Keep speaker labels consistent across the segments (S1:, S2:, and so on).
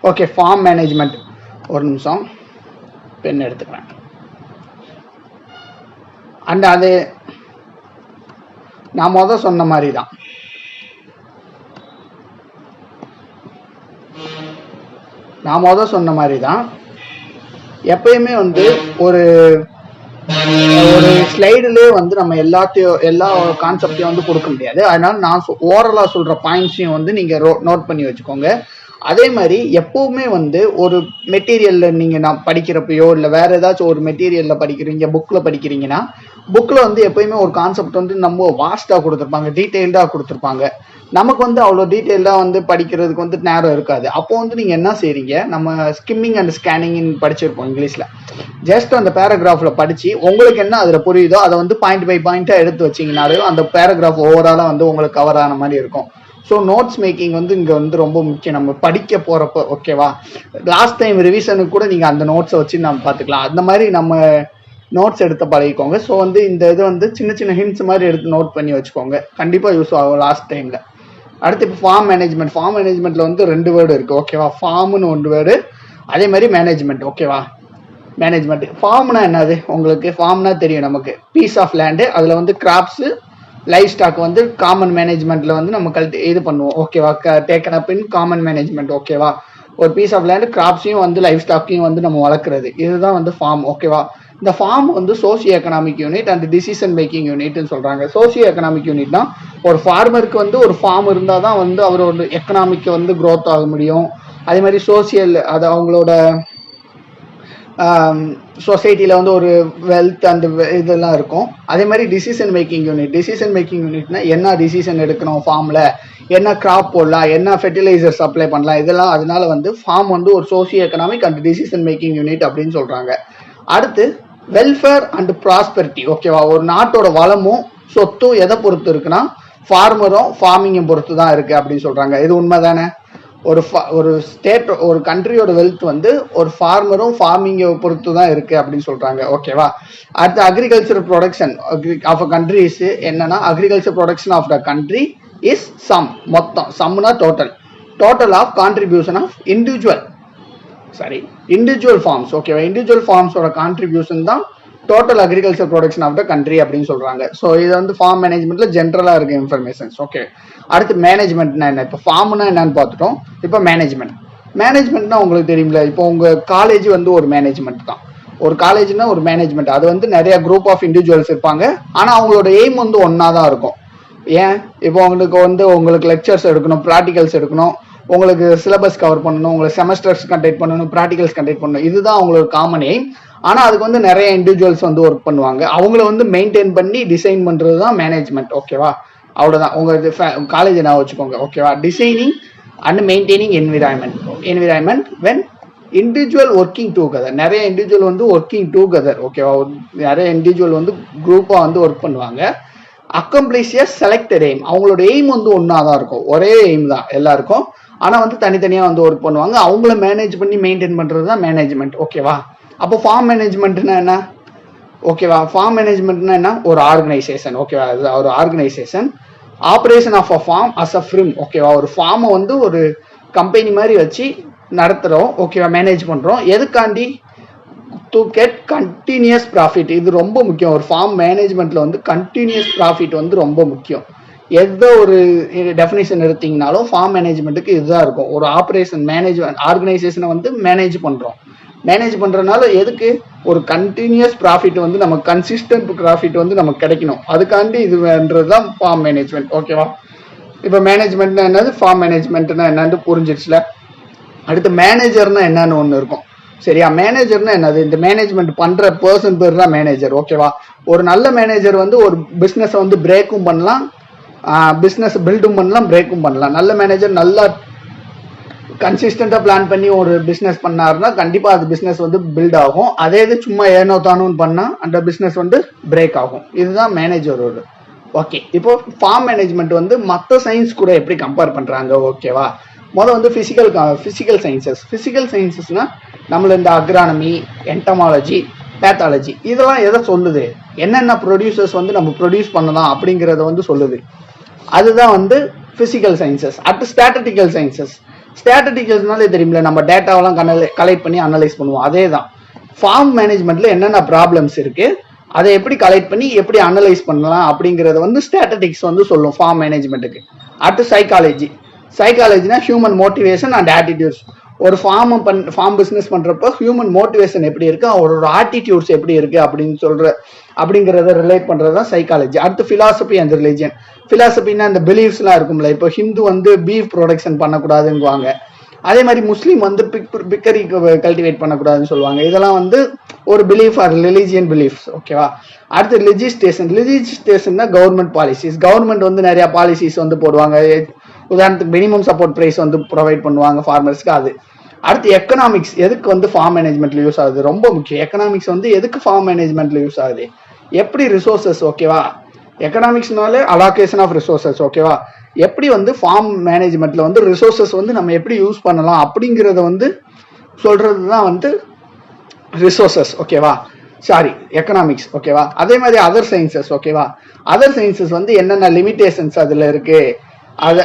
S1: Okay, form management. ஒரு நிமிஷம் pen எடுத்துக்கிறேன். அண்ட் அது நான் சொன்ன மாதிரி தான். எப்பயுமே வந்து ஒரு ஸ்லைடுலேயே வந்து நம்ம எல்லா கான்செப்டையும் வந்து கொடுக்க முடியாது. அதனால நான் ஓரலாக சொல்ற பாயிண்ட்ஸையும் வந்து நீங்க நோட் பண்ணி வச்சுக்கோங்க. அதே மாதிரி எப்பவுமே வந்து ஒரு மெட்டீரியல்ல நீங்க நான் படிக்கிறப்பயோ இல்லை வேற ஏதாச்சும் ஒரு மெட்டீரியல்ல படிக்கிறீங்க, புக்ல படிக்கிறீங்கன்னா புக்ல வந்து எப்பயுமே ஒரு கான்செப்ட் வந்து நம்ம வாஸ்டா கொடுத்துருப்பாங்க, டீட்டெயில்டா கொடுத்துருப்பாங்க. நமக்கு வந்து அவ்வளோ டீட்டெயில்டா வந்து படிக்கிறதுக்கு வந்து நேரம் இருக்காது. அப்போ வந்து நீங்க என்ன செய்றீங்க, நம்ம ஸ்கிம்மிங் அண்ட் ஸ்கேனிங் படிச்சிருப்போம் இங்கிலீஷ்ல. ஜஸ்ட் அந்த பேராகிராஃப்ல படிச்சு உங்களுக்கு என்ன அதுல புரியுதோ அதை வந்து பாயிண்ட் பை பாயிண்டா எடுத்து வச்சிங்கனாலே அந்த பேராகிராஃப் ஓவராலா வந்து உங்களுக்கு கவர் ஆன மாதிரி இருக்கும். ஸோ நோட்ஸ் மேக்கிங் வந்து இங்கே வந்து ரொம்ப முக்கியம் நம்ம படிக்க போகிறப்ப. ஓகேவா, லாஸ்ட் டைம் ரிவிஷனுக்கு கூட நீங்கள் அந்த நோட்ஸை வச்சு நம்ம பார்த்துக்கலாம். அந்த மாதிரி நம்ம நோட்ஸ் எடுத்து பழகிக்கோங்க. ஸோ வந்து இந்த இது வந்து சின்ன சின்ன ஹிண்ட்ஸ் மாதிரி எடுத்து நோட் பண்ணி வச்சுக்கோங்க, கண்டிப்பாக யூஸ் ஆகும் லாஸ்ட் டைமில். அடுத்து இப்போ ஃபார்ம் மேனேஜ்மெண்ட்டில் வந்து 2 வேர்டு இருக்குது. ஓகேவா, ஃபார்ம்னு 1 வேர்டு, அதே மாதிரி மேனேஜ்மெண்ட். ஓகேவா, மேனேஜ்மெண்ட். ஃபார்ம்னா என்னது உங்களுக்கு? ஃபார்ம்னா தெரியும் நமக்கு, பீஸ் ஆஃப் லேண்டு, அதில் வந்து கிராப்ஸு லைஃப் ஸ்டாக் வந்து காமன் மேனேஜ்மெண்ட்ல வந்து நம்ம இது பண்ணுவோம். ஓகேவா, டேக்கன் அப் இன் காமன் மேனேஜ்மெண்ட். ஓகேவா, ஒரு பீஸ் ஆஃப் லேண்ட் கிராப்ஸையும் வந்து லைஃப் ஸ்டாக்கையும் வந்து நம்ம வளர்க்குறது, இதுதான் வந்து ஃபார்ம். ஓகேவா, இந்த ஃபார்ம் வந்து socio economic unit and decision making யூனிட்னு சொல்றாங்க. சோசியோ எக்கனாமிக் யூனிட்னா ஒரு ஃபார்மருக்கு வந்து ஒரு ஃபார்ம் இருந்தால் தான் வந்து அவரோட எக்கனாமிக் வந்து க்ரோத் ஆக முடியும். அதே மாதிரி சோசியல், அது அவங்களோட சொசைட்டியில் வந்து ஒரு வெல்த் அந்த இதெல்லாம் இருக்கும். அதே மாதிரி டிசிஷன் மேக்கிங் யூனிட்னா என்ன டிசிஷன் எடுக்கணும் ஃபார்மில், என்ன கிராப் போடலாம், என்ன ஃபெர்டிலைசர் சப்ளை பண்ணலாம், இதெல்லாம். அதனால வந்து ஃபார்ம் வந்து ஒரு socio economic and decision making unit அப்படின்னு சொல்கிறாங்க. அடுத்து வெல்ஃபேர் அண்ட் ப்ராஸ்பெரிட்டி. ஓகேவா, ஒரு நாட்டோட வளமும் சொத்தும் எதை பொறுத்து இருக்குன்னா ஃபார்மரும் ஃபார்மிங்கும் பொறுத்து தான் இருக்குது அப்படின்னு சொல்கிறாங்க. இது உண்மை தானே? ஒரு ஸ்டேட், ஒரு கண்ட்ரியோட வெல்த் வந்து ஒரு ஃபார்மரும் ஃபார்மிங்கை பொறுத்து தான் இருக்கு அப்படின்னு சொல்றாங்க. ஓகேவா, அடுத்து agriculture production of a country is என்னன்னா, agriculture production of the country is sum, மொத்தம். சம்னா total of contribution of individual farms. ஓகேவா, இண்டிவிஜுவல் ஃபார்ம்ஸோட கான்ட்ரிபியூஷன் தான் total agriculture production of the country அப்படின்னு சொல்றாங்க. ஸோ இது வந்து ஃபார்ம் மேனேஜ்மெண்ட்ல ஜென்ரலா இருக்கு இன்ஃபர்மேஷன்ஸ். ஓகே, அடுத்து மேனேஜ்மெண்ட்னா என்ன? இப்போ ஃபார்ம்னா என்னன்னு பார்த்துட்டோம். இப்போ மேனேஜ்மெண்ட்னா உங்களுக்கு தெரியுமில்ல, இப்போ உங்க காலேஜ் வந்து ஒரு மேனேஜ்மெண்ட் தான். ஒரு காலேஜ்னா ஒரு மேனேஜ்மெண்ட், அது வந்து நிறைய குரூப் ஆஃப் இண்டிவிஜுவல்ஸ் இருப்பாங்க. ஆனா அவங்களோட எய்ம் வந்து ஒன்னா தான் இருக்கும். ஏன், இப்போ உங்களுக்கு லெக்சர்ஸ் எடுக்கணும், ப்ராக்டிகல்ஸ் எடுக்கணும், உங்களுக்கு சிலபஸ் கவர் பண்ணணும், உங்களுக்கு செமஸ்டர்ஸ் கண்டக்ட் பண்ணணும், ப்ராக்டிகல்ஸ் கண்டக்ட் பண்ணணும், இதுதான் அவங்களோட காமன் எய்ம். ஆனா அதுக்கு வந்து நிறைய இண்டிவிஜுவல்ஸ் வந்து ஒர்க் பண்ணுவாங்க. அவங்கள வந்து மெயின்டைன் பண்ணி டிசைன் பண்றது தான் மேனேஜ்மெண்ட். ஓகேவா, அவ்வளவுதான். உங்க காலேஜ் நான் வச்சுக்கோங்க. ஓகேவா, designing and maintaining environment when individual working together. நிறைய இண்டிவிஜுவல் வந்து ஒர்க்கிங் டுகெதர். ஓகேவா, நிறைய இண்டிவிஜுவல் வந்து குரூப்பா வந்து ஒர்க் பண்ணுவாங்க. அக்கம்ப்ளிஷ் எ செலக்டட் எய்ம். அவங்களோட எய்ம் வந்து ஒன்னா தான் இருக்கும், ஒரே எய்ம் தான் எல்லாருக்கும். ஆனா வந்து தனித்தனியா வந்து ஒர்க் பண்ணுவாங்க. அவங்கள மேனேஜ் பண்ணி மெயின்டைன் பண்றது தான் மேனேஜ்மெண்ட். ஓகேவா, அப்போ ஃபார்ம் மேனேஜ்மெண்ட்னா என்ன? ஓகேவா, ஃபார்ம் மேனேஜ்மெண்ட்னா என்ன? ஒரு ஆர்கனைசேஷன். ஓகேவா, ஒரு organisation operation of a farm as a firm. ஓகேவா, ஒரு ஃபார்மை வந்து ஒரு கம்பெனி மாதிரி வச்சு நடத்துறோம். ஓகேவா, மேனேஜ் பண்றோம். எதுக்காண்டி? To get continuous profit. இது ரொம்ப முக்கியம். ஒரு ஃபார்ம் மேனேஜ்மெண்ட்ல வந்து கண்டினியூஸ் ப்ராஃபிட் வந்து ரொம்ப முக்கியம். எந்த ஒரு டெஃபினேஷன் எடுத்தீங்கனாலும் ஃபார்ம் மேனேஜ்மெண்ட்டுக்கு இதுதான் இருக்கும். ஒரு ஆர்கனைசேஷனை வந்து மேனேஜ் பண்றதுனால எதுக்கு? ஒரு கண்டினியூஸ் ப்ராஃபிட் வந்து நமக்கு, கன்சிஸ்டன்ட் ப்ராஃபிட் வந்து நமக்கு கிடைக்கணும். அதுக்காண்டி இதுன்றது தான் ஃபார்ம் மேனேஜ்மெண்ட். ஓகேவா, இப்போ மேனேஜ்மெண்ட்னா என்னது, ஃபார்ம் மேனேஜ்மெண்ட்னா என்னன்னு புரிஞ்சிடுச்சுல. அடுத்து மேனேஜர்னா என்னன்னு ஒன்று இருக்கும். சரியா, மேனேஜர்னா என்னது? இந்த மேனேஜ்மெண்ட் பண்ற பர்சன் பேர் தான் மேனேஜர். ஓகேவா, ஒரு நல்ல மேனேஜர் வந்து ஒரு பிஸ்னஸை வந்து பிரேக்கும் பண்ணலாம், பிஸ்னஸ் பில்டும் பண்ணலாம், பிரேக்கும் பண்ணலாம். நல்ல மேனேஜர் நல்லா கன்சிஸ்டண்டா பிளான் பண்ணி ஒரு பிசினஸ் பண்ணாருன்னா கண்டிப்பா அது பிசினஸ் வந்து பில்ட் ஆகும். அதே இது சும்மா ஏனோ தானோன்னு பண்ணா அந்த பிசினஸ் வந்து பிரேக் ஆகும். இதுதான் மேனேஜரோட. ஓகே, இப்போ ஃபார்ம் மேனேஜ்மெண்ட் வந்து மற்ற சயின்ஸ் கூட எப்படி கம்பேர் பண்றாங்க? ஓகேவா, வந்து பிசிக்கல் சயின்சஸ்னா நம்மள இந்த அக்ரானமி, என்டமாலஜி, பேத்தாலஜி இதெல்லாம் எதை சொல்லுது? என்னென்ன ப்ரொடியூசர்ஸ் வந்து நம்ம ப்ரொடியூஸ் பண்ணலாம் அப்படிங்கிறத வந்து சொல்லுது. அதுதான் வந்து பிசிக்கல் சயின்சஸ். அடுத்து ஸ்டாட்டிஸ்டிக்கல் சயின்சஸ். ஸ்டாட்டிஸ்டிக்கல்ஸ்னாலே தெரியுமில்ல, நம்ம டேட்டாவெல்லாம் கலெக்ட் பண்ணி அனலைஸ் பண்ணுவோம். அதே தான் ஃபார்ம் மேனேஜ்மெண்ட்ல என்னென்ன ப்ராப்ளம்ஸ் இருக்கு, அதை எப்படி கலெக்ட் பண்ணி எப்படி அனலைஸ் பண்ணலாம் அப்படிங்கறத வந்து ஸ்டாட்டிஸ்டிக்ஸ் வந்து சொல்லும் ஃபார்ம் மேனேஜ்மெண்ட்டுக்கு. அடுத்து சைக்காலஜினா ஹியூமன் மோட்டிவேஷன் அண்ட் ஆட்டிடியூட்ஸ். ஒரு ஃபார்ம் பிசினஸ் பண்றப்போ ஹியூமன் மோட்டிவேஷன் எப்படி இருக்கு, அவரோட ஆட்டிடியூட்ஸ் எப்படி இருக்கு அப்படிங்கறத ரிலேட் பண்றதுதான் சைக்காலஜி. அடுத்து பிலாசபி அண்ட் ரிலிஜியன். பிலாசபின்னா இந்த பிலீஃப்ஸ் எல்லாம் இருக்கும்ல, இப்போ ஹிந்து வந்து பீஃப் ப்ரொடக்ஷன் பண்ணக்கூடாதுங்குவாங்க, அதே மாதிரி முஸ்லீம் வந்து பிக்கரி கல்டிவேட் பண்ணக்கூடாதுன்னு சொல்லுவாங்க. இதெல்லாம் வந்து ஒரு பிலீஃப் ஆர் ரிலிஜியன் பிலீஃப்ஸ். ஓகேவா. அடுத்து லெஜிஸ்லேஷன் கவர்மெண்ட் பாலிசிஸ். கவர்மெண்ட் வந்து நிறைய பாலிசிஸ் வந்து போடுவாங்க. உதாரணத்துக்கு மினிமம் சப்போர்ட் பிரைஸ் வந்து ப்ரொவைட் பண்ணுவாங்க ஃபார்மர்ஸ்க்கு. அது அடுத்து எக்கனாமிக்ஸ். எதுக்கு வந்து ஃபார்ம் மேனேஜ்மெண்ட்ல யூஸ் ஆகுது, ரொம்ப முக்கியம். எக்கனாமிக்ஸ் வந்து எதுக்கு ஃபார்ம் மேனேஜ்மெண்ட்ல யூஸ் ஆகுது, எப்படி ரிசோர்சஸ். ஓகேவா. எக்கனாமிக்ஸ்னாலே அலோகேஷன் ஆஃப் ரிசோர்சஸ். ஓகேவா. எப்படி வந்து ஃபார்ம் மேனேஜ்மெண்ட்ல வந்து ரிசோர்சஸ் வந்து நம்ம எப்படி யூஸ் பண்ணலாம் அப்படிங்கறத வந்து சொல்றதுதான் வந்து ரிசோர்சஸ். ஓகேவா. Sorry, economics. ஓகேவா. அதே மாதிரி அதர் சயின்சஸ். ஓகேவா. அதர் சயின்சஸ் வந்து என்னென்ன லிமிடேஷன்ஸ் அதுல இருக்கு,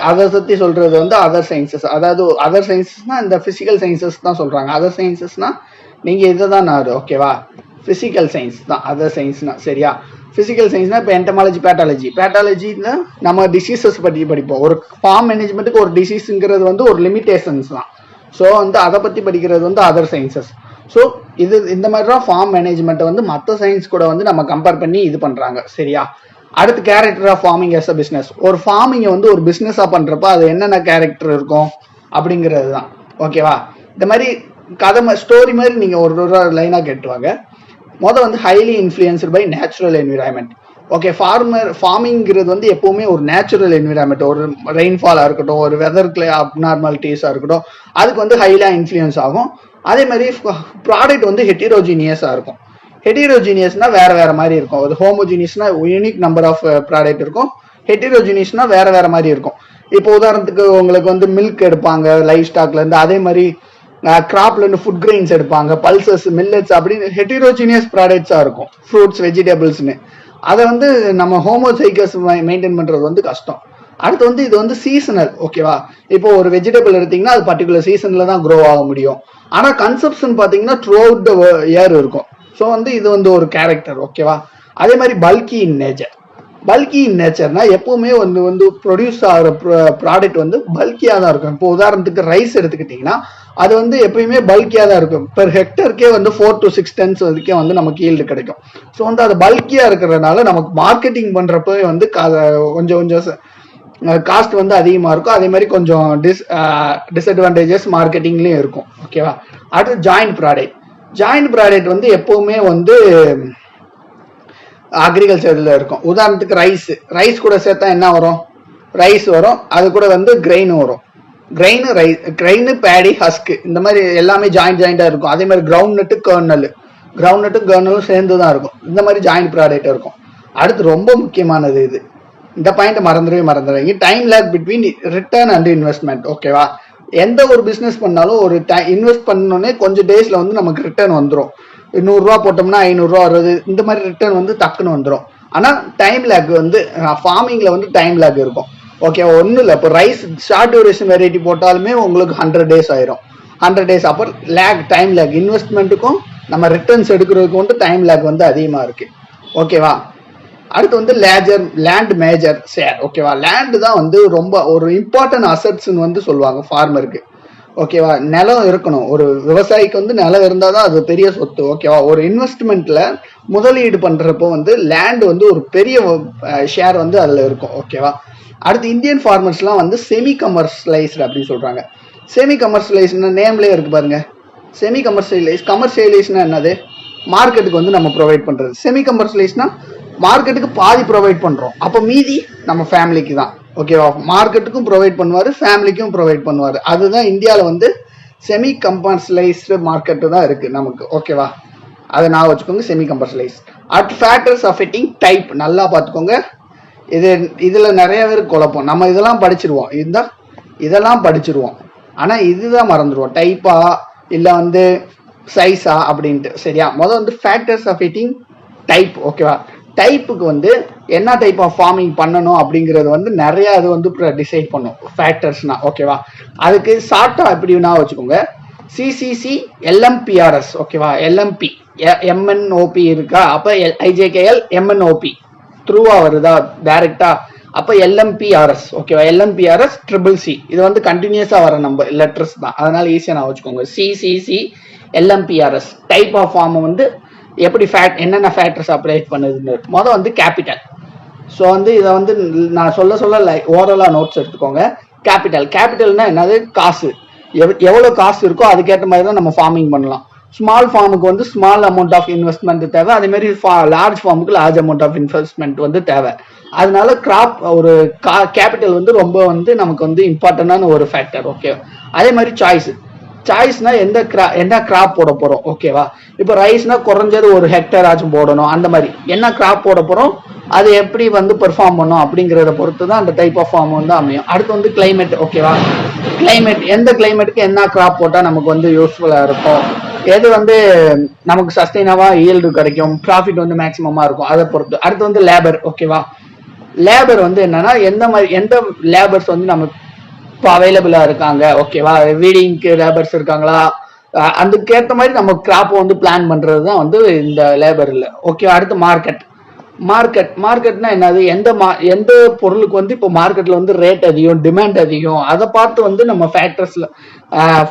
S1: அதை பத்தி சொல்றது வந்து அதர் சயின்சஸ். அதாவது அதர் சயின்சஸ்னா இந்த பிசிக்கல் சயின்சஸ் தான் சொல்றாங்க. அதர் சயின்சஸ்னா நீங்க இதுதான். ஓகேவா. பிசிக்கல் சயின்ஸ் தான் அதர் சயின்ஸ்னா. சரியா. பிசிக்கல் சயின்ஸ்னா இப்போ என்டமாலஜி, பேட்டாலஜினா நம்ம டிசீசஸ் பற்றி படிப்போம். ஒரு ஃபார்ம் மேனேஜ்மெண்ட்டுக்கு ஒரு டிசீஸ்ங்கிறது வந்து ஒரு லிமிடேஷன்ஸ் தான். ஸோ வந்து அதை பத்தி படிக்கிறது வந்து அதர் சயின்சஸ். ஸோ இந்த மாதிரி தான் ஃபார்ம் மேனேஜ்மெண்ட்டை வந்து மற்ற சயின்ஸ் கூட வந்து நம்ம கம்பேர் பண்ணி இது பண்றாங்க. சரியா. அடுத்து character of farming as a business. ஒரு ஃபார்மிங்கை வந்து ஒரு பிஸ்னஸா பண்றப்ப அது என்னென்ன கேரக்டர் இருக்கும் அப்படிங்கிறது தான். ஓகேவா. இந்த மாதிரி கதை ஸ்டோரி மாதிரி நீங்க ஒரு லைனா கேட்டுவாங்க. வந்து highly influenced by natural environment. Okay. ஃபார்மிங்கிறது வந்து எப்பவுமே ஒரு நேச்சுரல் என்விரான்மெண்ட், ஒரு ரெயின்ஃபாலா இருக்கட்டும், ஒரு வெதர் அப்நார்மாலிட்டிஸா இருக்கட்டும், அதுக்கு வந்து ஹைலா இன்ஃப்ளூயன்ஸ் ஆகும். அதே மாதிரி ப்ராடக்ட் வந்து ஹெட்டிரோஜீனியஸா இருக்கும். ஹெட்டிரோஜீனியஸ்னா வேற மாதிரி இருக்கும். அது ஹோமோஜீனியஸ்னா யூனிக் நம்பர் ஆஃப் ப்ராடக்ட் இருக்கும். ஹெட்டிரோஜீனியஸ்னா வேற மாதிரி இருக்கும். இப்போ உதாரணத்துக்கு உங்களுக்கு வந்து மில்க் எடுப்பாங்க லைவ் ஸ்டாக்ல இருந்து, அதே மாதிரி கிராப்ல இருந்து ஃபுட் கிரெயின்ஸ் எடுப்பாங்க, பல்சஸ், மில்லட்ஸ் அப்படின்னு ஹெட்டிரோஜீனியஸ் ப்ராடக்ட்ஸா இருக்கும். ஃப்ரூட்ஸ், வெஜிடபிள்ஸ்னு அதை வந்து நம்ம ஹோமோசைக்கஸ் மெயின்டைன் பண்றது வந்து கஷ்டம். அடுத்து வந்து இது வந்து சீசனல். ஓகேவா. இப்போ ஒரு வெஜிடபிள் எடுத்தீங்கன்னா அது பர்டிகுலர் சீசன்ல தான் க்ரோ ஆக முடியும். ஆனா கன்சப்ஷன் பாத்தீங்கன்னா த்ரூ அவுட் த இயர் இருக்கும். ஸோ வந்து இது வந்து ஒரு கேரக்டர். ஓகேவா. அதே மாதிரி பல்கி இன் நேச்சர்னா எப்பவுமே வந்து ப்ரொடியூஸ் ஆகிற ப்ராடக்ட் வந்து பல்கியா தான் இருக்கும். இப்போ உதாரணத்துக்கு ரைஸ் எடுத்துக்கிட்டீங்கன்னா அது வந்து எப்பயுமே பல்கியா தான் இருக்கும். பெர் ஹெக்டருக்கே வந்து 4 to 6 tons வரைக்கும் வந்து நமக்கு ஈல்டு கிடைக்கும். ஸோ வந்து அது பல்கியா இருக்கிறதுனால நமக்கு மார்க்கெட்டிங் பண்றப்ப வந்து கொஞ்சம் காஸ்ட் வந்து அதிகமா இருக்கும். அதே மாதிரி கொஞ்சம் டிஸ்அட்வான்டேஜஸ் மார்க்கெட்டிங்லயும் இருக்கும். ஓகேவா. அடுத்து ஜாயிண்ட் ப்ராடக்ட் வந்து எப்பவுமே வந்து அக்ரிகல்ச்சர்ல இருக்கும். உதாரணத்துக்கு ரைஸ் கூட சேர்த்தா என்ன வரும், ரைஸ் வரும், அது கூட வந்து கிரெயின் வரும். கிரெயின், பேடி, ஹஸ்க், இந்த மாதிரி எல்லாமே ஜாயிண்டா இருக்கும். அதே மாதிரி கிரவுண்ட் கர்னலும் சேர்ந்து தான் இருக்கும். இந்த மாதிரி ஜாயிண்ட் ப்ராடக்ட் இருக்கும். அடுத்து ரொம்ப முக்கியமானது இது, இந்த பாயிண்ட் மறந்துடுவீங்க. Time lag between return and investment. ஓகேவா. எந்த ஒரு பிசினஸ் பண்ணாலும் ஒரு இன்வெஸ்ட் பண்ணோடனே கொஞ்சம் டேஸ்ல வந்து நமக்கு ரிட்டர்ன் வந்துடும். 100 ரூபா போட்டோம்னா 500 ரூபா வருது. இந்த மாதிரி ரிட்டர்ன் வந்து டக்குன்னு வந்துடும். ஆனா டைம் லேக் வந்து ஃபார்மிங்ல வந்து டைம் லேக் இருக்கும். ஓகே. ஒன்றும் இல்லை, இப்போ ரைஸ் ஷார்ட் டியூரேஷன் வெரைட்டி போட்டாலுமே உங்களுக்கு 100 days ஆயிரும். 100 days அப்புறம் டைம் லேக் இன்வெஸ்ட்மெண்ட்டுக்கும் நம்ம ரிட்டர்ன்ஸ் எடுக்கிறதுக்கு வந்து டைம் லேக் வந்து அதிகமா இருக்கு. ஓகேவா. அடுத்து வந்து லேண்ட் மேஜர் ஷேர். ஓகேவா. லேண்ட் தான் வந்து ரொம்ப ஒரு இம்பார்ட்டன்ட் அசட்ஸ்ன்னு வந்து சொல்லுவாங்க ஃபார்மருக்கு. ஓகேவா. நிலம் இருக்கணும். ஒரு விவசாயிக்கு வந்து நிலம் இருந்தாதான் அது பெரிய சொத்து. ஓகேவா. ஒரு இன்வெஸ்ட்மெண்ட்ல முதலீடு பண்றப்போ வந்து லேண்ட் வந்து ஒரு பெரிய ஷேர் வந்து அதுல இருக்கும். ஓகேவா. அடுத்து இந்தியன் ஃபார்மர்ஸ்லாம் வந்து செமி கமர்ஷியலைஸ்டு அப்படின்னு சொல்றாங்க. செமி கமர்ஷியலைஸ்ட்னா நேம்லேயே இருக்கு பாருங்க. செமி கமர்ஷியலைஸ்னா என்னது, மார்க்கெட்டுக்கு வந்து நம்ம ப்ரொவைட் பண்றது. செமி கமர்ஷியலைஸ்னா மார்க்கெட்டுக்கு பாதி ப்ரொவைட் பண்றோம், அப்போ மீதி நம்ம ஃபேமிலிக்கு தான். ஓகேவா. மார்க்கெட்டுக்கும் ப்ரொவைட் பண்ணுவாரு, ஃபேமிலிக்கும் ப்ரொவைட் பண்ணுவாரு. அதுதான் இந்தியாவில் வந்து செமி கமர்ஷியலைஸ்டு மார்க்கெட்டு தான் இருக்கு நமக்கு. ஓகேவா. அதை நான் வச்சுக்கோங்க, semi commercialise. At factors affecting type நல்லா பார்த்துக்கோங்க. இதுல நிறைய பேர் குழப்பம். நம்ம இதெல்லாம் படிச்சிருவோம், ஆனா இதுதான் மறந்துடுவோம். டைப்பா இல்ல வந்து சைஸா அப்படின்ட்டு. சரியா. வந்து ஃபேக்டர்ஸ் அஃபெக்டிங் டைப். ஓகேவா. டைப்புக்கு வந்து என்ன டைப் ஆஃப் ஃபார்மிங் பண்ணணும் அப்படிங்கிறது வந்து நிறைய அது வந்து டிசைட் பண்ணும் ஃபேக்டர்ஸ்னா. ஓகேவா, அதுக்கு ஷார்ட்டா எப்படின்னா வச்சுக்கோங்க, சிசிசி எல்எம்பிஆர்எஸ். ஓகேவா, எல்எம்பி எம்என்ஓபி இருக்கா, அப்ப ஐஜேகேஎல் எம்என்ஓபி த்ரூவா வருதா டைரக்டா, அப்ப எல்எம்பிஆர்எஸ். ஓகேவா, எல்எம்பிஆர்எஸ் ட்ரிபிள் சி, இது வந்து கண்டினியூஸா வர நம்ம லெட்டர்ஸ் தான், அதனால ஈஸியா நான் வச்சுக்கோங்க. சிசிசி எல்எம்பிஆர்எஸ் டைப் ஆஃப் ஃபார்ம் வந்து எப்படி என்னென்ன ஃபேக்டர்ஸ் அப்ளை பண்ணுதுன்னு மொதல் வந்து கேபிட்டல். ஸோ வந்து இதை வந்து நான் சொல்ல ஓரலா நோட்ஸ் எடுத்துக்கோங்க. கேபிட்டல்னா என்னது, காசு. எவ்வளவு காசு இருக்கோ அதுக்கேற்ற மாதிரி தான் நம்ம ஃபார்மிங் பண்ணலாம். ஸ்மால் ஃபார்முக்கு வந்து ஸ்மால் அமௌண்ட் ஆஃப் இன்வெஸ்ட்மெண்ட் தேவை, அதே மாதிரி லார்ஜ் ஃபார்முக்கு லார்ஜ் அமௌண்ட் ஆஃப் இன்வெஸ்ட்மெண்ட் வந்து தேவை. அதனால கிராப் ஒரு கேபிட்டல் வந்து ரொம்ப வந்து நமக்கு வந்து இம்பார்ட்டன்டான ஒரு ஃபேக்டர். ஓகே, அதே மாதிரி சாய்ஸ்னா என்ன கிராப் போட போறோம். ஓகேவா, இப்போ ரைஸ்னா குறைஞ்சது ஒரு ஹெக்டேர் ஆச்சும் போடணும். அந்த மாதிரி என்ன கிராப் போட போறோம், அது எப்படி வந்து பெர்ஃபார்ம் பண்ணும் அப்படிங்கிறத பொறுத்து தான் அந்த டைப் ஆஃப் ஃபார்ம் வந்து அமையும். அடுத்து வந்து கிளைமேட். ஓகேவா, கிளைமேட் எந்த கிளைமேட்டுக்கு என்ன கிராப் போட்டா நமக்கு வந்து யூஸ்ஃபுல்லா இருக்கும், எது வந்து நமக்கு சஸ்டைனவா ஈல்டு கிடைக்கும், ப்ராஃபிட் வந்து மேக்சிமமா இருக்கும், அதை பொறுத்து. அடுத்து வந்து லேபர். ஓகேவா, லேபர் வந்து என்னன்னா எந்த லேபர்ஸ் வந்து நமக்கு இப்போ அவைலபிளா இருக்காங்க. ஓகேவா, வீடிங்க்கு லேபர்ஸ் இருக்காங்களா, அதுக்கேற்ற மாதிரி நம்ம கிராப் வந்து பிளான் பண்றது தான் வந்து இந்த லேபர் இல்லை. ஓகே, அடுத்து மார்க்கெட்னா என்னது, எந்த பொருளுக்கு வந்து இப்போ மார்க்கெட்ல வந்து ரேட் அதிகம், டிமாண்ட் அதிகம், அதை பார்த்து வந்து நம்ம ஃபேக்டர்ஸ்ல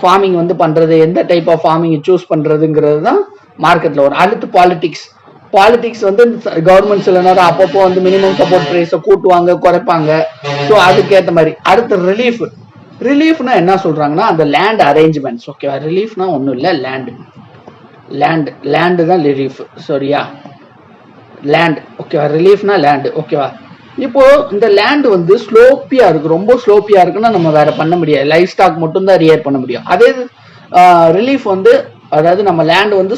S1: ஃபார்மிங் வந்து பண்றது, எந்த டைப் ஆஃப் ஃபார்மிங் சூஸ் பண்றதுங்கிறது தான் மார்க்கெட்ல வரும். அடுத்து பாலிடிக்ஸ் வந்து கவர்மெண்ட் சில நேரம் அப்பப்போ வந்து மினிமம் சப்போர்ட் பிரைஸை கூட்டுவாங்க, குறைப்பாங்க. ஸோ அதுக்கேற்ற மாதிரி. அடுத்து ரிலீஃப்னா என்ன சொல்றாங்கன்னா அந்த லேண்ட் அரேஞ்ச்மெண்ட்ஸ். ஓகேவா, ரிலீஃப்னா ஒன்றும் இல்லை, லேண்டு தான் ரிலீஃப். சரியா, லேண்ட். ஓகேவா, ரிலீஃப்னா லேண்டு. ஓகேவா, இப்போ இந்த லேண்ட் வந்து ஸ்லோப்பியா இருக்கு, ரொம்ப ஸ்லோப்பியா இருக்குன்னா நம்ம வேற பண்ண முடியாது, லைஃப் ஸ்டாக் மட்டும் தான் ரியேட் பண்ண முடியும். அதே ரிலீஃப் வந்து அதாவது நம்ம லேண்ட் வந்து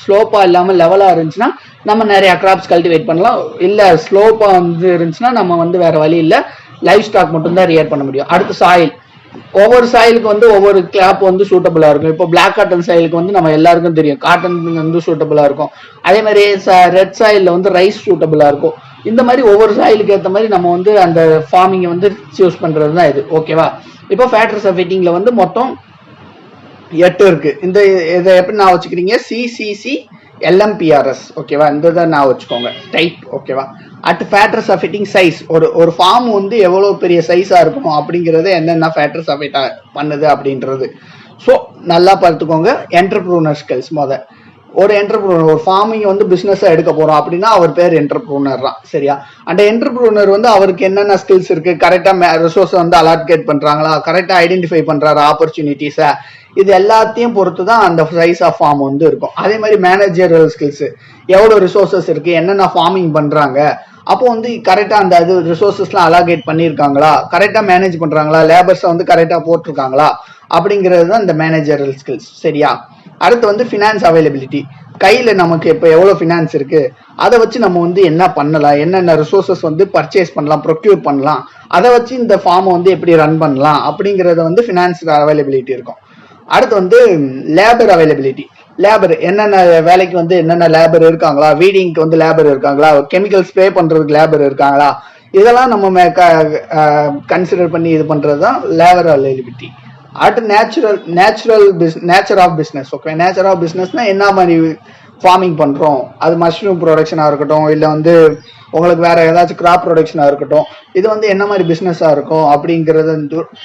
S1: ஸ்லோப்பா இல்லாம லெவலா இருந்துச்சுன்னா நம்ம நிறைய கிராப்ஸ் கல்டிவேட் பண்ணலாம். இல்ல ஸ்லோப்பா வந்து இருந்துச்சுன்னா நம்ம வந்து வேற வழி இல்லை, லைஃப் ஸ்டாக் மட்டும் தான் ரியேட் பண்ண முடியும். அடுத்து சாயில். ஒவ்வொரு சாயிலுக்கு வந்து ஒவ்வொரு கிராப் வந்து சூட்டபிளா இருக்கும். இப்போ பிளாக் காட்டன் சாயிலுக்கு வந்து நம்ம எல்லாருக்கும் தெரியும் காட்டன் வந்து சூட்டபிளா இருக்கும். அதே மாதிரி ரெட் சாயில்ல வந்து ரைஸ் சூட்டபிளா இருக்கும். இந்த மாதிரி ஒவ்வொரு சாயிலுக்கு ஏற்ற மாதிரி நம்ம வந்து அந்த ஃபார்மிங்கை வந்து சூஸ் பண்றது தான் இது. ஓகேவா, இப்போ ஃபேக்டர்ஸ் ஆஃப் வெயிட்டிங்ல வந்து மொத்தம் 8 இருக்கு. இதை எப்படி நான் வச்சுக்கிறீங்க, சிசிசி எல்எம்பிஆர்எஸ். ஓகேவா, இந்த இதை நான் வச்சுக்கோங்க டைப். ஓகேவா, அட் ஃபேக்டர்ஸ் அஃபெக்டிங் சைஸ். ஒரு ஃபார்ம் வந்து எவ்வளவு பெரிய சைஸா இருக்கணும் அப்படிங்கறது என்னென்ன ஃபேக்டர்ஸ் அஃபெக்ட் பண்ணுது அப்படின்றது. ஸோ நல்லா பார்த்துக்கோங்க. என்டர்பிரூனர் ஸ்கில்ஸ். ஒரு என்டர்பிரூனர் ஒரு ஃபார்மிங் வந்து பிசினஸா எடுக்க போறோம் அப்படின்னா அவர் பேர் என்டர்பிரூனர் தான். சரியா, அந்த என்டர்பிரூனர் வந்து அவருக்கு என்னென்ன ஸ்கில்ஸ் இருக்கு, கரெக்டா ரிசோர்ஸ் வந்து அலாட்கேட் பண்றாங்களா, கரெக்டா ஐடென்டிஃபை பண்றாரு ஆப்பர்ச்சுனிட்டிஸை, இது எல்லாத்தையும் பொறுத்து தான் அந்த சைஸ் ஆஃப் ஃபார்ம் வந்து இருக்கும். அதே மாதிரி மேனேஜரல் ஸ்கில்ஸ், எவ்வளவு ரிசோர்சஸ் இருக்கு, என்னென்ன ஃபார்மிங் பண்றாங்க, அப்போ வந்து கரெக்டா அந்த அது ரிசோர்சஸ்லாம் அலாகேட் பண்ணியிருக்காங்களா, கரெக்டா மேனேஜ் பண்றாங்களா, லேபர்ஸை வந்து கரெக்டா போட்டிருக்காங்களா அப்படிங்கிறது தான் இந்த மேனேஜரல் ஸ்கில்ஸ். சரியா, அடுத்து வந்து ஃபினான்ஸ் அவைலபிலிட்டி. கையில நமக்கு இப்போ எவ்வளவு ஃபினான்ஸ் இருக்கு, அதை வச்சு நம்ம வந்து என்ன பண்ணலாம், என்னென்ன ரிசோர்சஸ் வந்து பர்ச்சேஸ் பண்ணலாம், ப்ரொக்யூர் பண்ணலாம், அதை வச்சு இந்த ஃபார்மை வந்து எப்படி ரன் பண்ணலாம் அப்படிங்கறத வந்து ஃபினான்ஸ் அவைலபிலிட்டி இருக்கும். அடுத்து வந்து லேபர் அவைலபிலிட்டி. லேபர் என்னென்ன வேலைக்கு வந்து என்னென்ன லேபர் இருக்காங்களா, வீடிங்க்கு வந்து லேபர் இருக்காங்களா, கெமிக்கல் ஸ்ப்ரே பண்றதுக்கு லேபர் இருக்காங்களா, இதெல்லாம் நம்ம கன்சிடர் பண்ணி இது பண்றது தான் லேபர் அவைலபிலிட்டி. அடுத்து nature of business. Okay, nature of பிஸ்னஸ்னா என்ன மாதிரி ஃபார்மிங் பண்றோம், அது மஷ்ரூம் ப்ரொடக்ஷனா இருக்கட்டும், இல்லை வந்து உங்களுக்கு வேற ஏதாச்சும் கிராப் ப்ரொடக்ஷனா இருக்கட்டும், இது வந்து என்ன மாதிரி பிசினஸா இருக்கும் அப்படிங்கறது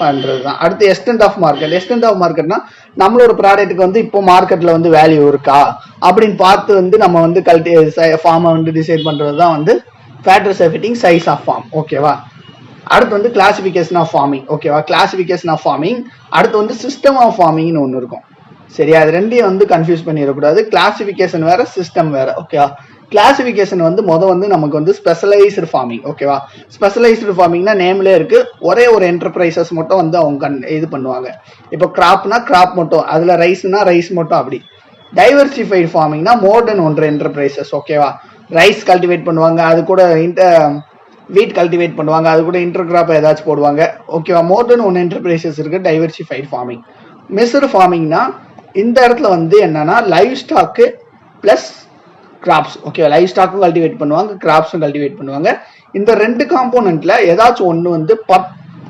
S1: பண்றது தான். அடுத்து extent of market. Extent of மார்க்கெட்னா நம்மளோட ப்ராடக்ட்டுக்கு வந்து இப்போ மார்க்கெட்ல வந்து வேல்யூ இருக்கா அப்படின்னு பார்த்து வந்து நம்ம வந்து ஃபார்மை வந்து டிசைட் பண்றது தான் வந்து factors affecting size of farm. ஓகேவா, அடுத்து வந்து கிளாசிபிகேஷன் ஆஃப் ஃபார்மிங். ஓகேவா, கிளாசிபிகேஷன் ஆஃப் ஃபார்மிங். அடுத்து வந்து சிஸ்டம் ஆஃப் ஃபார்மிங்னு ஒன்று இருக்கும். சரியா, அது ரெண்டையும் வந்து கன்ஃபியூஸ் பண்ணிடக்கூடாது. கிளாசிபிகேஷன் வேற, சிஸ்டம் வேற. ஓகேவா, கிளாசிபிகேஷன் வந்து வந்து நமக்கு வந்து ஸ்பெஷலைஸ்டு ஃபார்மிங். ஓகேவா, ஸ்பெஷலைஸ்டு ஃபார்மிங்னா நேம்ல இருக்கு, ஒரே ஒரு என்டர்பிரைசஸ் மட்டும் வந்து அவங்க இது பண்ணுவாங்க. இப்போ கிராப்னா கிராப் மட்டும், அதுல ரைஸ்னா ரைஸ் மட்டும். அப்படி டைவர்சிஃபைடு ஃபார்மிங்னா மோர் தென் ஒன்று என்டர்பிரைசஸ். ஓகேவா, ரைஸ் கல்டிவேட் பண்ணுவாங்க, அது கூட வீட் கல்டிவேட் பண்ணுவாங்க, அது கூட இன்டர் கிராப் ஏதாச்சும் போடுவாங்க. ஓகேவா, மோர் தென் ஒன் என்டர்பிரைசஸ் இருக்கு டைவர்சிஃபைடு ஃபார்மிங். மிக்ஸ்டு ஃபார்மிங்னா இந்த இடத்துல வந்து என்னன்னா livestock plus crops. Okay, live ஸ்டாக்கும் கல்டிவேட் பண்ணுவாங்க, கிராப்ஸும் கல்டிவேட் பண்ணுவாங்க. இந்த 2 காம்போனன்ட்ல ஏதாச்சும் ஒன்று வந்து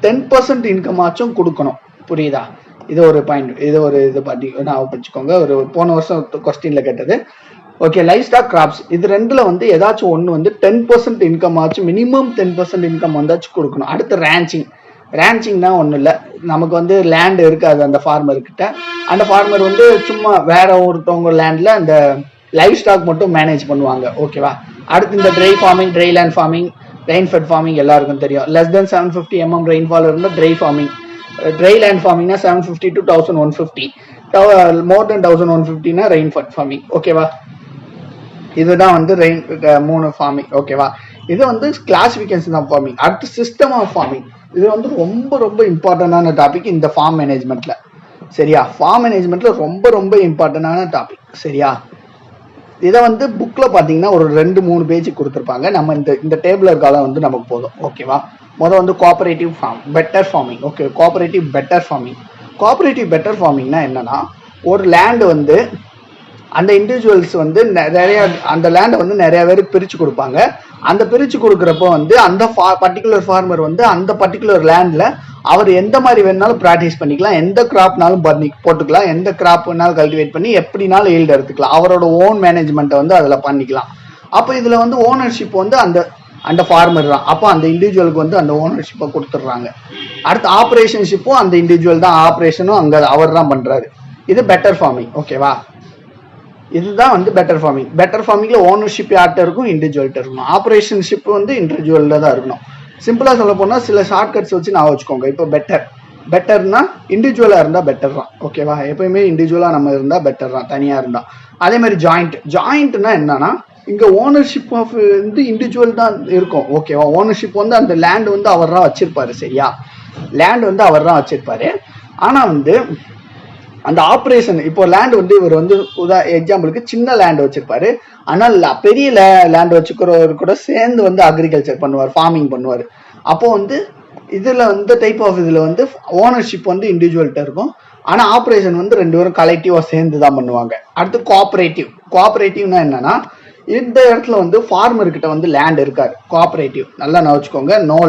S1: 10% இன்கம் ஆச்சும் கொடுக்கணும். புரியுதா? இது ஒரு பாயிண்ட், இது ஒரு இது பண்ணி நான் படிச்சுக்கோங்க. ஒரு போன வருஷம் கொஸ்டின்ல கேட்டது. ஓகே, லைவ் ஸ்டாக், கிராப்ஸ் இது ரெண்டுல வந்து ஏதாச்சும் ஒன்று வந்து 10% இன்கம் ஆச்சும், மினிமம் 10% இன்கம் வந்தாச்சும் கொடுக்கணும். அடுத்து ரேஞ்சிங். ரேஞ்சிங்னா ஒன்றும் இல்லை, நமக்கு வந்து லேண்ட் இருக்காது அந்த ஃபார்மர்கிட்ட. அந்த ஃபார்மர் வந்து சும்மா வேற ஒருத்தவங்க லேண்ட்ல அந்த லைவ் ஸ்டாக் மட்டும் மேனேஜ் பண்ணுவாங்க. ஓகேவா? அடுத்து இந்த dry farming, dry land farming, rain fed farming எல்லாருக்கும் தெரியும். லெஸ் தென் 750 mm ரெயின்ஃபால் இருந்தால் ட்ரை ஃபார்மிங். ட்ரை லேண்ட் ஃபார்மிங்னா 750 to 1150, மோர் தென் 1150னா ரெயின் ஃபெட் ஃபார்மிங். ஓகேவா? இதுதான் வந்து ரெயின் 3 ஃபார்மிங். ஓகேவா? இது வந்து கிளாசிபிகேஷன் ஆஃப் ஃபார்மிங். அடுத்து சிஸ்டம் ஆஃப் ஃபார்மிங். இது வந்து ரொம்ப ரொம்ப இம்பார்ட்டன்டான டாபிக் இந்த ஃபார்ம் மேனேஜ்மெண்ட்ல. சரியா? ஃபார்ம் மேனேஜ்மெண்ட்ல ரொம்ப ரொம்ப இம்பார்ட்டன்டான டாபிக். சரியா? இதை வந்து புக்ல பாத்தீங்கன்னா ஒரு 2-3 பேஜ் கொடுத்துருப்பாங்க. நம்ம இந்த டேபிள் இருக்கால வந்து நமக்கு போதும். ஓகேவா? வந்து cooperative farm, better farming. Okay, cooperative better farming. Cooperative better ஃபார்மிங்னா என்னன்னா, ஒரு லேண்ட் வந்து அந்த இண்டிவிஜுவல்ஸ் வந்து நிறைய அந்த லேண்டை வந்து நிறைய பேருக்கு பிரிச்சு கொடுப்பாங்க. அந்த பிரிச்சு கொடுக்குறப்போ வந்து அந்த பர்டிகுலர் ஃபார்மர் வந்து அந்த பர்டிகுலர் லேண்ட்ல அவர் எந்த மாதிரி வேணாலும் ப்ராக்டிஸ் பண்ணிக்கலாம், எந்த கிராப்னாலும் போட்டுக்கலாம், எந்த கிராப்னாலும் கல்டிவேட் பண்ணி எப்படினாலும் ஈல்டு எடுத்துக்கலாம். அவரோட ஓன் மேனேஜ்மெண்ட்டை வந்து அதில் பண்ணிக்கலாம். அப்போ இதுல வந்து ஓனர்ஷிப் வந்து அந்த ஃபார்மர் தான். அப்போ அந்த இண்டிவிஜுவலுக்கு வந்து அந்த ஓனர்ஷிப்பை கொடுத்துட்றாங்க. அடுத்து ஆப்ரேஷன்ஷிப்பும் அந்த இண்டிவிஜுவல் தான், ஆப்ரேஷனும் அங்கே அவர் தான் பண்றாரு. இது பெட்டர் ஃபார்மிங். ஓகேவா? இதுதான் வந்து பெட்டர் ஃபார்மிங். பெட்டர் ஃபார்மிங்ல ஓனர்ஷிப் யார்கிட்ட இருக்கும்? இண்டிவிஜுவல்கிட்ட இருக்கணும். ஆப்ரேஷன்ஷிப் வந்து இண்டிவிஜுவல்ல தான் இருக்கணும். சிம்பிளா சொல்ல போனா சில ஷார்ட்கட்ஸ் வச்சு நான் வச்சுக்கோங்க. இப்போ பெட்டர்னா இண்டிவிஜுவலா இருந்தா பெட்டர் தான். ஓகேவா? எப்பயுமே இண்டிவிஜுவலா நம்ம இருந்தா பெட்டர் தான், தனியா இருந்தா. அதே மாதிரி ஜாயிண்ட்னா என்னன்னா, இங்க ஓனர்ஷிப் ஆஃப் வந்து இண்டிவிஜுவல் தான் இருக்கும். ஓகேவா? ஓனர்ஷிப் வந்து அந்த லேண்ட் வந்து அவர் தான் வச்சிருப்பாரு. சரியா? லேண்ட் வந்து அவர் தான் வச்சிருப்பாரு. ஆனா வந்து அந்த ஆப்ரேஷன், இப்போ லேண்ட் வந்து இவர் வந்து எக்ஸாம்பிளுக்கு சின்ன லேண்ட் வச்சிருப்பாரு, ஆனால் பெரிய லேண்ட் வச்சுக்கிறவர் கூட சேர்ந்து வந்து அக்ரிகல்ச்சர் பண்ணுவார், ஃபார்மிங் பண்ணுவார். அப்போ வந்து இதுல வந்து டைப் ஆஃப் இதுல வந்து ஓனர்ஷிப் வந்து இண்டிவிஜுவல்கிட்ட இருக்கும், ஆனா ஆப்ரேஷன் வந்து 2 பேரும் கலெக்டிவா சேர்ந்து தான் பண்ணுவாங்க. அடுத்து கோஆபரேட்டிவ்னா என்னன்னா, இந்த இடத்துல வந்து ஃபார்மர் கிட்ட வந்து லேண்ட் இருக்காது. கோஆபரேட்டிவ் நல்லா நான் வச்சுக்கோங்க. நோ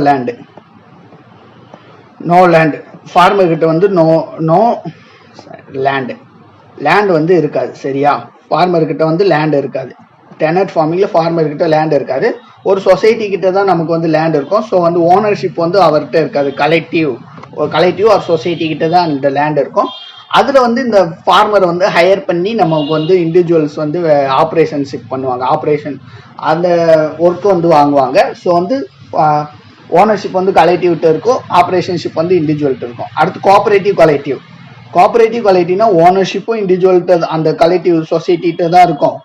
S1: லேண்ட் ஃபார்மர் கிட்ட வந்து நோ லேண்ட் வந்து இருக்காது. சரியா? ஃபார்மர் கிட்ட வந்து லேண்ட் இருக்காது. டெனட் ஃபார்மிங்ல ஃபார்மர் கிட்ட லேண்ட் இருக்காது. ஒரு சொசைட்டி கிட்ட தான் நமக்கு வந்து லேண்ட் இருக்கும். ஸோ வந்து ஓனர்ஷிப் வந்து அவர்கிட்ட இருக்காது. கலெக்டிவ் ஒரு சொசைட்டி கிட்ட தான் அந்த லேண்ட் இருக்கும். அதுல வந்து இந்த ஃபார்மரை வந்து ஹையர் பண்ணி நமக்கு வந்து இண்டிவிஜுவல்ஸ் வந்து ஆப்ரேஷன்ஷிப் பண்ணுவாங்க. ஆப்ரேஷன் அந்த ஒர்க் வந்து வாங்குவாங்க. ஸோ வந்து ஓனர்ஷிப் வந்து கலெக்டிவ்கிட்ட இருக்கும், ஆப்ரேஷன்ஷிப் வந்து இண்டிவிஜுவல்கிட்ட இருக்கும். அடுத்து கோஆபரேட்டிவ் கலெக்டிவ்னா ஓனர்ஷிப்பும் இண்டிவிஜுவல்கிட்ட, அந்த கலெக்டிவ் சொசைட்டிகிட்ட தான் இருக்கும்.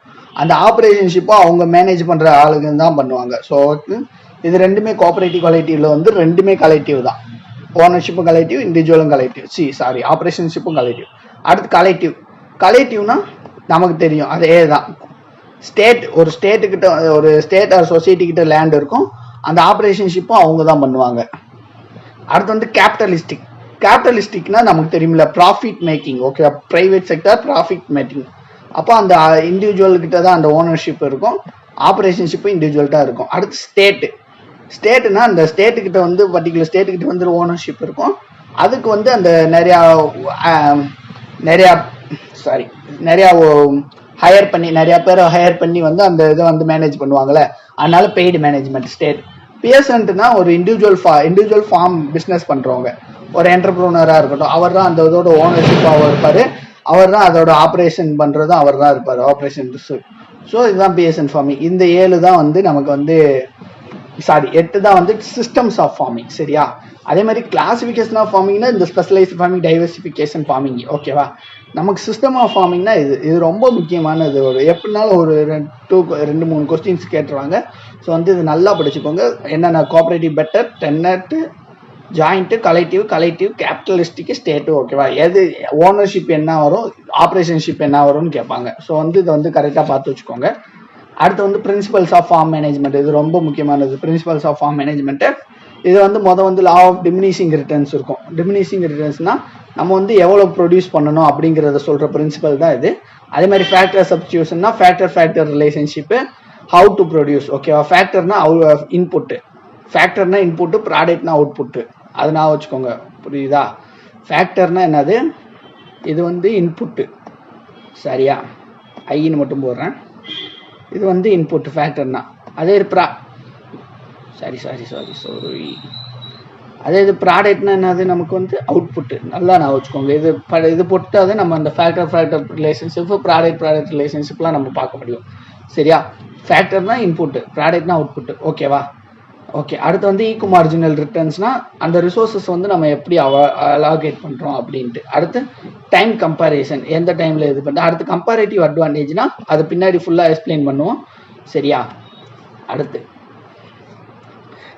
S1: அந்த ஆப்ரேஷன்ஷிப்பும் அவங்க மேனேஜ் பண்ற ஆளுங்க தான் பண்ணுவாங்க. ஸோ இது ரெண்டுமே கோஆபரேட்டிவ் கலெக்டிவ்ல வந்து ரெண்டுமே கலெக்டிவ் தான். ஓனர்ஷிப்பும் கலெக்டிவ், இண்டிவிஜுவலும் கலெக்டிவ். ஆப்ரேஷன்ஷிப்பும் கலெக்டிவ். அடுத்து கலெக்டிவ்னா நமக்கு தெரியும், அதே தான். ஒரு ஸ்டேட் ஆர் சொசைட்டி கிட்ட லேண்ட் இருக்கும், அந்த ஆப்ரேஷன்ஷிப்பும் அவங்க தான் பண்ணுவாங்க. அடுத்து வந்து கேபிட்டலிஸ்டிக்னா நமக்கு தெரியுமில்ல, profit making. Okay, private sector profit making. அப்போ அந்த இண்டிவிஜுவல் கிட்ட தான் அந்த ஓனர்ஷிப் இருக்கும், ஆப்ரேஷன்ஷிப்பும் இண்டிவிஜுவல்ட்டா இருக்கும். அடுத்து ஸ்டேட்னா அந்த ஸ்டேட்டுக்கிட்ட வந்து பர்டிகுலர் ஸ்டேட்டுக்கிட்ட வந்து ஓனர்ஷிப் இருக்கும். அதுக்கு வந்து அந்த நிறையா பேரை ஹையர் பண்ணி வந்து அந்த இதை வந்து மேனேஜ் பண்ணுவாங்கல்ல, அதனால பெய்டு மேனேஜ்மெண்ட். ஸ்டேட் பிஎஸ்என்ட்னா ஒரு இண்டிவிஜுவல் ஃபார்ம் பிஸ்னஸ் பண்றவங்க, ஒரு என்டர்பிரனரா இருக்கட்டும், அவர் தான் அந்த இதோட ஓனர்ஷிப்பாக இருப்பாரு, அவர் தான் அதோட ஆப்ரேஷன் பண்றதும் அவர் தான் இருப்பாரு, ஆப்ரேஷன். ஸோ இதுதான் பிஎஸ்என் ஃபார்மிங். இந்த 7 தான் வந்து நமக்கு வந்து 8 தான் வந்து சிஸ்டம்ஸ் ஆஃப் ஃபார்மிங். சரியா? அதே மாதிரி கிளாசிபிகேஷன் ஆஃப் ஃபார்மிங்னா இந்த ஸ்பெஷலைஸ்ட் ஃபார்மிங், டைவர்சிஃபிகேஷன் ஃபார்மிங். ஓகேவா? நமக்கு சிஸ்டம் ஆஃப் ஃபார்மிங்னா இது ரொம்ப முக்கியமானது. எப்படினாலும் ஒரு 2-3 கொஸ்டின்ஸ் கேட்டுருவாங்க. ஸோ வந்து இது நல்லா படிச்சுக்கோங்க. என்னென்ன cooperative, better, Tenet, joint, collective, capitalistic, state. ஓகேவா? எது ஓனர்ஷிப் என்ன வரும், ஆப்ரேஷன்ஷிப் என்ன வரும்னு கேட்பாங்க. ஸோ வந்து இதை வந்து கரெக்டாக பார்த்து வச்சுக்கோங்க. அடுத்து வந்து பிரின்சிபல்ஸ் ஆஃப் ஃபார்ம் மேனேஜ்மெண்ட். இது ரொம்ப முக்கியமானது. பிரின்சிபல்ஸ் ஆஃப் ஃபார்ம் மேனேஜ்மெண்ட் இது வந்து வந்து லா ஆஃப் டிமினிஷிங் ரிட்டர்ன்ஸ் இருக்கும். டிமினிஷிங் ரிட்டர்ன்ஸ்னா நம்ம வந்து எவ்வளோ ப்ரொடியூஸ் பண்ணணும் அப்படிங்கிறத சொல்கிற பிரின்சிபல் தான் இது. அதே மாதிரி ஃபேக்டர் சப்ஸ்டியூஷன்னா factor relationship, how to produce. ஓகேவா? ஃபேக்டர்னா இன்புட்டு, ஃபேக்டர்னா இன்புட்டு, ப்ராடக்ட்னா அவுட்புட்டு. அது நான் வச்சுக்கோங்க, புரியுதா? ஃபேக்டர்னா என்னது, இது வந்து இன்புட்டு, சரியா? ஐன்னு மட்டும் போடுறேன். இது வந்து இன்புட் ஃபேக்டர்னா. அதே சாரி அதே இது ப்ராடக்ட்னா என்னது, நமக்கு வந்து அவுட்புட்டு. நல்லா நான் வச்சுக்கோங்க. இது பொட்டாது நம்ம அந்த ஃபேக்டர் ரிலேஷன்ஷிப், ப்ராடக்ட் ரிலேஷன்ஷிப்லாம் நம்ம பார்க்க முடியும். சரியா? ஃபேக்டர்னா இன்புட்டு, ப்ராடக்ட்னா அவுட்புட்டு. ஓகேவா? ஓகே. அடுத்து வந்து ஈக்கு மார்ஜினல் ரிட்டர்ன்ஸ்னா அந்த ரிசோர்ஸஸ் வந்து நம்ம எப்படி அலாகேட் பண்ணுறோம் அப்படின்ட்டு. அடுத்து டைம் கம்பேரிசன், எந்த டைமில் இது பண்ணுறோம். அடுத்து கம்பேரேட்டிவ் அட்வான்டேஜ்னா அது பின்னாடி ஃபுல்லாக எக்ஸ்பிளைன் பண்ணுவோம். சரியா? அடுத்து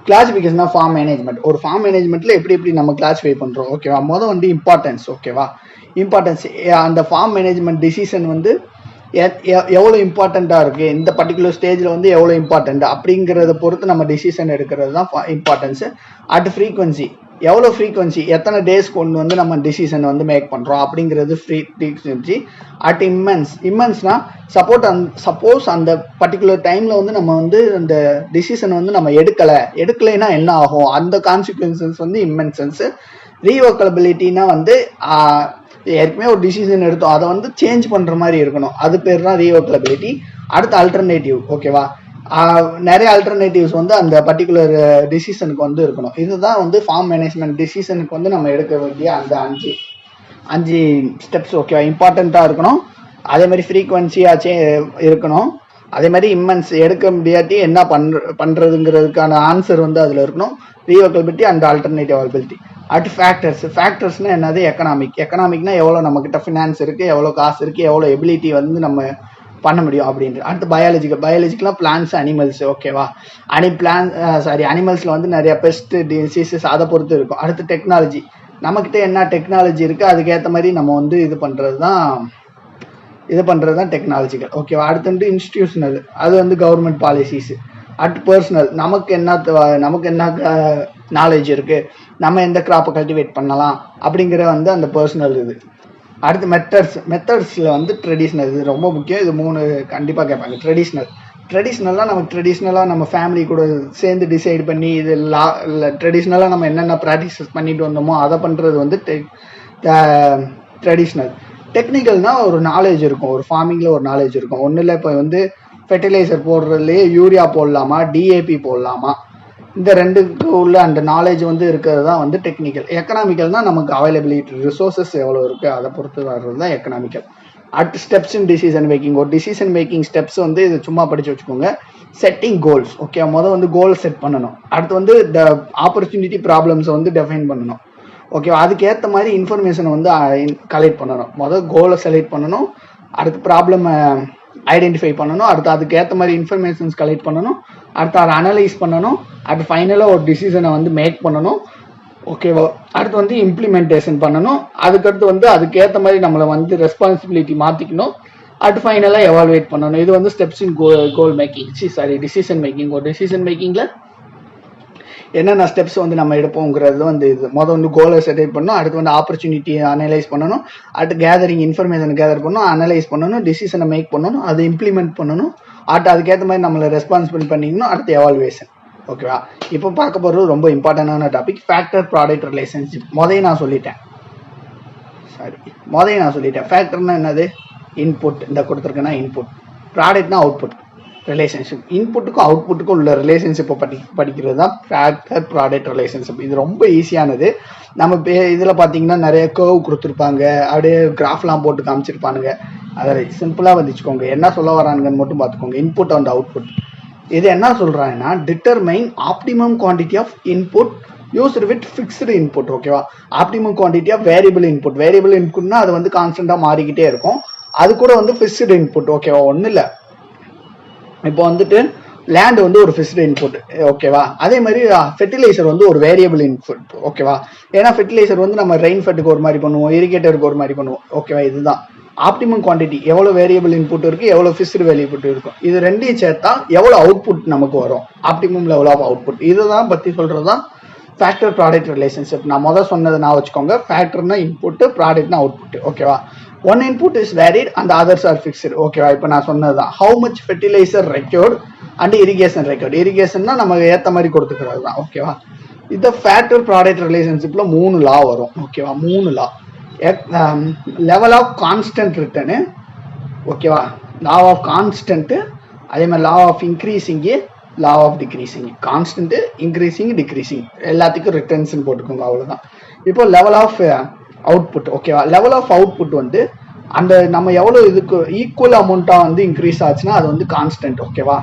S1: கிளாசிஃபிகேஷன் ஆஃப் ஃபார்ம் மேனேஜ்மெண்ட். ஒரு ஃபார்ம் மேனேஜ்மெண்ட்டில் எப்படி நம்ம கிளாஸிஃபை பண்ணுறோம். ஓகேவா? மொதல் வந்து இம்பார்ட்டன்ஸ். ஓகேவா? இம்பார்ட்டன்ஸ், அந்த ஃபார்ம் மேனேஜ்மெண்ட் டிசிஷன் வந்து எவ்வளோ இம்பார்ட்டண்ட்டாக இருக்குது, இந்த பர்டிகுலர் ஸ்டேஜில் வந்து எவ்வளோ இம்பார்ட்டண்ட் அப்படிங்கிறத பொறுத்து நம்ம டிசிஷன் எடுக்கிறது தான் இம்பார்ட்டன்ஸு. அட் ஃப்ரீக்வன்சி, எவ்வளோ ஃப்ரீக்வன்சி, எத்தனை டேஸ் கொண்டு வந்து நம்ம டிசிஷன் வந்து மேக் பண்ணுறோம் அப்படிங்கிறது ஃப்ரீக்வன்சி. அட் இம்மென்ஸ்னா சப்போஸ் அந்த பர்டிகுலர் டைமில் வந்து நம்ம வந்து அந்த டிசிஷன் வந்து நம்ம எடுக்கலைன்னா என்ன ஆகும், அந்த கான்சிக்வன்சஸ் வந்து இம்மென்சன்ஸு. ரீவொக்கலபிலிட்டினா வந்து ஏற்கனவே ஒரு டிசிஷன் எடுத்தோம், அதை வந்து சேஞ்ச் பண்ணுற மாதிரி இருக்கணும், அது பேர் தான் ரீவொக்கலபிலிட்டி. அடுத்து அல்டர்னேட்டிவ். ஓகேவா? நிறைய அல்டர்னேட்டிவ்ஸ் வந்து அந்த பர்டிகுலர் டிசிஷனுக்கு வந்து இருக்கணும். இதுதான் வந்து ஃபார்ம் மேனேஜ்மெண்ட் டிசிஷனுக்கு வந்து நம்ம எடுக்க வேண்டிய அந்த அஞ்சு ஸ்டெப்ஸ். ஓகேவா? இம்பார்ட்டண்ட்டாக இருக்கணும், அதே மாதிரி ஃப்ரீக்வன்சியாச்சே இருக்கணும், அதே மாதிரி இம்மென்ஸ் எடுக்க முடியாட்டி என்ன பண்ணுறதுங்கிறதுக்கான ஆன்சர் வந்து அதில் இருக்கணும். ரீவொக்கலபிலிட்டி அண்ட் அல்டர்னேட்டிவ் அவைலபிலிட்டி. அடுத்து ஃபேக்டர்ஸ்னா என்னது, எக்கனாமிக்னா எவ்வளோ நம்மக்கிட்ட ஃபினான்ஸ் இருக்குது, எவ்வளோ காசு இருக்குது, எவ்வளோ எபிலிட்டி வந்து நம்ம பண்ண முடியும் அப்படின்ட்டு. அடுத்து பயாலஜிக்கலாக பிளான்ஸ், அனிமல்ஸ். ஓகேவா? அனிமல்ஸில் வந்து நிறைய பெஸ்ட் டிசீசஸ் அதை பொறுத்து இருக்கும். அடுத்து டெக்னாலஜி, நம்மக்கிட்ட என்ன டெக்னாலஜி இருக்குது அதுக்கேற்ற மாதிரி நம்ம வந்து இது பண்ணுறது தான் டெக்னாலஜிக்கல். ஓகேவா? அடுத்து வந்து இன்ஸ்டிடியூஷனல், அது வந்து கவர்மெண்ட் பாலிசிஸ். அடுத்து பர்சனல், நமக்கு என்ன நாலேஜ் இருக்குது, நம்ம எந்த கிராப்பை கல்டிவேட் பண்ணலாம் அப்படிங்கிற வந்து அந்த பர்சனல் இது. அடுத்து மெத்தட்ஸில் வந்து ட்ரெடிஷ்னல், இது ரொம்ப முக்கியம். இது 3 கண்டிப்பாக கேட்பாங்க. ட்ரெடிஷ்னலாக நமக்கு ட்ரெடிஷ்னலாக நம்ம ஃபேமிலி கூட சேர்ந்து டிசைட் பண்ணி இது ட்ரெடிஷ்னலாக நம்ம என்னென்ன ப்ராக்டிசஸ் பண்ணிட்டு வந்தோமோ அதை பண்ணுறது வந்து ட்ரெடிஷ்னல். டெக்னிக்கல்னால் ஒரு நாலேஜ் இருக்கும், ஒரு ஃபார்மிங்கில் ஒரு நாலேஜ் இருக்கும். ஒன்றும் இல்லை, இப்போ வந்து ஃபெர்டிலைசர் போடுறதுலேயே யூரியா போடலாமா, டிஏபி போடலாமா, இந்த ரெண்டுக்கு உள்ள அந்த நாலேஜ் வந்து இருக்கிறது தான் வந்து டெக்னிக்கல். எக்கனாமிக்கல்னால் நமக்கு அவைலபிலிட்டி, ரிசோர்ஸஸ் எவ்வளோ இருக்குது அதை பொறுத்து வர்றது தான் எக்கனாமிக்கல். அடுத்து ஸ்டெப்ஸ் இன் டிசிஷன் மேக்கிங். ஒரு டிசிஷன் மேக்கிங் ஸ்டெப்ஸ் வந்து இது சும்மா படித்து வச்சுக்கோங்க. Setting goals. ஓகே, முதல் கோல் செட் பண்ணணும். அடுத்து வந்து ஆப்பர்ச்சுனிட்டி ப்ராப்ளம்ஸை வந்து டெஃபைன் பண்ணணும். ஓகே, அதுக்கேற்ற மாதிரி இன்ஃபர்மேஷனை வந்து கலெக்ட் பண்ணணும். முதல் கோலை செலக்ட் பண்ணணும், அடுத்து ப்ராப்ளமை ஐடென்டிஃபை பண்ணணும், அடுத்து அதுக்கேற்ற மாதிரி இன்ஃபர்மேஷன்ஸ் கலெக்ட் பண்ணணும், அடுத்து அதை அனலைஸ் பண்ணணும், அடுத்து ஃபைனலாக ஒரு டிசிஷனை வந்து மேக் பண்ணணும். ஓகேவா? அடுத்து வந்து இம்ப்ளிமெண்டேஷன் பண்ணணும், அதுக்கடுத்து வந்து அதுக்கேற்ற மாதிரி நம்மளை வந்து ரெஸ்பான்சிபிலிட்டி மாற்றிக்கணும், அடுத்து ஃபைனலாக எவால்வேட் பண்ணணும். இது வந்து ஸ்டெப்ஸ் இன் கோல் மேக்கிங், டிசிஷன் மேக்கிங். ஒரு டிசிஷன் மேக்கிங்கில் என்னென்ன ஸ்டெப்ஸ் வந்து நம்ம எடுப்போங்கிறது வந்து இது முதல் கோலை செட்டப் பண்ணணும், அடுத்து வந்து ஆப்பர்ச்சுனிட்டியை அனலைஸ் பண்ணணும், அடுத்து கேதரிங் இன்ஃபர்மேஷன் கேதர் பண்ணணும், அனலைஸ் பண்ணணும், டிசிஷனை மேக் பண்ணணும், அதை இம்ப்ளிமெண்ட் பண்ணணும், அடுத்து அதுக்கேற்ற மாதிரி நம்மளை ரெஸ்பான்சிபிள் பண்ணிக்கணும், அடுத்து எவால்வேஷன். ஓகேவா? இப்போ பார்க்க போகிறது ரொம்ப இம்பார்ட்டண்டான டாபிக், ஃபேக்டர் ப்ராடக்ட் ரிலேஷன்ஷிப். முதல்ல நான் சொல்லிட்டேன். ஃபேக்டர்னா என்னது? இன்புட். இந்த கொடுத்துருக்கேன்னா இன்புட், ப்ராடக்ட்னா அவுட்புட். ரிலேஷன்ஷிப், இன்புட்டுக்கும் அவுட்புட்டுக்கும் உள்ள ரிலேஷன்ஷிப்பை படிக்கிறது தான் ஃபேக்டர் ப்ராடக்ட் ரிலேஷன்ஷிப். இது ரொம்ப ஈஸியானது. நம்ம இதில் பார்த்தீங்கன்னா நிறைய கர்வ் கொடுத்துருப்பாங்க, அப்படியே கிராஃப்லாம் போட்டு காமிச்சிருப்பானுங்க. அதை சிம்பிளாக வந்துச்சுக்கோங்க, என்ன சொல்ல வரானுங்கன்னு மட்டும் பார்த்துக்கோங்க. Input and output. இது என்ன சொல்கிறாங்கன்னா, determine optimum quantity of input used with fixed input. ஓகேவா? Optimum quantity of variable input. Variable இன்புட்னா அது வந்து கான்ஸ்டன்ட்டாக மாறிக்கிட்டே இருக்கும், அது கூட வந்து ஃபிக்ஸ்டு இன்புட். ஓகேவா? ஒன்றும் இல்லை, இப்போ வந்துட்டு லேண்ட் வந்து ஒரு ஃபிக்ஸ்டு இன்புட். ஓகேவா? அதே மாதிரி ஃபெர்டிலைசர் வந்து ஒரு வேரியபிள் இன்புட். ஓகேவா? ஏன்னா ஃபெர்டிலைசர் வந்து நம்ம ரெயின் ஃபெட்டுக்கு ஒரு மாதிரி பண்ணுவோம், இரிகேட்டருக்கு ஒரு மாதிரி பண்ணுவோம். ஓகேவா? இதுதான் ஆப்டிமம் குவான்டிட்டி. எவ்வளோ வேரியபிள் இன்புட் இருக்குது, எவ்வளோ ஃபிக்ஸ்டு வேரியபிள் இருக்கும், இது ரெண்டையும் சேர்த்தா எவ்வளோ அவுட்புட் நமக்கு வரும், ஆப்டிமம் லெவல் ஆஃப் அவுட்புட். இதுதான் பற்றி சொல்கிறது தான் ஃபேக்டர் ப்ராடக்ட் ரிலேஷன்ஷிப். நான் முதல் சொன்னது நான் வச்சுக்கோங்க. ஃபேக்டர்னா இன்புட், ப்ராடக்ட்னா அவுட்புட். ஓகேவா? One input is varied and others are fixed. ஓகேவா? இப்போ நான் சொன்னதுதான் how much fertiliser required and irrigation required. இரிகேஷன்னா நமக்கு ஏற்ற மாதிரி கொடுத்துக்கிறது தான். ஓகேவா? இந்த ஃபேக்டர் ப்ராடக்ட் ரிலேஷன்ஷிப்ல 3 லா வரும். ஓகேவா? 3 law. Level of constant return, ஓகேவா, லா ஆஃப் கான்ஸ்டன்ட், அதே மாதிரி law of increasing, law of decreasing. Constant, increasing, decreasing எல்லாத்துக்கும் ரிட்டர்ன்ஸ் போட்டுக்கோங்க. அவ்வளோதான். இப்போ லெவல் ஆஃப் அவுட்புட். ஓகேவா? லெவல் ஆஃப் அவுட்புட் வந்து அந்த நம்ம எவ்வளோ இதுக்கு ஈக்குவல் அமௌண்ட்டாக வந்து இன்க்ரீஸ் ஆச்சுன்னா அது வந்து கான்ஸ்டன்ட். ஓகேவா?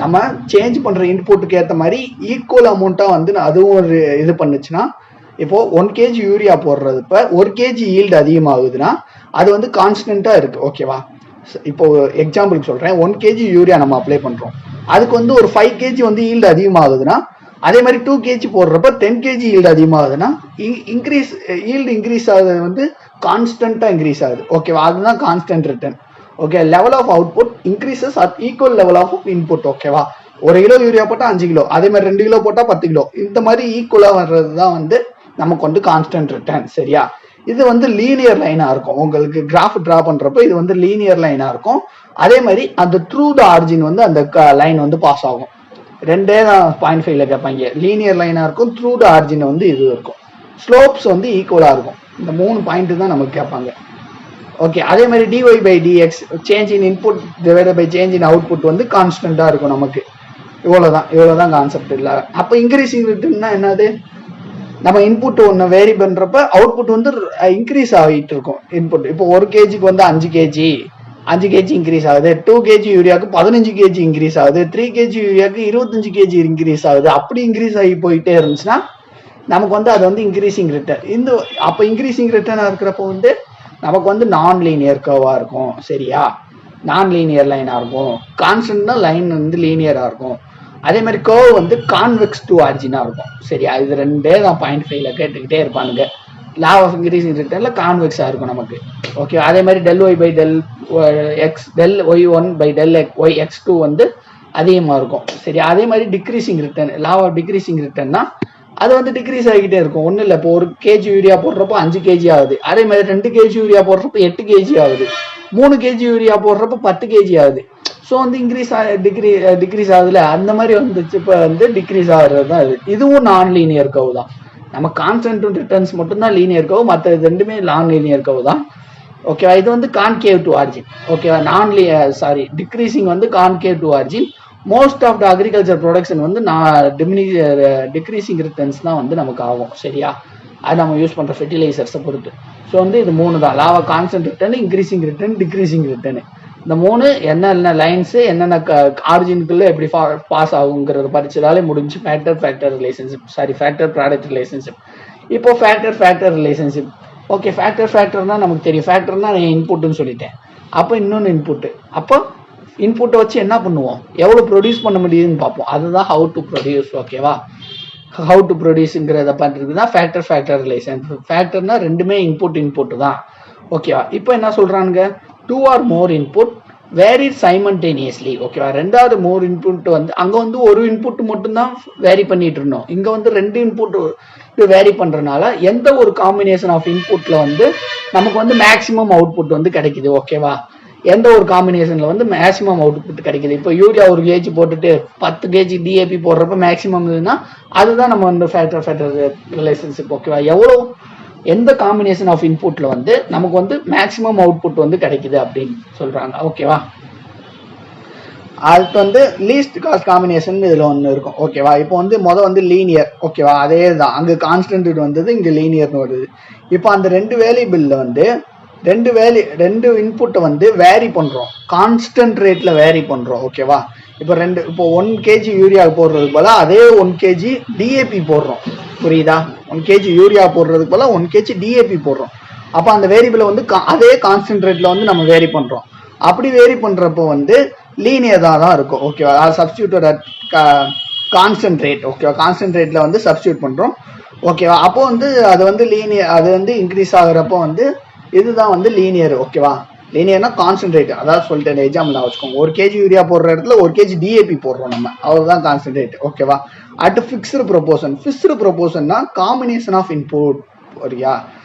S1: நம்ம சேஞ்ச் பண்ணுற இன்புட்டுக்கு ஏற்ற மாதிரி ஈக்குவல் அமௌண்ட்டாக வந்து அதுவும் ஒரு இது பண்ணுச்சுன்னா, இப்போ 1 kg யூரியா போடுறது இப்போ 1 kg ஈல்டு அதிகமாகுதுன்னா அது வந்து கான்ஸ்டன்ட்டாக இருக்கு. ஓகேவா? இப்போ எக்ஸாம்பிளுக்கு சொல்கிறேன். 1 kg யூரியா நம்ம அப்ளை பண்ணுறோம், அதுக்கு வந்து ஒரு 5 kg வந்து ஈல்டு அதிகமாகுதுன்னா, அதே மாதிரி 2 kg போடுறப்ப 10 kg ஈல்டு அதிகமாகுதுன்னா ஈல்டு இன்க்ரீஸ் ஆகுது வந்து கான்ஸ்டன்ட்டாக இன்க்ரீஸ் ஆகுது. ஓகேவா? அதுதான் constant return. Okay, level of output increases at equal level of input. ஓகேவா? 1 கிலோ யூரியா போட்டால் 5 கிலோ, அதே மாதிரி 2 கிலோ போட்டால் 10 கிலோ, இந்த மாதிரி ஈக்குவலாக வர்றது தான் வந்து நமக்கு வந்து கான்ஸ்டன்ட் ரிட்டர்ன். சரியா? இது வந்து லீனியர் லைனாக இருக்கும். உங்களுக்கு கிராஃப் ட்ரா பண்ணுறப்ப இது வந்து லீனியர் லைனாக இருக்கும். அதே மாதிரி அந்த த்ரூ த ஆரிஜின் வந்து அந்த லைன் வந்து பாஸ் ஆகும். ரெண்டே தான் 0.5ல கேட்பாங்க. லீனியர் லைனாக இருக்கும், த்ரூ த ஆரிஜின் வந்து இது இருக்கும், ஸ்லோப்ஸ் வந்து ஈக்குவலாக இருக்கும். இந்த 3 பாயிண்ட் தான் நமக்கு கேட்பாங்க. ஓகே, அதே மாதிரி dy by dx change in input divided by change in output வந்து கான்ஸ்டன்ட்டாக இருக்கும் நமக்கு. இவ்வளோதான் கான்செப்ட். இல்லை அப்போ இன்க்ரீசிங் ரிட்டர்ன்னா என்னது? நம்ம இன்புட் ஒன்று வேரி பண்ணுறப்ப அவுட்புட் வந்து இன்க்ரீஸ் ஆகிட்டு இருக்கும். இன்புட் இப்போ 1 kgக்கு வந்து 5 kg இன்க்ரீஸ் ஆகுது, 2 kg யூரியாவுக்கு 15 kg இன்க்ரீஸ் ஆகுது, 3 kg யூரியாவுக்கு 25 kg இன்க்ரீஸ் ஆகுது. அப்படி இன்க்ரீஸ் ஆகி போயிட்டே இருந்துச்சுன்னா நமக்கு வந்து அது வந்து இன்க்ரீசிங் ரிட்டர்ன். அப்போ இன்க்ரீசிங் ரிட்டர்னாக இருக்கிறப்போ வந்து நமக்கு வந்து நான் லீனியர் கர்வாக இருக்கும். சரியா? நான் லீனியர் லைனாக இருக்கும். கான்ஸ்டன்ட்னா லைன் வந்து லீனியராக இருக்கும். அதே மாதிரி கர்வ் வந்து கான்வெக்ஸ் டு ஆரிஜினாக இருக்கும். சரியா? இது ரெண்டே தான் 0.5ல கேட்டுக்கிட்டே இருப்பானுங்க. லா ஆஃப் இன்க்ரீசிங் ரிட்டர்னில் கான்வெக்ஸாக இருக்கும் நமக்கு. ஓகே, அதே மாதிரி del y by del x, del ஒய்1 பை டெல் ஒய் எக்ஸ்2 வந்து அதிகமாக இருக்கும். சரியா? அதே மாதிரி decreasing return, law of decreasing ரிட்டர்ன்னா அது வந்து டிக்ரீஸ் ஆகிக்கிட்டே இருக்கும். ஒன்றும் இல்லை, இப்போ 1 kg யூரியா போடுறப்போ 5 kg ஆகுது, அதே மாதிரி 2 kg யூரியா போடுறப்போ 8 kg ஆகுது, 3 kg யூரியா போடுறப்போ 10 kg ஆகுது. ஸோ வந்து டிக்ரீஸ் ஆகுதுல, அந்த மாதிரி வந்துச்சு. இப்போ வந்து டிக்ரீஸ் ஆகுறது தான் இது. இதுவும் நான் லீனியர் கர்வ் தான். நம்ம கான்ஸ்டன்ட் ரிட்டர்ன்ஸ் மட்டும்தான் லீனியர் கர்வ், மற்ற ரெண்டுமே நான் லீனியர் கர்வ் தான். ஓகேவா? இது வந்து கான்கேவ் டு ஆரிஜின். ஓகேவா? டிக்ரீசிங் வந்து concave to origin. Most of the agriculture production வந்து டிக்ரீசிங் ரிட்டர்ன்ஸ் தான் வந்து நமக்கு ஆகும். சரியா? அது நம்ம யூஸ் பண்ணுற ஃபெர்டிலைசர்ஸை பொறுத்து. ஸோ வந்து இது 3 தான். Lava constant return, increasing return, decreasing return. இந்த 3 என்னென்ன லைன்ஸு என்னென்ன ஆரிஜினுக்குள்ள எப்படி பாஸ் ஆகுங்கிறத படிச்சதாலே முடிஞ்சு. Factor relationship, factor product relationship. இப்போ ஃபேக்டர் ரிலேஷன்ஷிப். ஓகே, ஃபேக்டர்னா நமக்கு தெரியும். ஃபேக்டர்னா நான் இன்புட்டுன்னு சொல்லிட்டேன். அப்போ இன்னொன்று இன்புட்டு. அப்போ இன்புட்டை வச்சு என்ன பண்ணுவோம்? எவ்வளோ ப்ரொடியூஸ் பண்ண முடியுதுன்னு பார்ப்போம். அதுதான் ஹவு டு ப்ரொடியூஸ். ஓகேவா? ஹவு டு ப்ரொடியூஸுங்கிறத பண்ணுறது தான் ஃபேக்டர் ரிலேஷன். ஃபேக்டர்னா ரெண்டுமே இன்புட் தான். ஓகேவா? இப்போ என்ன சொல்கிறானுங்க? 2 or more input varied simultaneously. ஓகேவா? 2வது மோர் இன்புட் வந்து அங்கே வந்து ஒரு இன்புட் மட்டும்தான் வேரி பண்ணிட்டு இருந்தோம். இங்கே வந்து 2 இன்புட் வேரி பண்ணுறதுனால எந்த ஒரு காம்பினேஷன் ஆஃப் இன்புட்டில் வந்து நமக்கு வந்து மேக்ஸிமம் அவுட்புட் வந்து கிடைக்குது. ஓகேவா? எந்த ஒரு காம்பினேஷனில் வந்து மேக்ஸிமம் அவுட்புட் கிடைக்குது. இப்போ யூரியா 1 kg போட்டுட்டு 10 kg DAP போடுறப்ப மேக்ஸிமம் இதுன்னா அதுதான் நம்ம வந்து ஃபேக்டர் ரிலேஷன்ஷிப். ஓகேவா? எந்த காம்பினேஷன் ஆஃப் இன்புட்ல வந்து நமக்கு வந்து மேக்ஸிமம் அவுட்புட் வந்து கிடைக்குது அப்படின்னு சொல்றாங்க. ஓகேவா? அதுக்கு வந்து லீஸ்ட் காஸ்ட் காம்பினேஷன் இதுல ஒன்று இருக்கும். ஓகேவா? இப்போ வந்து வந்து லீனியர். ஓகேவா? அதே தான், அங்கே கான்ஸ்டன்ட் வந்தது, இங்கே லீனியர்னு வருது. இப்போ அந்த 2 வேரியபிள்ல வந்து 2 இன்புட்டை வந்து வேரி பண்றோம், கான்ஸ்டன்ட் ரேட்ல வேரி பண்றோம். ஓகேவா? இப்போ 1 kg யூரியா போடுறதுக்கு போல அதே 1 kg DAP போடுறோம். புரியுதா? 1 kg யூரியா போடுறதுக்கு போல 1 kg DAP போடுறோம். அப்போ அந்த வேரியபிளை வந்து அதே கான்ஸ்டன்ட் ரேட்ல வந்து நம்ம வேரி பண்றோம். அப்படி வேரி பண்றப்போ வந்து லீனியர் தான் இருக்கும். ஓகேவா? Substitute at constant rate. ஓகேவா? கான்ஸ்டன்ட் ரேட்ல வந்து சப்ஸ்டியூட் பண்றோம். ஓகேவா? அப்போ வந்து அது வந்து லீனியர், அது வந்து இன்க்ரீஸ் ஆகுறப்போ வந்து இதுதான் வந்து லீனியர். ஓகேவா? லீனியர்னா கான்சென்ட்ரேட், அதாவது சொல்லிட்டு எக்ஸாம்பிள் நான் வச்சுக்கோங்க, 1 kg யூரியா போடுற இடத்துல 1 kg டிஏபி போடுறோம் நம்ம, அவ்வளவுதான் கான்சென்ட்ரேட். ஓகேவா. அடுத்து ஃபிக்ஸ்டு ப்ரொபோர்ஷன். ஃபிக்ஸ்டு ப்ரொபோர்ஷன்னா காம்பினேஷன் ஆஃப் இன்புட். சரியா,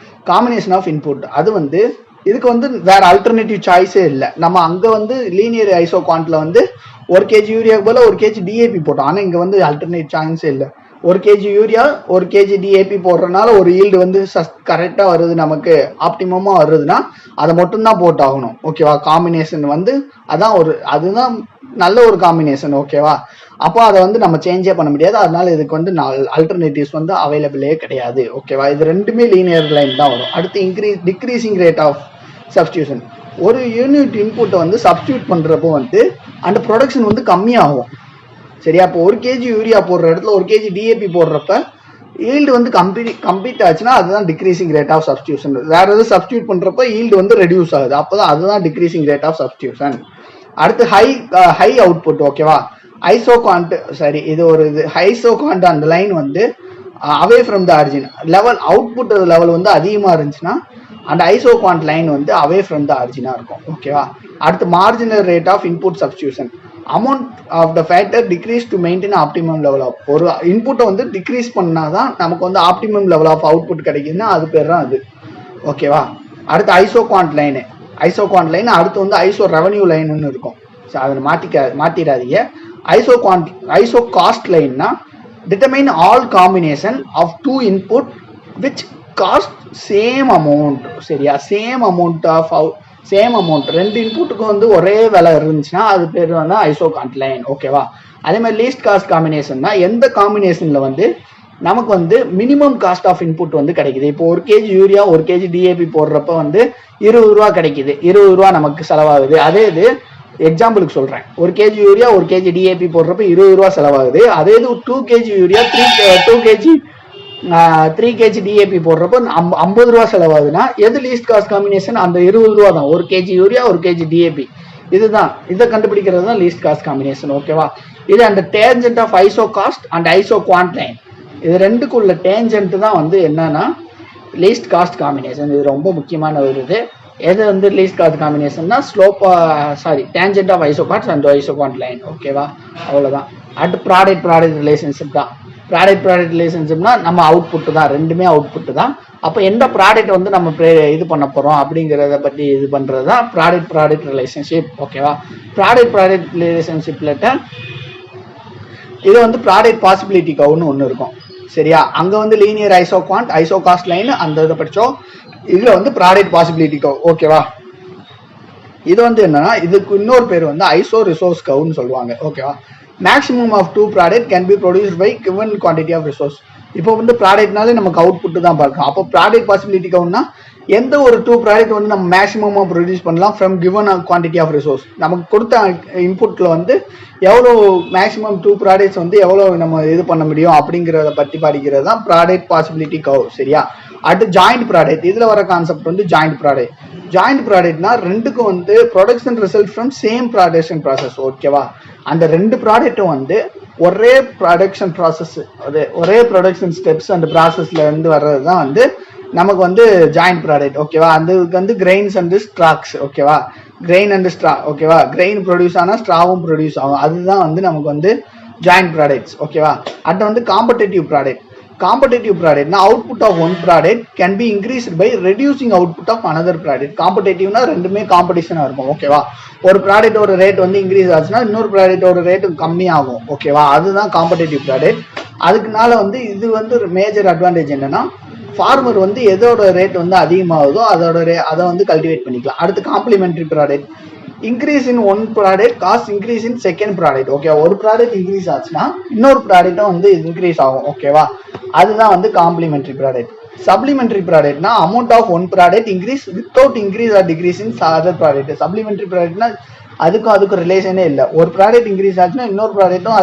S1: காம்பினேஷன் ஆஃப் இன்புட். அது வந்து இதுக்கு வந்து வேற ஆல்டர்னேட்டிவ் சாய்ஸே இல்லை. நம்ம அங்க வந்து லீனியர் ஐசோ குவான்ட்ல வந்து 1 kg யூரியாவுக்கு போல 1 kg டிஏபி போட்டோம். ஆனா இங்க வந்து ஆல்டர்னேட் சாய்ஸே இல்லை. 1 kg யூரியா 1 kg டிஏபி போடுறதுனால ஒரு ஈல்டு வந்து கரெக்டா வருது, நமக்கு ஆப்டிமமா வருதுன்னா அதை மட்டும் தான் போட்டாகணும். ஓகேவா. காம்பினேஷன் வந்து அதுதான் நல்ல ஒரு காம்பினேஷன். ஓகேவா. அப்போ அதை வந்து நம்ம சேஞ்சே பண்ண முடியாது. அதனால இதுக்கு வந்து ஆல்டர்னேட்டிவ்ஸ் வந்து அவைலபிளே கிடையாது. ஓகேவா. இது ரெண்டுமே லீனியர் லைன் தான் வரும். அடுத்து டிக்ரீசிங் ரேட் ஆஃப் சப்ஸ்டியூஷன். ஒரு யூனிட் இன்புட்டை வந்து சப்ஸ்டியூட் பண்றப்போ வந்து அந்த ப்ரொடக்ஷன் வந்து கம்மியாகும். சரியா. இப்போ 1 kg யூரியா போடுற இடத்துல 1 kg டிஏபி போடுறப்ப ஈல்டு வந்து கம்ப்ளீட் ஆச்சுன்னா அதுதான் டிக்ரீசிங் ரேட் ஆஃப் சப்ஸ்டியூஷன். வேற எதாவது சப்ஸ்டியூட் பண்றப்ப ஈல்டு வந்து ரெடியூஸ் ஆகுது, அப்போதான் அதுதான் டிக்ரீசிங் ரேட் ஆஃப் சப்ஸ்டியூஷன். அடுத்து ஹை அவுட்புட். ஓகேவா. ஐசோகாண்ட், சரி, இது ஒரு ஐசோகாண்ட் அந்த லைன் வந்து away from the origin level, output level வந்து அதிகமா இருந்துச்சுன்னா அந்த ஐசோகாண்ட் லைன் வந்து அவே ஃப்ரம் த ஆரிஜினா இருக்கும். ஓகேவா. அடுத்து marginal rate of input substitution. Amount of the factor decrease to maintain optimum level of, ஒரு இன்புட்டை வந்து டிக்ரீஸ் பண்ணாதான் நமக்கு வந்து ஆப்டிமம் லெவல் ஆஃப் அவுட்புட் கிடைக்குதுன்னா அது பேர் தான் அது. ஓகேவா. அடுத்து ஐசோகாண்ட் லைன் அடுத்து வந்து ஐசோ ரெவன்யூ லைன்னு இருக்கும். அதை மாத்திடாதீங்க. ஐசோ காஸ்ட் லைன்னா determine all combination of 2 input which cost same amount. சரியா. சேம் அமௌண்ட் 2 இன்புட்டுக்கும் வந்து ஒரே விலை இருந்துச்சுன்னா அது பேர் வந்து ஐசோகாண்ட் லைன். ஓகேவா. அதே மாதிரி லீஸ்ட் காஸ்ட் காம்பினேஷன்னா எந்த காம்பினேஷன்ல வந்து நமக்கு வந்து மினிமம் காஸ்ட் ஆஃப் இன்புட் வந்து கிடைக்குது. இப்போ 1 kg யூரியா 1 kg டிஏபி போடுறப்ப வந்து 20 ரூபா கிடைக்குது, 20 ரூபா நமக்கு செலவாகுது. அதே இது எக்ஸாம்பிளுக்கு சொல்றேன், 1 kg யூரியா 1 kg டிஏபி போடுறப்ப 20 ரூபா செலவாகுது. அதே இது 2 kg யூரியா 3 kg டிஏபி போடுறப்ப 50 ரூபா செலவாகுதுன்னா எது லீஸ்ட் காஸ்ட் காம்பினேஷன்? அந்த 20 ரூபா தான். 1 kg யூரியா 1 kg டிஏபி, இதுதான். இதை கண்டுபிடிக்கிறது தான் லீஸ்ட் காஸ்ட் காம்பினேஷன். ஓகேவா. இது அந்த tangent of iso cost and iso quant line, இது ரெண்டுக்குள்ள டேஞ்சன்ட் தான் வந்து என்னன்னா லீஸ்ட் காஸ்ட் காம்பினேஷன். இது ரொம்ப முக்கியமான ஒரு இது. எது வந்து லீஸ்ட் காஸ்ட் காம்பினேஷன்னா tangent of iso cost and iso quant line. ஓகேவா. அவ்வளவுதான். அடுத்து ப்ராடக்ட் ரிலேஷன்ஷிப் தான். ப்ராடக்ட் ரிலேஷன்ஷிப்னா நம்ம அவுட்புட் தான், ரெண்டுமே அவுட்புட் தான். அப்போ எந்த ப்ராடக்ட் வந்து நம்ம இது பண்ண போறோம் அப்படிங்கிறத பற்றி இது பண்றது தான் ப்ராடக்ட் ரிலேஷன்ஷிப். ஓகேவா. ப்ராடக்ட் ரிலேஷன்ஷிப்ல இது வந்து ப்ராடக்ட் பாசிபிலிட்டி கவுன்னு ஒன்று இருக்கும். சரியா. அங்க வந்து லீனியர் ஐசோ காஸ்ட் லைன் அந்த இதை படிச்சோம். இதுல வந்து ப்ராடக்ட் பாசிபிலிட்டி கவ். ஓகேவா. இது வந்து என்னன்னா இதுக்கு இன்னொரு பேர் வந்து ஐசோ ரிசோர்ஸ் கவுன்னு சொல்லுவாங்க. ஓகேவா. Maximum of 2 product can be produced by given quantity of resource. இப்போ வந்து ப்ராடக்ட்னாலே நமக்கு அவுட்புட் தான் பார்க்கணும். அப்போ ப்ராடக்ட் பாசிபிலிட்டி கவுன்னா எந்த ஒரு 2 ப்ராடக்ட் வந்து நம்ம மேக்ஸிமமா ப்ரொடியூஸ் பண்ணலாம் from given quantity of resource. நமக்கு கொடுத்த இன்புட்ல வந்து எவ்வளோ மேக்ஸிமம் 2 ப்ராடக்ட்ஸ் வந்து எவ்வளோ நம்ம இது பண்ண முடியும் அப்படிங்கிறத பற்றி படிக்கிறது தான் ப்ராடக்ட் பாசிபிலிட்டி கவ். சரியா. அடுத்து ஜாயிண்ட் ப்ராடக்ட். இதுல வர கான்செப்ட் வந்து ஜாயிண்ட் ப்ராடக்ட்னா ரெண்டுக்கும் வந்து production result from same production process. ஓகேவா. அந்த 2 ப்ராடக்ட்டும் வந்து ஒரே ப்ரொடக்ஷன் ப்ராசஸ், ஒரே ப்ரொடக்ஷன் ஸ்டெப்ஸ் அந்த ப்ராசஸ்ல இருந்து வர்றது தான் வந்து நமக்கு வந்து ஜாயிண்ட் ப்ராடக்ட். ஓகேவா. அதுக்கு வந்து கிரெயின்ஸ் அண்ட் ஸ்ட்ராக்ஸ். ஓகேவா. Grain and straw. ஓகேவா. கிரெயின் ப்ரொடியூஸ் ஆனா ஸ்ட்ராவும் ப்ரொடியூஸ் ஆகும். அதுதான் வந்து நமக்கு வந்து ஜாயிண்ட் ப்ராடக்ட்ஸ். ஓகேவா. அடுத்து வந்து காம்படிட்டிவ் ப்ராடக்ட்னா output of one product can be increased by reducing output of another product. காம்படிட்டிவ்னா ரெண்டுமே காம்படிஷனா இருக்கும். ஓகேவா. ஒரு ப்ராடக்டோட ரேட் வந்து இன்க்ரீஸ் ஆச்சுன்னா இன்னொரு ப்ராடக்டோட ரேட் கம்மியாகும். ஓகேவா. அதுதான் காம்படிட்டிவ் ப்ராடக்ட். அதுக்குனால வந்து இது வந்து மேஜர் அட்வான்டேஜ் என்னன்னா ஃபார்மர் வந்து எதோட ரேட் வந்து அதிகமாகுதோ அதை வந்து கல்டிவேட் பண்ணிக்கலாம். அடுத்து complementary product. Increase in one product cost increase in second product. Okay. ஒரு ப்ராடக்ட் இன்க்ரீஸ் ஆச்சுன்னா இன்னொரு ப்ராடக்டும் வந்து இன்க்ரீஸ் ஆகும். ஓகேவா. அதுதான் வந்து காம்ப்ளிமெண்டரி ப்ராடக்ட். சப்ளிமெண்டரி ப்ராடக்ட்னா amount of one product increase without increase or decrease in other product. Supplementary ப்ராடக்ட்னா அதுக்கும் ரிலேஷனே இல்லை. ஒரு ப்ராடக்ட் இன்க்ரீஸ் ஆச்சுன்னா இன்னொரு ப்ராடக்ட்டும்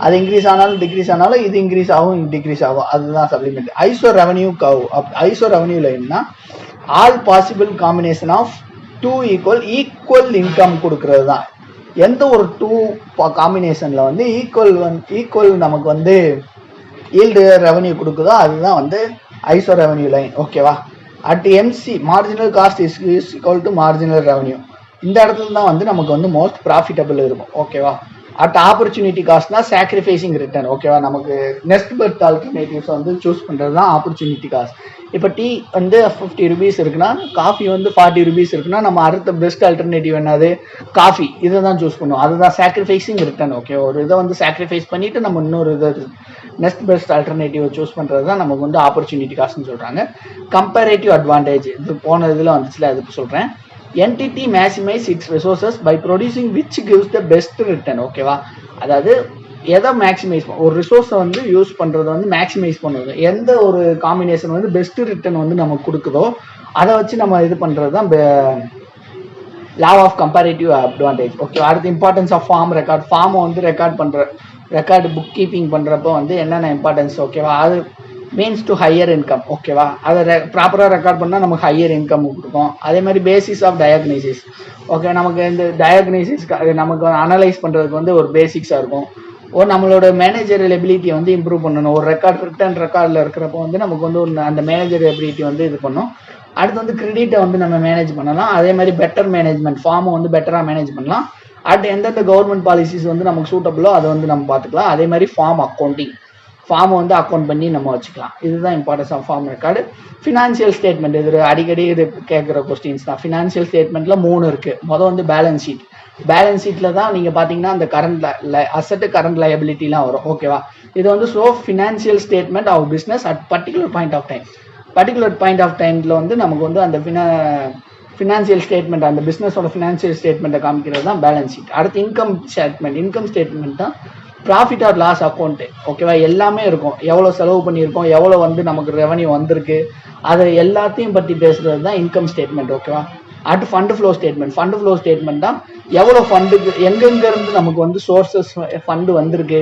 S1: அது இன்க்ரீஸ் ஆனாலும் டிக்ரீஸ் ஆனாலும் இது இன்க்ரீஸ் ஆகும் டிக்ரீஸ் ஆகும். அதுதான் supplementary. Iso revenue curve. Iso revenue லைன்னா all possible combination of 2 equal income கொடுக்கறது தான். எந்த ஒரு 2 காம்பினேஷன்ல வந்து ஈக்குவல் நமக்கு வந்து ஈல்டு ரெவன்யூ கொடுக்குதோ அதுதான் வந்து ஐசோ ரெவன்யூ லைன். ஓகேவா. At MC marginal cost is equal to marginal revenue. இந்த இடத்துல தான் வந்து நமக்கு வந்து மோஸ்ட் ப்ராஃபிட்டபிள் இருக்கும். ஓகேவா. அட் ஆப்பர்ச்சுனிட்டி காஸ்ட்னா சாக்ரிஃபைசிங் ரிட்டர்ன். ஓகேவா. நமக்கு நெக்ஸ்ட் பெஸ்ட் ஆல்டர்னேட்டிவ்ஸ் வந்து சூஸ் பண்ணுறது தான் ஆப்பர்ச்சுனிட்டி காஸ்ட். இப்போ டீ வந்து 50 rupees இருக்குன்னா, காஃபி வந்து 40 rupees இருக்குன்னா, நம்ம அடுத்த பெஸ்ட் ஆல்டர்னேட்டிவ் என்னது, காஃபி. இதை தான் சூஸ் பண்ணுவோம். அதுதான் சாக்ரிஃபைசிங் ரிட்டர்ன். ஓகே. ஒரு இதை வந்து சாக்ரிஃபைஸ் பண்ணிட்டு நம்ம இன்னொரு இதை நெக்ஸ்ட் பெஸ்ட் ஆல்டர்னேட்டிவ் சூஸ் பண்ணுறது தான் நமக்கு வந்து ஆப்பர்ச்சுனிட்டி காஸ்ட்னு சொல்கிறாங்க. கம்பேரேட்டிவ் அட்வான்டேஜ் இது போன இதில் வந்துச்சுல, அதுக்கு சொல்கிறேன். Entity maximise its resources by producing which gives the best return. ஓகேவா. அதாவது எதை மேக்ஸிமைஸ் ஒரு ரிசோர்ஸை வந்து யூஸ் பண்ணுறது வந்து மேக்ஸிமைஸ் பண்ணுறது, எந்த ஒரு காம்பினேஷன் வந்து பெஸ்ட் ரிட்டர்ன் வந்து நமக்கு கொடுக்குதோ அதை வச்சு நம்ம இது பண்ணுறது தான் law of comparative advantage. Okay. அடுத்து இம்பார்ட்டன்ஸ் ஆஃப் ஃபார்ம் ரெக்கார்ட். ஃபார்மை வந்து ரெக்கார்டு புக் கீப்பிங் பண்ணுறப்போ வந்து என்னென்ன இம்பார்ட்டன்ஸ். ஓகேவா. அது மீன்ஸ் டு ஹையர் இன்கம். ஓகேவா. அதை ப்ராப்பராக ரெக்கார்ட் பண்ணால் நமக்கு ஹையர் இன்கம் கொடுக்கும். அதே மாதிரி பேசிஸ் ஆஃப் டயக்னைசிஸ். ஓகே. நமக்கு இந்த டயக்னைசிஸ்க்கு நமக்கு அனலைஸ் பண்ணுறதுக்கு வந்து ஒரு பேசிக்ஸாக இருக்கும். நம்மளோட மேனேஜரியல் எபிலிட்டியை வந்து இம்ப்ரூவ் பண்ணணும். ஒரு ரிட்டர்ன் ரெக்கார்டில் இருக்கிறப்போ வந்து நமக்கு வந்து அந்த மேனேஜர் எபிலிட்டி வந்து இது பண்ணும். அடுத்து வந்து கிரெடிட்டை வந்து நம்ம மேனேஜ் பண்ணலாம். அதே மாதிரி பெட்டர் மேனேஜ்மெண்ட், ஃபார்மை வந்து பெட்டராக மேனேஜ் பண்ணலாம். அடுத்து எந்தெந்த கவர்மெண்ட் பாலிசிஸ் வந்து நமக்கு சூட்டபிளோ அதை வந்து நம்ம பார்த்துக்கலாம். அதே மாதிரி ஃபார்ம் அக்கௌண்டிங், ஃபார்மை வந்து அக்கௌண்ட் பண்ணி நம்ம வச்சுக்கலாம். இதுதான் importance of farm record. Financial statement இது அடிக்கடி இது கேட்குற கொஸ்டின்ஸ் தான். ஃபினான்ஷியல் ஸ்டேட்மெண்ட்டில் 3 இருக்குது. மொதல் வந்து பேலன்ஸ் ஷீட். பேலன்ஸ் ஷீட்டில் தான் நீங்கள் பார்த்தீங்கன்னா அந்த கரண்ட் அசட்டு கரண்ட் லயபிலிட்டிலாம் வரும். ஓகேவா. இது வந்து so financial statement of business at particular point of டைமில் வந்து நமக்கு வந்து அந்த ஃபினான்ஷியல் ஸ்டேட்மெண்ட், அந்த பிஸ்னஸோட ஃபினான்ஷியல் ஸ்டேட்மெண்ட்டை காமிக்கிறது தான் பேலன்ஸ் ஷீட். அடுத்து இன்கம் ஸ்டேட்மெண்ட் தான் ப்ராஃபிட் ஆர் லாஸ் அக்கௌண்ட்டு. ஓகேவா. எல்லாமே இருக்கும். எவ்வளோ செலவு பண்ணியிருக்கோம், எவ்வளோ வந்து நமக்கு ரெவன்யூ வந்திருக்கு, அதை எல்லாத்தையும் பற்றி பேசுகிறது தான் இன்கம் ஸ்டேட்மெண்ட். ஓகேவா. அடுத்து ஃபண்டு ஃப்ளோ ஸ்டேட்மெண்ட் தான் எவ்வளோ ஃபண்டுக்கு எங்கெங்கேருந்து நமக்கு வந்து சோர்சஸ் ஃபண்டு வந்திருக்கு,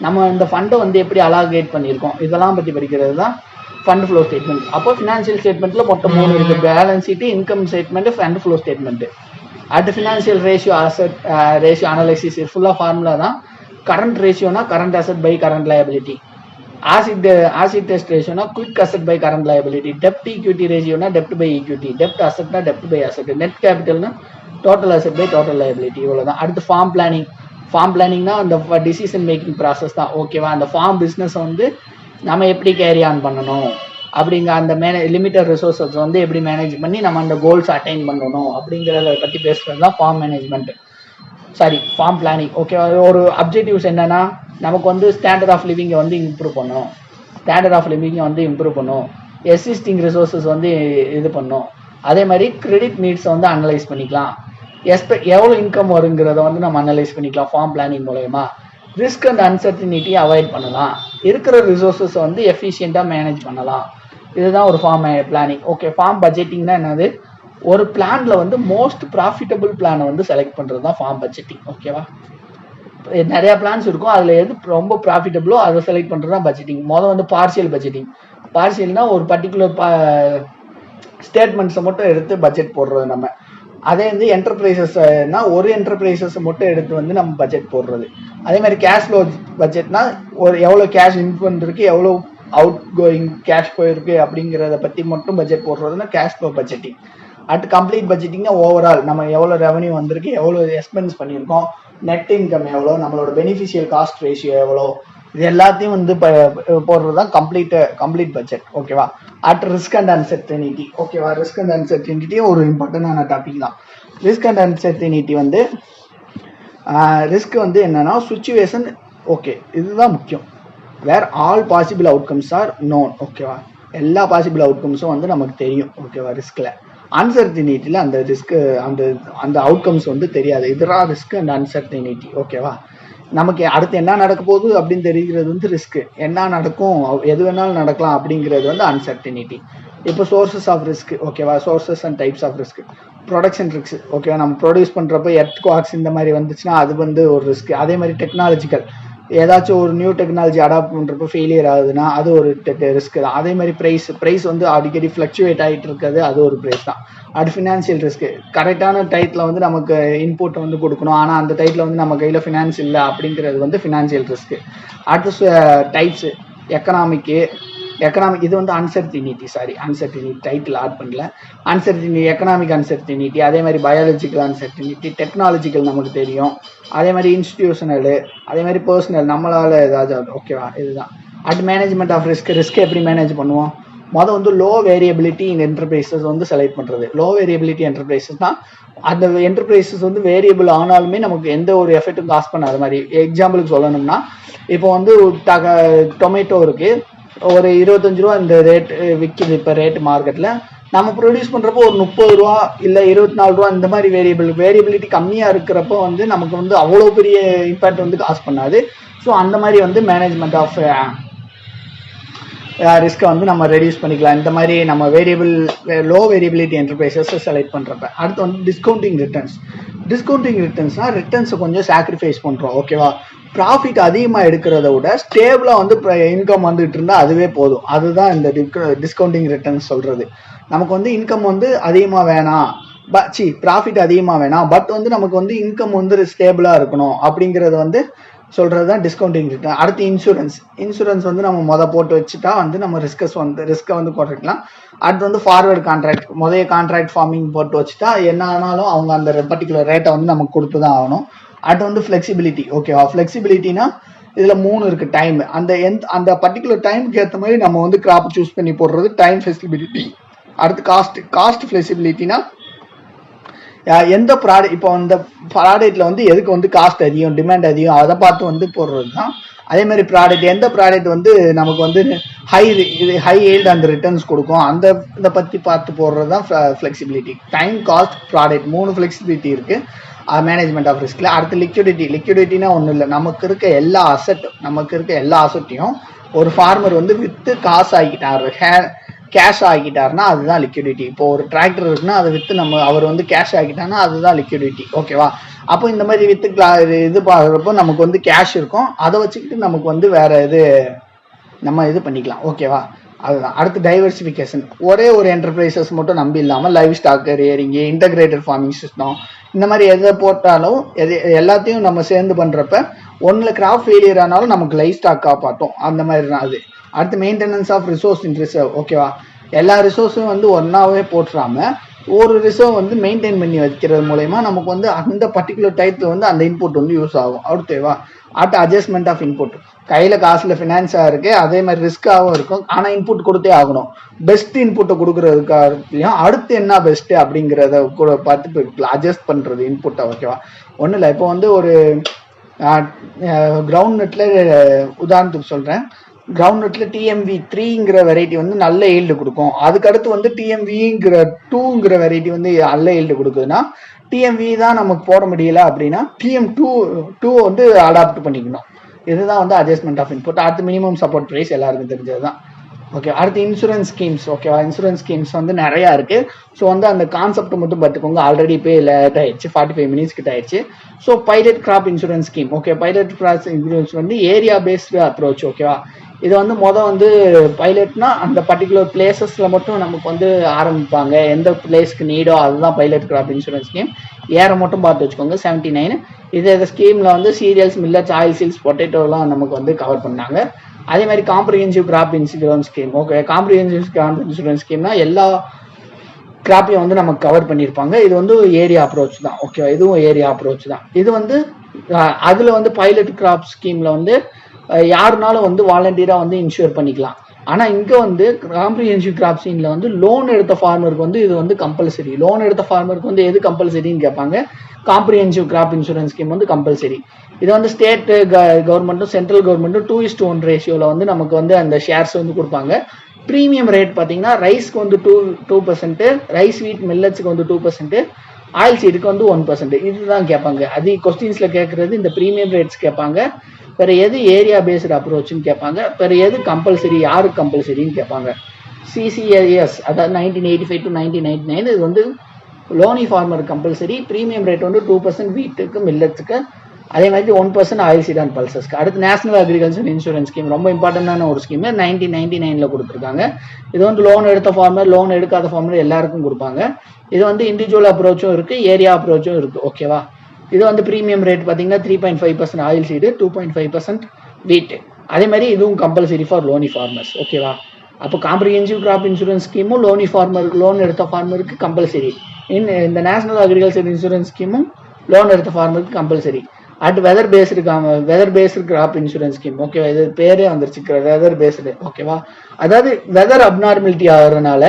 S1: நம்ம இந்த ஃபண்டை வந்து எப்படி அலாகேட் பண்ணியிருக்கோம், இதெல்லாம் பற்றி படிக்கிறது தான் ஃபண்ட் ஃப்ளோ ஸ்டேட்மெண்ட். அப்போ ஃபினான்ஷியல் ஸ்டேட்மெண்ட்டில் மொத்தம் 3 இருக்குது. Balance sheet, income statement, fund flow statement. அடுத்து ஃபினான்ஷியல் ரேஷியோ அனாலிசிஸ் ஃபுல்லாக ஃபார்முலா தான். கரண்ட் ரேஷியோனா current asset by current liability. Acid test ரேஷியோனா quick asset by current liability. டெப்ட் ஈக்விட்டி ரேஷியோனா டெப்ட் பை ஈக்விட்டி. டெப்ட் அசட்னா டெப்ட் பை அசட். நெட் கேபிட்டல்னா total asset by total liability. இவ்வளோதான். அடுத்து ஃபார்ம் பிளானிங்னா அந்த டிசிஷன் மேக்கிங் ப்ராசஸ் தான். ஓகேவா. அந்த ஃபார்ம் பிஸ்னஸை வந்து நம்ம எப்படி கேரி ஆன் பண்ணணும் அப்படிங்கிற அந்த லிமிட்டட் ரிசோர்ஸஸ் வந்து எப்படி மேனேஜ் பண்ணி நம்ம அந்த கோல்ஸ் அட்டைன் பண்ணணும் அப்படிங்கிறத பற்றி பேசுகிறது தான் farm management, farm planning. Okay. ஒரு அப்ஜெக்டிவ்ஸ் என்னன்னா, நமக்கு வந்து ஸ்டாண்டர்ட் ஆஃப் லிவிங்கை வந்து இம்ப்ரூவ் பண்ணும். எக்ஸிஸ்டிங் ரிசோர்ஸஸ் வந்து இது பண்ணும். அதே மாதிரி கிரெடிட் நீட்ஸை வந்து அனலைஸ் பண்ணிக்கலாம். எவ்வளோ இன்கம் வருங்கிறத வந்து நம்ம அனலைஸ் பண்ணிக்கலாம் ஃபார்ம் பிளானிங் மூலயமா. ரிஸ்க் அண்ட் அன்சர்டினிட்டி அவாய்ட் பண்ணலாம். இருக்கிற ரிசோர்ஸஸை வந்து எஃபிஷியண்டாக மேனேஜ் பண்ணலாம். இதுதான் ஒரு ஃபார்ம் பிளானிங். ஓகே. ஃபார்ம் பட்ஜெட்டிங்னா என்னது, ஒரு பிளான்ல வந்து மோஸ்ட் ப்ராஃபிட்டபிள் பிளானை வந்து செலக்ட் பண்ணுறது தான் ஃபார்ம் பட்ஜெட்டிங். ஓகேவா. நிறைய பிளான்ஸ் இருக்கும். அதில் எது ரொம்ப ப்ராஃபிட்டபிளோ அதை செலக்ட் பண்ணுறது தான் பட்ஜெட்டிங். வந்து பார்ஷியல் பட்ஜெட்டிங். பார்ஷியல்னா ஒரு பர்டிகுலர் ஸ்டேட்மெண்ட்ஸை மட்டும் எடுத்து பட்ஜெட் போடுறது நம்ம. அதே வந்து என்டர்பிரைசஸ்னா ஒரு என்டர்பிரைசஸை மட்டும் எடுத்து வந்து நம்ம பட்ஜெட் போடுறது. அதே மாதிரி கேஷ் ஃப்ளோ பட்ஜெட்னா ஒரு எவ்வளோ கேஷ் இன் பண்ணிருக்கு, எவ்வளோ அவுட் கோயிங் கேஷ் போயிருக்கு அப்படிங்கிறத பற்றி மட்டும் பட்ஜெட் போடுறதுன்னா கேஷ் ஃப்ளோ பட்ஜெட்டிங். அடுத்து கம்ப்ளீட் பட்ஜெட்டிங்னா ஓவரால் நம்ம எவ்வளோ ரெவன்யூ வந்திருக்கு, எவ்வளோ எக்ஸ்பென்ஸ் பண்ணியிருக்கோம், நெட் இன்கம் எவ்வளோ, நம்மளோட பெனிஃபிஷியல் காஸ்ட் ரேஷியோ எவ்வளோ, இது எல்லாத்தையும் வந்து போடுறது தான் கம்ப்ளீட் பட்ஜெட். ஓகேவா. அடுத்து ரிஸ்க் அண்ட் அன்சர்டனிட்டி. ஓகேவா. ரிஸ்க் அண்ட் அன்சர்டனிட்டியும் ஒரு இம்பார்ட்டண்டான டாபிக் தான். ரிஸ்க் அண்ட் அன்சர்டனிட்டி வந்து ரிஸ்க் வந்து என்னன்னா சுச்சுவேஷன். ஓகே. இதுதான் முக்கியம். Where all possible outcomes are known. ஓகேவா. எல்லா பாசிபிள் அவுட்கம்ஸும் வந்து நமக்கு தெரியும். ஓகேவா. ரிஸ்கில் அன்சர்டினிட்டியில் அந்த ரிஸ்க் அந்த அவுட்கம்ஸ் வந்து தெரியாது. இதுதான் ரிஸ்க் அண்ட் அன்சர்டினிட்டி. ஓகேவா. நமக்கு அடுத்து என்ன நடக்க போகுது அப்படின்னு தெரிகிறது வந்து ரிஸ்க். என்ன நடக்கும், எது வேணாலும் நடக்கலாம் அப்படிங்கிறது வந்து அன்சர்டினிட்டி. இப்போ சோர்சஸ் ஆஃப் ரிஸ்க். ஓகேவா. Sources and types of risk. Production risk. ஓகேவா. நம்ம ப்ரொடியூஸ் பண்ணுறப்ப எர்த்குவாக்ஸ் இந்த மாதிரி வந்துச்சுன்னா அது வந்து ஒரு ரிஸ்க். அதே மாதிரி டெக்னாலஜிக்கல் ஏதாச்சும் ஒரு நியூ டெக்னாலஜி அடாப்ட் பண்ணுறப்போ ஃபெயிலியர் ஆகுதுன்னா அது ஒரு ரிஸ்க் தான். அதே மாதிரி ப்ரைஸ் வந்து அடிக்கடி ஃப்ளக்சுவேட் ஆகிட்டு இருக்கிறது, அது ஒரு ப்ரைஸ் தான். அது ஃபினான்ஷியல் ரிஸ்க். கரெக்டான டைத்தில் வந்து நமக்கு இன்புட் வந்து கொடுக்கணும், ஆனால் அந்த டைத்தில் வந்து நம்ம கையில் ஃபினான்ஸ் இல்லை அப்படிங்கிறது வந்து ஃபினான்ஷியல் ரிஸ்க். அடுத்து டைப்ஸு எக்கனாமிக்கு, எக்கனாமிக் இது வந்து அன்சர்டினிட்டி டைட்டில் ஆட் பண்ணல. அன்சர்டினிட்டி, எக்கனாமிக் அன்சர்டினிட்டி, அதே மாதிரி பயாலஜிக்கல் அன்சர்டினிட்டி, டெக்னாலஜிக்கல் நமக்கு தெரியும், அதே மாதிரி இன்ஸ்டிடியூஷனல், அதே மாதிரி பர்சனல் நம்மளால ஏதாவது. ஓகேவா, இதுதான். அட் மேனேஜ்மெண்ட் ஆஃப் ரிஸ்க் எப்படி மேனேஜ் பண்ணுவோம்? வந்து லோ வேரியபிலிட்டி இன் என்டர்பிரைசஸ் வந்து செலக்ட் பண்ணுறது. லோ வேரியபிலிட்டி என்டர்பிரைசஸ் தான் அந்த என்டர்பிரைசஸ் வந்து வேரியபிள் ஆனாலுமே நமக்கு எந்த ஒரு எஃபெக்ட்டும் காசு பண்ணாத மாதிரி. எக்ஸாம்பிளுக்கு சொல்லணும்னா, இப்போ வந்து டொமேட்டோ இருக்கு, ஒரு 25 ரூபா இந்த ரேட் விற்கிது இப்போ ரேட் மார்க்கெட்டில். நம்ம ப்ரொடியூஸ் பண்ணுறப்போ ஒரு 30 ரூபா இல்லை 24 ரூபா இந்த மாதிரி வேரியபிலிட்டி கம்மியாக இருக்கிறப்போ வந்து நமக்கு வந்து அவ்வளோ பெரிய இம்பேக்ட் வந்து காசு பண்ணாது. ஸோ அந்த மாதிரி வந்து மேனேஜ்மெண்ட் ஆஃப் ரிஸ்க்கை வந்து நம்ம ரெடியூஸ் பண்ணிக்கலாம் இந்த மாதிரி நம்ம லோ வேரியபிலிட்டி என்டர்பிரைசஸ் செலக்ட் பண்ணுறப்ப. அடுத்து வந்து டிஸ்கவுண்டிங் ரிட்டர்ன்ஸ்னால் ரிட்டர்ன்ஸை கொஞ்சம் சாக்ரிஃபைஸ் பண்ணுறோம். ஓகேவா, ப்ராஃபிட் அதிகமாக எடுக்கிறத விட ஸ்டேபிளாக வந்து இன்கம் வந்துட்டு இருந்தால் அதுவே போதும். அதுதான் இந்த டிஸ்கவுண்டிங் ரிட்டர்ன்ஸ் சொல்கிறது. நமக்கு வந்து இன்கம் வந்து அதிகமாக வேணாம், ப்ராஃபிட் அதிகமாக வேணாம், பட் வந்து நமக்கு வந்து இன்கம் வந்து ஸ்டேபிளாக இருக்கணும் அப்படிங்கிறது வந்து சொல்கிறது தான் டிஸ்கவுண்டிங் ரிட்டர்ன். அடுத்து இன்சூரன்ஸ் வந்து நம்ம போட்டு வச்சுட்டா வந்து நம்ம ரிஸ்க்கை வந்து குறைக்கலாம். அடுத்து வந்து ஃபார்வர்டு கான்ட்ராக்ட், கான்ட்ராக்ட் ஃபார்மிங் போட்டு வச்சுட்டா என்ன ஆனாலும் அவங்க அந்த பர்டிகுலர் ரேட்டை வந்து நமக்கு கொடுத்து தான் ஆகணும். அடுத்து வந்து ஃப்ளெக்சிபிலிட்டி. ஓகேவா, ஃப்ளெக்சிபிலிட்டினா இதில் 3 இருக்குது. டைம், அந்த பர்டிகுலர் டைமுக்கு ஏற்ற மாதிரி நம்ம வந்து கிராப் சூஸ் பண்ணி போடுறது டைம் ஃப்ளெக்சிபிலிட்டி. அடுத்து காஸ்ட் ஃப்ளெக்சிபிலிட்டினா எந்த ப்ராடக்ட், இப்போ இந்த ப்ராடக்ட்ல வந்து எதுக்கு வந்து காஸ்ட் அதிகம், டிமாண்ட் அதிகம், அதை பார்த்து வந்து போடுறது தான். அதே மாதிரி எந்த ப்ராடக்ட் வந்து நமக்கு வந்து ஹை ஈல்ட் அந்த ரிட்டர்ன்ஸ் கொடுக்கும், இதை பற்றி பார்த்து போடுறது தான் flexibility. Time, cost, product 3 flexibility இருக்குது மேனேஜ்மெண்ட் ஆஃப் ரிஸ்கில். அடுத்து லிக்விடிட்டினா ஒன்றும் இல்லை, நமக்கு இருக்க எல்லா அசட்டையும் ஒரு ஃபார்மர் வந்து விற்று காசு ஆகிட்டாரு, கேஷ் ஆகிட்டாருன்னா அதுதான் லிக்விடிட்டி. இப்போ ஒரு டிராக்டர் இருக்குன்னா அதை விற்று அவர் வந்து கேஷ் ஆகிட்டாருன்னா அதுதான் லிக்விடிட்டி. ஓகேவா, அப்போ இந்த மாதிரி விற்று இது பார்க்குறப்போ நமக்கு வந்து கேஷ் இருக்கும், அதை வச்சுக்கிட்டு நமக்கு வந்து வேற நம்ம இது பண்ணிக்கலாம். ஓகேவா, அதுதான். அடுத்து டைவர்சிஃபிகேஷன். ஒரே ஒரு என்டர்பிரைசஸ் மட்டும் நம்பி இல்லாமல் livestock, rearing, integrated farming system, இந்த மாதிரி எதை போட்டாலும் எல்லாத்தையும் நம்ம சேர்ந்து பண்ணுறப்ப ஒன்றில் கிராப் ஃபெயிலியர் ஆனாலும் நமக்கு லைவ் ஸ்டாக் காப்பாற்றும். அந்த மாதிரி தான் அது. அடுத்து maintenance of resource in reserve. ஓகேவா, எல்லா ரிசோர்ஸும் வந்து ஒன்றாவே போட்டுறாம ஒரு ரிசர்வ் வந்து மெயின்டைன் பண்ணி வைக்கிறது மூலயமா நமக்கு வந்து அந்த பர்டிகுலர் டைத்தில் வந்து அந்த இன்புட் வந்து யூஸ் ஆகும். அடுத்தேவா, அடுத்து அட்ஜஸ்ட்மெண்ட் ஆஃப் இன்புட். கையில் காசில் ஃபினான்ஸாக இருக்குது, அதே மாதிரி ரிஸ்க்காகவும் இருக்கும், ஆனால் இன்புட் கொடுத்தே ஆகணும். பெஸ்ட் இன்புட்டை கொடுக்குறதுக்காக அடுத்து என்ன பெஸ்ட்டு அப்படிங்கிறத கூட பார்த்து அட்ஜஸ்ட் பண்ணுறது இன்புட்டை. ஓகேவா, ஒன்றும் இல்லை, இப்போ வந்து ஒரு கிரவுண்ட் நட்டில் உதாரணத்துக்கு சொல்கிறேன். கிரவுண்ட் நட்டில் TMV3ங்கிற வெரைட்டி வந்து நல்ல ஈல்டு கொடுக்கும். அதுக்கடுத்து வந்து TMV2ங்கிற வெரைட்டி வந்து நல்ல ஈல்டு கொடுக்குதுன்னா TMV தான் நமக்கு போட முடியல அப்படின்னா TM2 வந்து அடாப்ட் பண்ணிக்கணும். இதுதான் வந்து அட்ஜஸ்ட்மெண்ட் ஆஃப் இன்புட். அடுத்து மினிமம் சப்போர்ட் ப்ரைஸ் எல்லாருக்கும் தெரிஞ்சது தான். ஓகே, அடுத்து இன்சூரன்ஸ் ஸ்கீம்ஸ். ஓகேவா, இன்சூரன்ஸ் ஸ்கீம்ஸ் வந்து நிறையா இருக்குது. ஸோ வந்து அந்த கான்செப்ட் மட்டும் பார்த்துக்கோங்க. ஆல்ரெடி இப்போ லேட் ஆயிடுச்சு, 45 மினிட்ஸ் கிட்ட ஆயிடுச்சு. So pilot graph insurance scheme. Okay, pilot graph insurance வந்து ஏரியா பேஸ்டு அப்ரோச். ஓகேவா, இது வந்து வந்து பைலட்னா அந்த பர்டிகுலர் பிளேசஸில் மட்டும் நமக்கு வந்து ஆரம்பிப்பாங்க, எந்த பிளேஸ்க்கு நீடோ அதுதான் பைலட் கிராப் இன்சூரன்ஸ் ஸ்கீம். ஏற மட்டும் பார்த்து வச்சுக்கோங்க 79. இந்த ஸ்கீமில் வந்து சீரியல்ஸ், மில்லட்ஸ், ஆயில் சீல்ஸ், பொட்டேட்டோலாம் நமக்கு வந்து கவர் பண்ணாங்க. அதே மாதிரி comprehensive crop insurance scheme. Okay, comprehensive crop insurance ஸ்கீம்னா எல்லா கிராப்பையும் வந்து நமக்கு கவர் பண்ணியிருப்பாங்க. இது வந்து ஏரியா அப்ரோச் தான். ஓகேவா, இதுவும் ஏரியா அப்ரோச் தான். இது வந்து அதில் வந்து பைலட் கிராப் ஸ்கீமில் வந்து யாருனாலும் வந்து வாலண்டியராக வந்து இன்சூர் பண்ணிக்கலாம். ஆனால் இங்கே வந்து காம்ப்ரிஹென்சிவ் கிராப் ஸ்கீமில் வந்து லோன் எடுத்த ஃபார்மருக்கு வந்து இது வந்து கம்பல்சரி. லோன் எடுத்த ஃபார்மருக்கு வந்து எது கம்பல்சரின்னு கேட்பாங்க. காம்ப்ரிஹென்சிவ் கிராப் இன்சூரன்ஸ் ஸ்கீம் வந்து கம்பல்சரி. இது வந்து ஸ்டேட் கவர்மெண்ட்டும் சென்ட்ரல் கவர்மெண்ட்டும் 2:1 ரேஷியோவில் வந்து நமக்கு வந்து அந்த ஷேர்ஸ் வந்து கொடுப்பாங்க. ப்ரீமியம் ரேட் பார்த்தீங்கன்னா ரைஸ்க்கு வந்து 2%, ரைஸ் வீட் மில்லட்ஸுக்கு வந்து 2%, ஆயில் சீடுக்கு வந்து 1%. இதுதான் கேட்பாங்க. அது கொஸ்டின்ஸில் கேட்குறது இந்த ப்ரீமியம் ரேட்ஸ் கேட்பாங்க. வேறு எது ஏரியா பேஸ்டு அப்ரோச்சுன்னு கேட்பாங்க. வேறு எது கம்பல்சரி, யாருக்கு கம்பல்சரின்னு கேட்பாங்க. CCAS அதாவது 1985 to 1999 இது வந்து loanee farmer compulsory. Premium rate வந்து 2% வீட்டுக்கு மில்லட்ஸுக்கு, அதே மாதிரி 1% ஆயில் சீட் அண்ட் பல்சஸ்க்கு. அடுத்து நேஷனல் அக்ரிகல்ச்சர் இன்சூரன்ஸ் ஸ்கீம், ரொம்ப இம்பார்ட்டண்டான ஒரு ஸ்கீம். 1999 கொடுத்துருக்காங்க. இது வந்து லோன் எடுத்த ஃபார்மர், லோன் எடுக்காத ஃபார்மர் எல்லாருக்கும் கொடுப்பாங்க. இது வந்து இண்டிவிஜுவல் அப்ரோச்சும் இருக்குது, ஏரியா அப்ரோச்சும் இருக்குது. ஓகேவா, இது வந்து ப்ரீமியம் ரேட் பார்த்தீங்கன்னா 3.5% ஆயில் சீடு, 2.5% வீட்டு. அதே மாதிரி இதுவும் கம்பல்சரி ஃபார் லோனி ஃபார்மர்ஸ். ஓகேவா, அப்போ காம்ப்ரிஹென்சிவ் கிராப் இன்சூரன்ஸ் ஸ்கீமும் லோன் எடுத்த ஃபார்மருக்கு கம்பல்சரி. இந்த நேஷனல் அக்ரிகல்ச்சர் இன்சூரன்ஸ் ஸ்கீமும் லோன் எடுத்த ஃபார்மருக்கு compulsory. At weather based crop insurance scheme. ஓகேவா, இது பேரே வந்துருச்சு வெதர் பேஸ்டு. ஓகேவா, அதாவது வெதர் அப்நார்மலிட்டி ஆகிறதுனால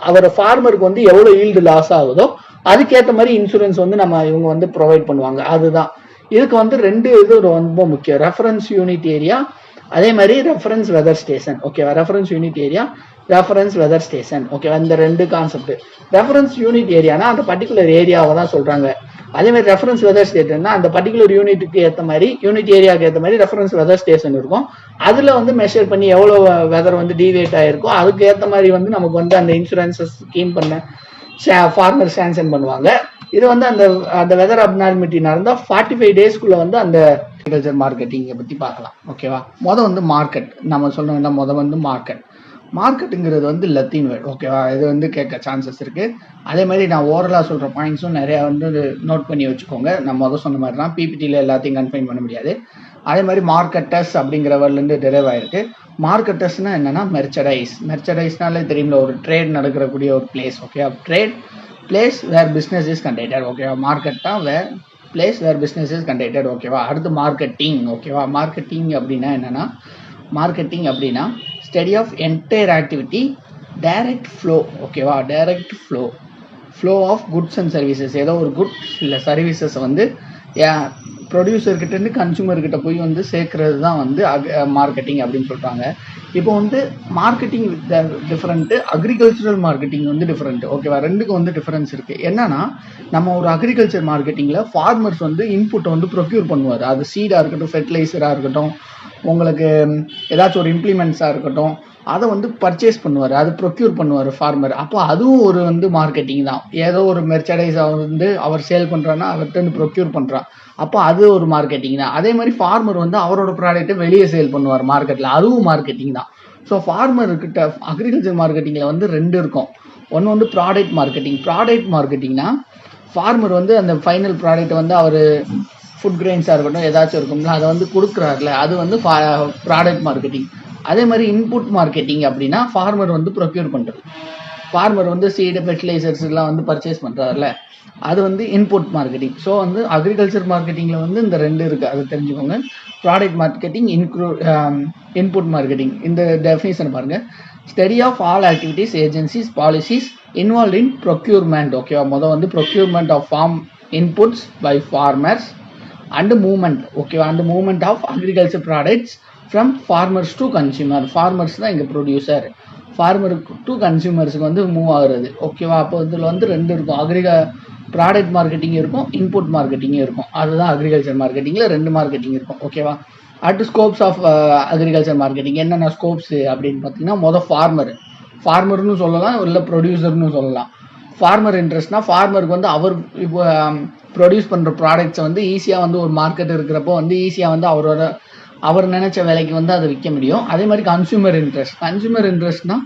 S1: அவர் ஃபார்மருக்கு வந்து எவ்வளோ ஈல்டு லாஸ் ஆகுதோ அதுக்கேற்ற மாதிரி இன்சூரன்ஸ் வந்து இவங்க வந்து ப்ரொவைட் பண்ணுவாங்க. அதுதான் இதுக்கு வந்து 2 இது ரொம்ப முக்கியம். ரெஃபரன்ஸ் யூனிட் ஏரியா, அதே மாதிரி ரெஃபரன்ஸ் வெதர் ஸ்டேஷன். ஓகேவா, reference unit area, reference weather station. ஓகேவா, இந்த 2 கான்செப்ட். ரெஃபரன்ஸ் யூனிட் ஏரியானா அந்த பர்டிகுலர் ஏரியாவை தான் சொல்றாங்க. அதே மாதிரி ரெஃபரன்ஸ் வெதர் ஸ்டேஷன்னா அந்த பர்டிகுலர் யூனிட்டுக்கு ஏற்ற மாதிரி, யூனிட் ஏரியாவுக்கு ஏற்ற மாதிரி ரெஃபரன்ஸ் வெதர் ஸ்டேஷன் இருக்கும். அதுல வந்து மெஷர் பண்ணி எவ்வளோ வெதர் வந்து டிவேட் ஆயிருக்கோ அதுக்கு ஏற்ற மாதிரி வந்து நமக்கு வந்து அந்த இன்சூரன்ஸை ஸ்கீம் பண்ண ஃபார்மர் சாங்ஷன் பண்ணுவாங்க. இது வந்து அந்த வெதர் அப்நார்மலிட்டி நடந்தால் 45 டேஸ்க்குள்ள வந்து அந்த அக்ரிகல்ச்சர் மார்க்கெட்டிங்கை பற்றி பார்க்கலாம். ஓகேவா, வந்து மார்க்கெட் நம்ம சொல்லணும்னா வந்து மார்க்கெட்டுங்கிறது வந்து லத்தீன் வேர்ட். ஓகேவா, இது வந்து கேட்க சான்சஸ் இருக்குது. அதே மாதிரி நான் ஓரலாக சொல்கிற பாயிண்ட்ஸும் நிறையா வந்து நோட் பண்ணி வச்சுக்கோங்க. நான் சொன்ன மாதிரி தான் பிபிடியில் எல்லாத்தையும் கன்ஃபைன் பண்ண முடியாது. அதே மாதிரி மார்க்கெட்டர்ஸ் அப்படிங்கிற வேர்ட்லேருந்து டெரைவ் ஆயிருக்கு. மார்க்கெட்டர்ஸ்னா என்னன்னா மெர்ச்சடைஸ்னாலே தெரியும்ல, ஒரு ட்ரேட் நடக்கிறக்கூடிய ஒரு பிளேஸ். ஓகேவா, place where business is conducted. ஓகேவா, மார்க்கெட்டா place where business is conducted. ஓகேவா, அடுத்து மார்க்கெட்டிங். ஓகேவா, மார்க்கெட்டிங் அப்படின்னா study of entire activity, direct flow. ஓகேவா, direct flow of goods and services. ஏதோ ஒரு குட்ஸ் இல்லை சர்வீசஸ் வந்து ப்ரொடியூசர்கிட்டேருந்து கன்சூமர்கிட்ட போய் வந்து சேர்க்கறது தான் வந்து மார்க்கெட்டிங் அப்படின்னு சொல்கிறாங்க. இப்போ வந்து மார்க்கெட்டிங் டிஃப்ரெண்ட்டு, அக்ரிகல்ச்சரல் மார்க்கெட்டிங் வந்து டிஃப்ரெண்ட்டு. ஓகேவா, ரெண்டுக்கும் வந்து டிஃப்ரென்ஸ் இருக்குது. என்னன்னா நம்ம ஒரு அக்ரிகல்ச்சர் மார்க்கெட்டிங்கில் ஃபார்மர்ஸ் வந்து இன்புட்டை வந்து ப்ரொக்யூர் பண்ணுவார். அது சீடாக இருக்கட்டும், ஃபெர்டிலைசராக இருக்கட்டும், உங்களுக்கு ஏதாச்சும் ஒரு இம்ப்ளிமெண்ட்ஸாக இருக்கட்டும், அதை வந்து பர்ச்சேஸ் பண்ணுவார், அது ப்ரொக்யூர் பண்ணுவார் ஃபார்மர். அப்போ அதுவும் ஒரு வந்து மார்க்கெட்டிங் தான். ஏதோ ஒரு மெர்ச்சடைஸை வந்து அவர் சேல் பண்ணுறான்னா அவர்கிட்ட வந்து ப்ரொக்யூர் பண்ணுறான், அப்போ அது ஒரு மார்க்கெட்டிங் தான். அதே மாதிரி ஃபார்மர் வந்து அவரோட ப்ராடக்ட்டை வெளியே சேல் பண்ணுவார் மார்க்கெட்டில், அதுவும் மார்க்கெட்டிங் தான். ஸோ ஃபார்மர்கிட்ட அக்ரிகல்ச்சர் மார்க்கெட்டிங்கில் வந்து 2 இருக்கும். ஒன்று வந்து ப்ராடக்ட் மார்க்கெட்டிங்னா ஃபார்மர் வந்து அந்த ஃபைனல் ப்ராடக்ட்டை வந்து அவர் ஃபுட் கிரெயின்ஸாக இருக்கட்டும் ஏதாச்சும் இருக்கும்ல அதை வந்து கொடுக்குறாருல, அது வந்து ப்ராடக்ட் மார்க்கெட்டிங். அதே மாதிரி இன்புட் மார்க்கெட்டிங் அப்படின்னா ஃபார்மர் வந்து ப்ரொக்யூர் பண்ணுறது. ஃபார்மர் வந்து சீடு ஃபெர்டிலைசர்ஸ் எல்லாம் வந்து பர்ச்சேஸ் பண்ணுறாருல, அது வந்து இன்புட் மார்க்கெட்டிங். ஸோ வந்து அக்ரிகல்ச்சர் மார்க்கெட்டிங்கில் வந்து இந்த 2 இருக்குது, அதை தெரிஞ்சுக்கோங்க. Product marketing, input marketing. இந்த டெஃபினிஷன் பாருங்கள். Study of all activities, agencies, policies involve in procurement. ஓகேவா, வந்து procurement of farm inputs by farmers and movement. ஓகேவா, and movement of agriculture products from farmers to consumer. Farmers தான் இங்கே producer, ஃபார்மருக்கு to கன்சியூமர்ஸுக்கு வந்து move ஆகுறது. ஓகேவா, அப்போ இதில் வந்து 2 இருக்கும். ப்ராடக்ட் மார்க்கெட்டிங் இருக்கும், இன்புட் மார்க்கெட்டிங்கும் இருக்கும். அதுதான் அக்ரிகல்ச்சர் மார்க்கெட்டிங்கில் 2 மார்க்கெட்டிங் இருக்கும். ஓகேவா, அடுத்து ஸ்கோப்ஸ் ஆஃப் அக்ரிகல்ச்சர் மார்க்கெட்டிங் என்னென்ன ஸ்கோப்ஸ் அப்படின்னு பார்த்தீங்கன்னா, ஃபார்மர்னு சொல்லலாம், இல்லை ப்ரொடியூசர்னு சொல்லலாம். ஃபார்மர் இன்ட்ரெஸ்ட்னா ஃபார்மருக்கு வந்து அவர் இப்போ ப்ரொடியூஸ் பண்ணுற ப்ராடக்ட்ஸை வந்து ஈஸியாக வந்து ஒரு மார்க்கெட் இருக்கிறப்போ வந்து ஈஸியாக வந்து அவர் நினைச்ச விலைக்கு வந்து அதை விற்க முடியும். அதே மாதிரி கன்சூமர் இன்ட்ரெஸ்ட்னா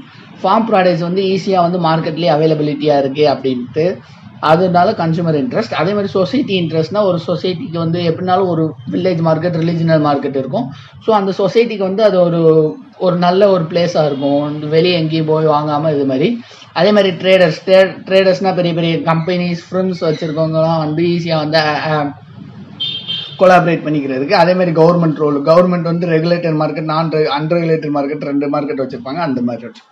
S1: ஃபார்ம் ப்ராடக்ட்ஸ் வந்து ஈஸியாக வந்து மார்க்கெட்லேயே அவைலபிலிட்டியாக இருக்குது அப்படின்ட்டு, அதனால கன்சூமர் இன்ட்ரெஸ்ட். அதே மாதிரி சொசைட்டி இன்ட்ரெஸ்ட்னா ஒரு சொசைட்டிக்கு வந்து எப்படினாலும் ஒரு வில்லேஜ் மார்க்கெட், ரிலீஜனல் மார்க்கெட் இருக்கும். ஸோ அந்த சொசைட்டிக்கு வந்து அது ஒரு நல்ல ஒரு பிளேஸாக இருக்கும், வெளியே எங்கேயும் போய் வாங்காமல் இது மாதிரி. அதே மாதிரி ட்ரேடர்ஸ்னால் பெரிய பெரிய கம்பெனிஸ், ஃபிர்ம்ஸ் வச்சுருக்கவங்கலாம் வந்து ஈஸியாக வந்து கொலாபரேட் பண்ணிக்கிறதுக்கு. அதே மாதிரி கவர்மெண்ட் வந்து regulated market, unregulated market 2 market வச்சுருப்பாங்க, அந்த மாதிரி வச்சு.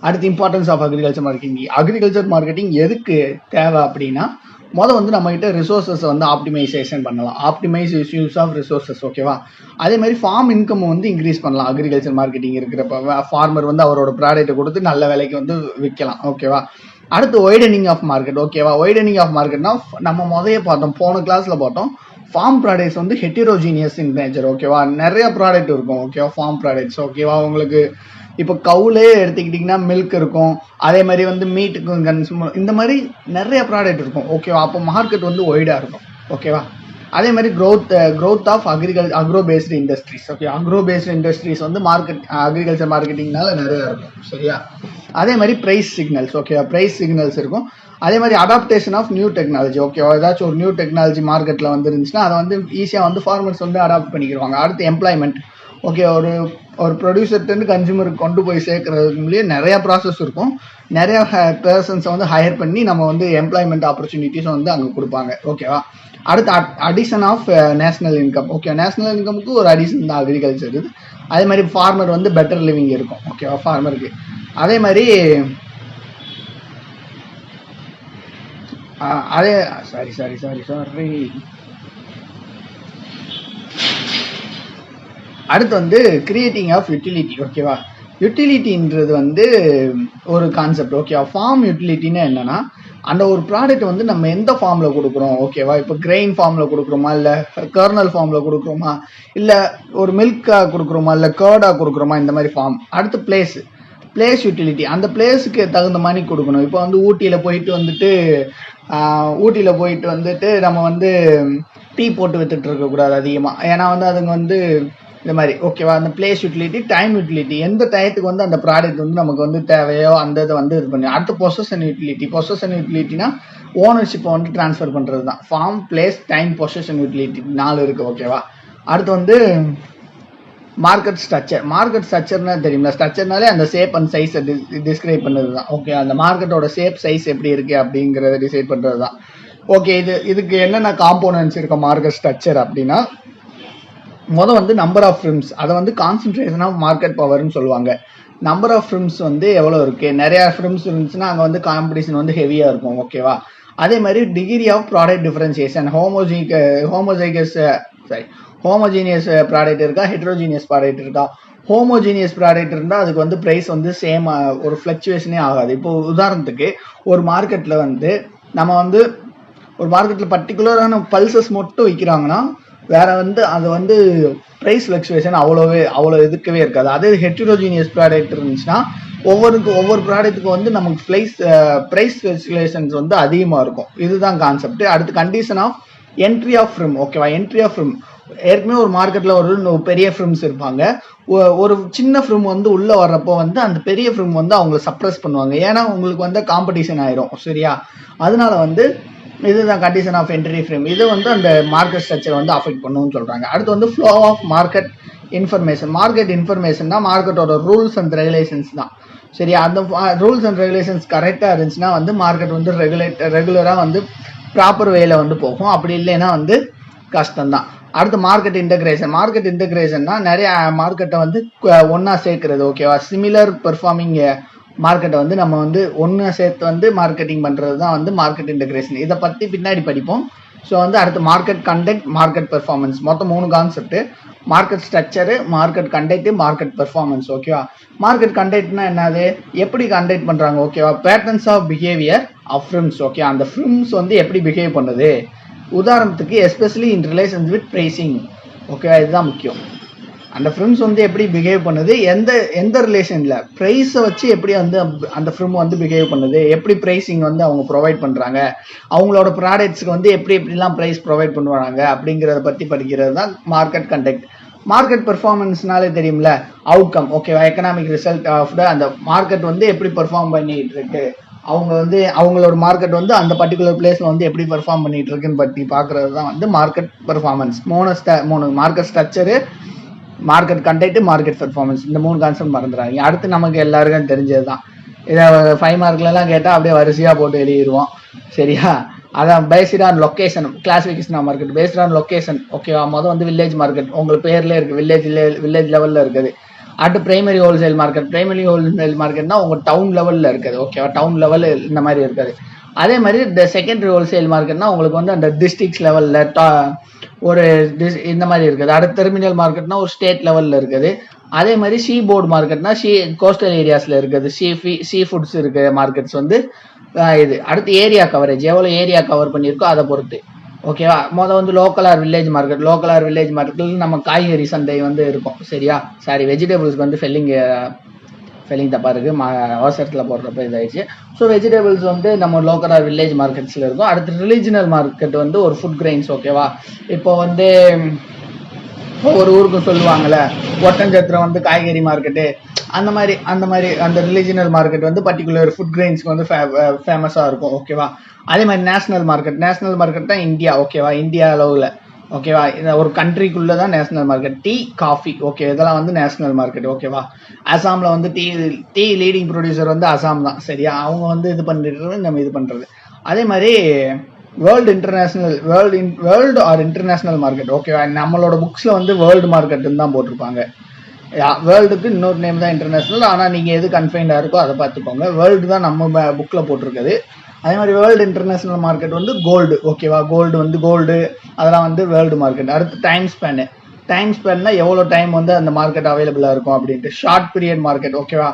S1: அடுத்து இம்பார்ட்டன்ஸ் ஆஃப் அக்ரிகல்ச்சர் மார்க்கெட்டிங் எதுக்கு தேவை அப்படின்னா, வந்து நம்மகிட்ட ரிசோர்ஸஸ் வந்து ஆப்டிமைசேஷன் பண்ணலாம், ஆப்டிமைஸ் யூஸ் ஆஃப் ரிசோர்ஸஸ். ஓகேவா, அதே மாதிரி ஃபார்ம் இன்கம் வந்து இன்க்ரீஸ் பண்ணலாம். அக்ரிகல்ச்சர் மார்க்கெட்டிங் இருக்கிறப்ப ஃபார்மர் வந்து அவரோட ப்ராடக்ட்டை கொடுத்து நல்ல விலைக்கு வந்து விற்கலாம். ஓகேவா, அடுத்து ஒய்டனிங் ஆஃப் மார்க்கெட். ஓகேவா, ஒய்டனிங் ஆஃப் மார்க்கெட்னா நம்ம பார்த்தோம், போன கிளாஸில் பார்த்தோம், ஃபார்ம் ப்ராடக்ட்ஸ் வந்து ஹெட்டிரோஜீனியஸ் இன் நேச்சர். ஓகேவா, நிறைய ப்ராடக்ட் இருக்கும். ஓகேவா, ஃபார்ம் ப்ராடக்ட்ஸ். ஓகேவா, உங்களுக்கு இப்போ கவுலே எடுத்துக்கிட்டிங்கன்னா மில்க் இருக்கும், அதே மாதிரி வந்து மீட்டுக்கும் கன்சூமர், இந்த மாதிரி நிறைய ப்ராடக்ட் இருக்கும். ஓகேவா, அப்போ மார்க்கெட் வந்து ஒய்டாக இருக்கும். ஓகேவா, அதே மாதிரி growth of agro based industries. Okay, agro based industries வந்து அக்ரிகல்ச்சர் மார்க்கெட்டிங்னால நிறைய இருக்கும். சரியா, அதே மாதிரி ப்ரைஸ் சிக்னல்ஸ். ஓகேவா, ப்ரைஸ் சிக்னல்ஸ் இருக்கும். அதே மாதிரி அடாப்டேஷன் ஆஃப் நியூ டெக்னாலஜி. ஓகேவா, ஏதாச்சும் ஒரு நியூ டெக்னாலஜி மார்க்கெட்டில் வந்துருந்துச்சுன்னா அதை வந்து ஈஸியாக வந்து ஃபார்மர்ஸ் வந்து அடாப்ட் பண்ணிக்கிடுவாங்க. அடுத்து எம்ப்ளாய்மெண்ட். ஓகே, ஒரு ப்ரொடியூசர்லேருந்து கன்சியூமருக்கு கொண்டு போய் சேர்க்கறதுக்குள்ளேயே நிறையா ப்ராசஸ் இருக்கும். நிறையா பர்சன்ஸை வந்து ஹையர் பண்ணி நம்ம வந்து எம்ப்ளாய்மெண்ட் ஆப்பர்ச்சுனிட்டிஸை வந்து அங்கே கொடுப்பாங்க. ஓகேவா? அடுத்து addition of national income. Okay, national இன்கமுக்கு ஒரு அடிஷன் தான் அக்ரிகல்ச்சர் இது. அதே மாதிரி ஃபார்மர் வந்து பெட்டர் லிவிங் இருக்கும். ஓகேவா? ஃபார்மருக்கு அதே மாதிரி அடுத்து வந்து கிரியேட்டிங் ஆஃப் யூட்டிலிட்டி. ஓகேவா? யூட்டிலிட்டின்றது வந்து ஒரு கான்செப்ட். ஓகேவா? ஃபார்ம் யூட்டிலிட்டின்னா என்னன்னா, அந்த ஒரு ப்ராடக்ட் வந்து நம்ம எந்த ஃபார்மில் கொடுக்குறோம். ஓகேவா? இப்போ கிரெயின் ஃபார்மில் கொடுக்குறோமா, இல்லை கர்னல் ஃபார்மில் கொடுக்குறோமா, இல்லை ஒரு மில்காக கொடுக்குறோமா, இல்லை கர்டாக கொடுக்குறோமா, இந்த மாதிரி ஃபார்ம். அடுத்து பிளேஸ் யூட்டிலிட்டி. அந்த பிளேஸுக்கு தகுந்த மாதிரி கொடுக்கணும். இப்போ வந்து ஊட்டியில் போயிட்டு வந்துட்டு நம்ம வந்து டீ போட்டு வித்துட்டு இருக்கக்கூடாது அதிகமாக. ஏன்னா வந்து அதுங்க வந்து இந்த மாதிரி. ஓகேவா? அந்த பிளேஸ் யூட்டிலிட்டி. டைம் யூட்டிலிட்டி, எந்த டயத்துக்கு வந்து அந்த ப்ராடக்ட் வந்து நமக்கு வந்து தேவையோ அந்த இதை வந்து இது பண்ணி. அடுத்து பொசஷன் யூட்டிலிட்டினா ஓனர்ஷிப்பை வந்து ட்ரான்ஸ்ஃபர் பண்ணுறது தான். Form, place, time, possession utility 4 இருக்குது. ஓகேவா? அடுத்து வந்து மார்க்கெட் ஸ்ட்ரக்சர்னா தெரியுங்களா? ஸ்ட்ரக்சர்னாலே அந்த ஷேப் அண்ட் சைஸை டிஸ்கிரைப் பண்ணுறது தான். ஓகே, அந்த மார்க்கெட்டோட ஷேப் சைஸ் எப்படி இருக்குது அப்படிங்கிறத டிசைட் பண்ணுறது தான். ஓகே, இதுக்கு என்னென்ன காம்போனன்ட்ஸ் இருக்க மார்க்கெட் ஸ்ட்ரக்சர் அப்படின்னா, வந்து நம்பர் ஆஃப் ஃபிலிம்ஸ், அதை வந்து கான்சன்ட்ரேஷன் ஆஃப் மார்க்கெட் பவர்னு சொல்லுவாங்க. நம்பர் ஆஃப் ஃபிலிம்ஸ் வந்து எவ்வளோ இருக்குது, நிறையா ஃபிலிம்ஸ் இருந்துச்சுன்னா அங்கே வந்து காம்படிஷன் வந்து ஹெவியாக இருக்கும். ஓகேவா? அதே மாதிரி degree of product differentiation, homogeneous product இருக்கா, ஹெட்ரோஜீனியஸ் ப்ராடக்ட் இருக்கா. ஹோமோஜீனியஸ் ப்ராடக்ட் இருந்தால் அதுக்கு வந்து ப்ரைஸ் வந்து சேம், ஒரு ஃப்ளக்சுவேஷனே ஆகாது. இப்போ உதாரணத்துக்கு ஒரு மார்க்கெட்டில் வந்து நம்ம வந்து ஒரு மார்க்கெட்டில் பர்டிகுலரான பல்சஸ் மட்டும் விற்கிறாங்கன்னா வேற வந்து அது வந்து ப்ரைஸ் ஃப்ளக்சுவேஷன் அவ்வளோ எதுக்கவே இருக்காது. அதே ஹெட்ரோஜீனியஸ் ப்ராடக்ட் இருந்துச்சுன்னா ஒவ்வொரு ப்ராடக்ட்டுக்கு வந்து நமக்கு ப்ரைஸ் ஃப்ளக்சுவேஷன்ஸ் வந்து அதிகமாக இருக்கும். இதுதான் கான்செப்ட். அடுத்து condition of entry of firm. ஓகேவா? என்ட்ரி ஆஃப் ஃபிலிம், ஏற்கனவே ஒரு மார்க்கெட்டில் ஒரு பெரிய ஃபிலிம்ஸ் இருப்பாங்க. ஒரு சின்ன ஃபிலிம் வந்து உள்ளே வர்றப்போ வந்து அந்த பெரிய ஃபிலிம் வந்து அவங்கள சப்ரஸ் பண்ணுவாங்க. ஏன்னா உங்களுக்கு வந்து காம்படிஷன் ஆயிரும். சரியா? அதனால வந்து இதுதான் கண்டிஷன் ஆஃப் என்ட்ரி ஃபிலிம். இது வந்து அந்த மார்க்கெட் ஸ்ட்ரக்சர் வந்து அஃபெக்ட் பண்ணுன்னு சொல்கிறாங்க. அடுத்து வந்து ஃப்ளோ ஆஃப் மார்க்கெட் இன்ஃபர்மேஷன்னா மார்க்கெட்டோட ரூல்ஸ் அண்ட் ரெகுலேஷன்ஸ் தான். சரியா? அந்த ரூல்ஸ் அண்ட் ரெகுலேஷன்ஸ் கரெக்டாக இருந்துச்சுன்னா வந்து மார்க்கெட் வந்து ரெகுலராக வந்து ப்ராப்பர் வேல வந்து போகும். அப்படி இல்லைன்னா வந்து கஷ்டம்தான். அடுத்து மார்க்கெட் இன்டகிரேஷன்னா நிறைய மார்க்கெட்டை வந்து ஒன்றா சேர்க்கறது. ஓகேவா? சிமிலர் பெர்ஃபார்மிங் மார்க்கெட்டை வந்து நம்ம வந்து ஒன்று சேர்த்து வந்து மார்க்கெட்டிங் பண்ணுறது தான் வந்து மார்க்கெட் இன்டகிரேஷன். இதை பற்றி பின்னாடி படிப்போம். ஸோ வந்து அடுத்து மார்க்கெட் கண்டக்ட், மார்க்கெட் பெர்ஃபார்மன்ஸ், மொத்தம் 3 concept. Market structure, market conduct, market performance. ஓகேவா? மார்க்கெட் கண்டக்ட்னா என்னது, எப்படி கண்டக்ட் பண்ணுறாங்க. ஓகேவா? Patterns of behaviour of firms. Okay, அந்த ஃபிலிம்ஸ் வந்து எப்படி பிஹேவ் பண்ணுது. உதாரணத்துக்கு especially in relations with pricing. ஓகேவா? இதுதான் முக்கியம். அந்த ஃபிலிம்ஸ் வந்து எப்படி பிஹேவ் பண்ணுது, எந்த ரிலேஷனில் ப்ரைஸை வச்சு எப்படி வந்து அந்த ஃபிலிம் வந்து பிஹேவ் பண்ணுது, எப்படி ப்ரைஸிங் வந்து அவங்க ப்ரொவைட் பண்ணுறாங்க, அவங்களோட ப்ராடக்ட்ஸ்க்கு வந்து எப்படிலாம் ப்ரைஸ் ப்ரொவைட் பண்ணுவாங்க அப்படிங்கிறத பற்றி படிக்கிறது தான் மார்க்கெட் கண்டக்ட். மார்க்கெட் பெர்ஃபார்மன்ஸ்னாலே தெரியும்ல, அவுட்கம். ஓகேவா? எக்கனாமிக் ரிசல்ட் ஆஃப் அந்த மார்க்கெட் வந்து எப்படி பெர்ஃபார்ம் பண்ணிட்டு இருக்கு, அவங்க வந்து அவங்களோட மார்க்கெட் வந்து அந்த பர்டிகுலர் பிளேஸில் வந்து எப்படி பெர்ஃபார்ம் பண்ணிட்டு இருக்குன்னு பற்றி பார்க்குறது தான் வந்து market performance. 3 market structure, market conduct, market performance. இந்த 3 கான்செப்ட் மறந்துடுறாங்க. அடுத்து நமக்கு எல்லாருக்கும் தெரிஞ்சது தான். இதை 5 மார்க்லலாம் கேட்டால் அப்படியே வரிசையாக போட்டு எழுதிடுவோம். சரியா? அதான் based on location, classification of market based on location. ஓகேவா? வந்து வில்லேஜ் மார்க்கெட் உங்களுக்கு பேர்லேயே இருக்குது, வில்லேஜ் லெவலில் இருக்குது. அடுத்து பிரைமரி ஹோல்சேல் மார்க்கெட்னா உங்கள் டவுன் லெவலில் இருக்குது. ஓகேவா? டவுன் லெவல் இந்த மாதிரி இருக்காது. அதே மாதிரி இந்த செகண்டரி ஹோல்சேல் மார்க்கெட்னா உங்களுக்கு வந்து அந்த டிஸ்ட்ரிக்ஸ் லெவலில் இந்த மாதிரி இருக்குது. அடுத்து டெர்மினல் மார்க்கெட்னா ஒரு ஸ்டேட் லெவலில் இருக்குது. அதே மாதிரி ஷீ போர்டு மார்க்கெட்னா கோஸ்டல் ஏரியாஸில் இருக்குது. ஷீ ஃபுட்ஸ் இருக்குது மார்க்கெட்ஸ் வந்து இது. அடுத்து ஏரியா கவரேஜ், எவ்வளோ ஏரியா கவர் பண்ணியிருக்கோ அதை பொறுத்து. ஓகேவா? வந்து லோக்கல் ஆர் வில்லேஜ் மார்க்கெட்டில் நம்ம காய்கறி சந்தை வந்து இருக்கும். சரியா? வெஜிடபிள்ஸ்க்கு வந்து ஃபெல்லிங் தப்பாக இருக்குது, அவசரத்தில் போடுறப்ப இதாகிடுச்சு. ஸோ வெஜிடபிள்ஸ் வந்து நம்ம லோக்கல் ஆர் வில்லேஜ் மார்க்கெட்ஸில் இருக்கும். அடுத்து ரிலீஜனல் மார்க்கெட் வந்து ஒரு ஃபுட் கிரெயின்ஸ். ஓகேவா? இப்போ வந்து ஒவ்வொரு ஊருக்கும் சொல்லுவாங்கள்ல, ஒட்டஞ்சத்திரம் வந்து காய்கறி மார்க்கெட்டு, அந்த மாதிரி அந்த ரிலீஜனல் மார்க்கெட் வந்து பர்டிகுலர் ஃபுட் கிரெயின்ஸ்க்கு வந்து ஃபேமஸாக இருக்கும். ஓகேவா? அதே மாதிரி நேஷனல் மார்க்கெட் தான் இந்தியா. ஓகேவா? இந்தியா அளவில் ஓகேவா. இந்த ஒரு கண்ட்ரிக்குள்ள தான் national market. Tea, coffee, okay, இதெல்லாம் வந்து நேஷனல் மார்க்கெட். ஓகேவா. அசாம்ல வந்து டீ லீடிங் ப்ரொடியூசர் வந்து அசாம் தான். சரியா, அவங்க வந்து இது பண்ணிட்டு நம்ம இது பண்றது. அதே மாதிரி வேர்ல்டு ஆர் இன்டர்நேஷனல் மார்க்கெட். ஓகேவா. நம்மளோட புக்ஸ்ல வந்து வேர்ல்டு மார்க்கெட்னு தான் போட்டிருப்பாங்க. வேர்ல்டுக்கு இன்னொரு நேம் தான் இன்டர்நேஷனல். ஆனால் நீங்கள் எது கன்ஃபைண்டாக இருக்கோ அதை பார்த்துக்கோங்க. வேர்ல்டு தான் நம்ம புக்கில் போட்டிருக்குது. அதே மாதிரி வேர்ல்டு இன்டர்நேஷனல் மார்க்கெட் வந்து கோல்டு. ஓகேவா. கோல்டு அதெல்லாம் வந்து வேர்ல்டு மார்க்கெட். அடுத்து டைம் ஸ்பேன்னா எவ்வளோ டைம் வந்து அந்த மார்க்கெட் அவைலபிளாக இருக்கும் அப்படின்ட்டு. Short period market. ஓகேவா.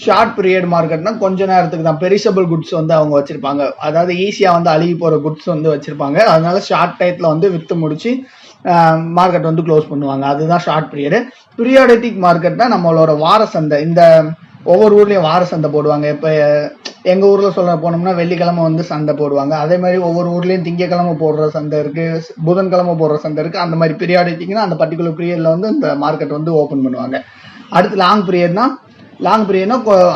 S1: ஷார்ட் பீரியட் மார்க்கெட்னா கொஞ்ச நேரத்துக்கு தான். பெரிஷபிள் குட்ஸ் வந்து அவங்க வச்சிருப்பாங்க. அதாவது ஈஸியாக வந்து அழுகி போகிற குட்ஸ் வந்து வச்சிருப்பாங்க. அதனால ஷார்ட் டயத்தில் வந்து விற்று முடிச்சு மார்க்கெட் வந்து க்ளோஸ் பண்ணுவாங்க. அதுதான் ஷார்ட் பீரியடு. பீரியாடிக் மார்க்கெட்னா நம்மளோட வார சந்தை. இந்த ஒவ்வொரு ஊர்லேயும் வார சந்தை போடுவாங்க. இப்போ எங்கள் ஊரில் சொல்ல போனோம்னா வெள்ளிக்கிழமை வந்து சந்தை போடுவாங்க. அதே மாதிரி ஒவ்வொரு ஊர்லேயும் திங்கக்கிழமை போடுற சந்தை இருக்குது, புதன்கிழமை போடுற சந்தை இருக்குது. அந்த மாதிரி பீரியாடிக்னா அந்த பர்டிகுலர் பீரியடில் வந்து இந்த மார்க்கெட் வந்து ஓப்பன் பண்ணுவாங்க. அடுத்து லாங் பீரியட்னா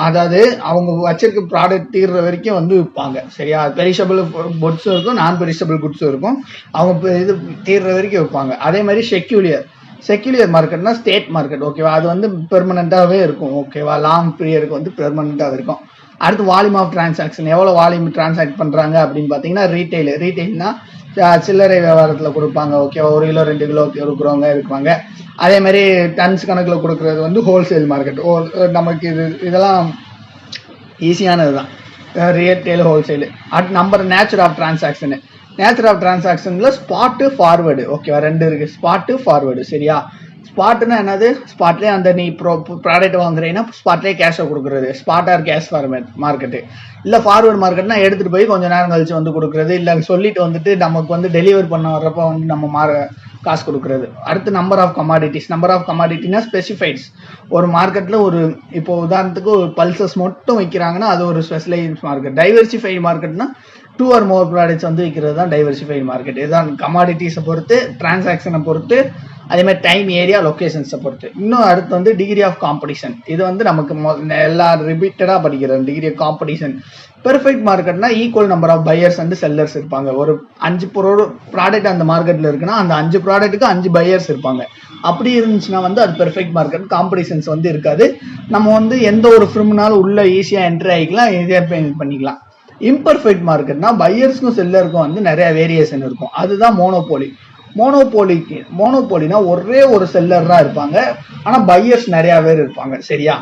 S1: அதாவது அவங்க வச்சிருக்க ப்ராடக்ட் தீர்ற வரைக்கும் வந்து விற்பாங்க. சரியா. பெரிஷபிள் குட்ஸும் இருக்கும், நான் பெரிஷபிள் குட்ஸும் இருக்கும். அவங்க இது தீர்ற வரைக்கும் விற்பாங்க. அதே மாதிரி செக்யூலியர் மார்க்கெட்னா ஸ்டேட் மார்க்கெட். ஓகேவா. அது வந்து பெர்மனண்டாகவே இருக்கும். ஓகேவா. லாங் பீரியடுக்கு வந்து பெர்மனண்டாக இருக்கும். அடுத்து வால்யூம் ஆஃப் டிரான்சாக்ஷன். எவ்வளோ வால்யூம் டிரான்சாக்ட் பண்ணுறாங்க அப்படின்னு பார்த்தீங்கன்னா ரீட்டைல்னா சில்லறை வியாபாரத்தில் கொடுப்பாங்க. ஓகேவா. 1 கிலோ 2 கிலோ கொடுக்குறவங்க இருப்பாங்க. அதே மாதிரி டன்ஸ் கணக்கில் கொடுக்குறது வந்து ஹோல்சேல் மார்க்கெட். நமக்கு இதெல்லாம் ஈஸியானது தான். Retail, wholesale. அடுத்து நேச்சர் ஆஃப் டிரான்சாக்ஷனில் ஸ்பாட்டு, ஃபார்வேர்டு. ஓகேவா. 2 இருக்குது, ஸ்பாட்டு, ஃபார்வேர்டு. சரியா. ஸ்பாட்னா என்னது? ஸ்பாட்லேயே அந்த நீ ப்ராடக்ட் வாங்குறீங்கன்னா ஸ்பாட்லேயே கேஷை கொடுக்குறது. Spot R cash market. இல்லை ஃபார்வர்டு மார்க்கெட்னா எடுத்துகிட்டு போய் கொஞ்சம் நேரம் கழிச்சு வந்து கொடுக்குறது. இல்லை சொல்லிட்டு வந்துட்டு நமக்கு வந்து டெலிவரி பண்ண வர்றப்போ வந்து நம்ம காசு கொடுக்குறது. அடுத்து நம்பர் ஆஃப் கமாடிட்டினா ஸ்பெசிஃபைட்ஸ். ஒரு மார்க்கெட்டில் இப்போ உதாரணத்துக்கு ஒரு பல்சஸ் மட்டும் வைக்கிறாங்கன்னா அது ஒரு ஸ்பெஷலைஸ் மார்க்கெட். டைவர்சிஃபைடு மார்க்கெட்னா 2 or more ப்ராடக்ட்ஸ் வந்து விற்கிறது தான் டைவர்சிஃபைடு மார்க்கெட். இதுதான் கமாடிட்டிஸை பொறுத்து, டிரான்சாக்ஷனை பொறுத்து, அதே மாதிரி டைம், ஏரியா, லொக்கேஷன்ஸை பொறுத்து. இன்னும் அடுத்து வந்து டிகிரி ஆஃப் காம்படிஷன். இது வந்து நமக்கு எல்லா ரிப்பீட்டடாக படிக்கிறது. Degree of competition. பெர்ஃபெக்ட் மார்க்கெட்னா equal number of buyers and sellers இருப்பாங்க. ஒரு 5 ப்ராடக்ட் அந்த மார்க்கெட்டில் இருக்குன்னா அந்த 5 ப்ராடக்ட்டுக்கு 5 பையர்ஸ் இருப்பாங்க. அப்படி இருந்துச்சுன்னா வந்து அது பெர்ஃபெக்ட் மார்க்கெட். காம்படிஷன்ஸ் வந்து இருக்காது. நம்ம வந்து எந்த ஒரு ஃபிர்ம்னாலும் உள்ள ஈஸியாக என்ட்ரி ஆகிக்கலாம், ஈஸியாக பண்ணிக்கலாம். இம்பர்ஃபெக்ட் மார்க்கெட்னா பையர்ஸ்க்கும் செல்லருக்கும் வந்து நிறைய வேரியேஷன் இருக்கும். அதுதான் மோனோபோலினா ஒரே ஒரு செல்லர் தான் இருப்பாங்க, ஆனால் பையர்ஸ் நிறைய பேர் இருப்பாங்க. சரியா.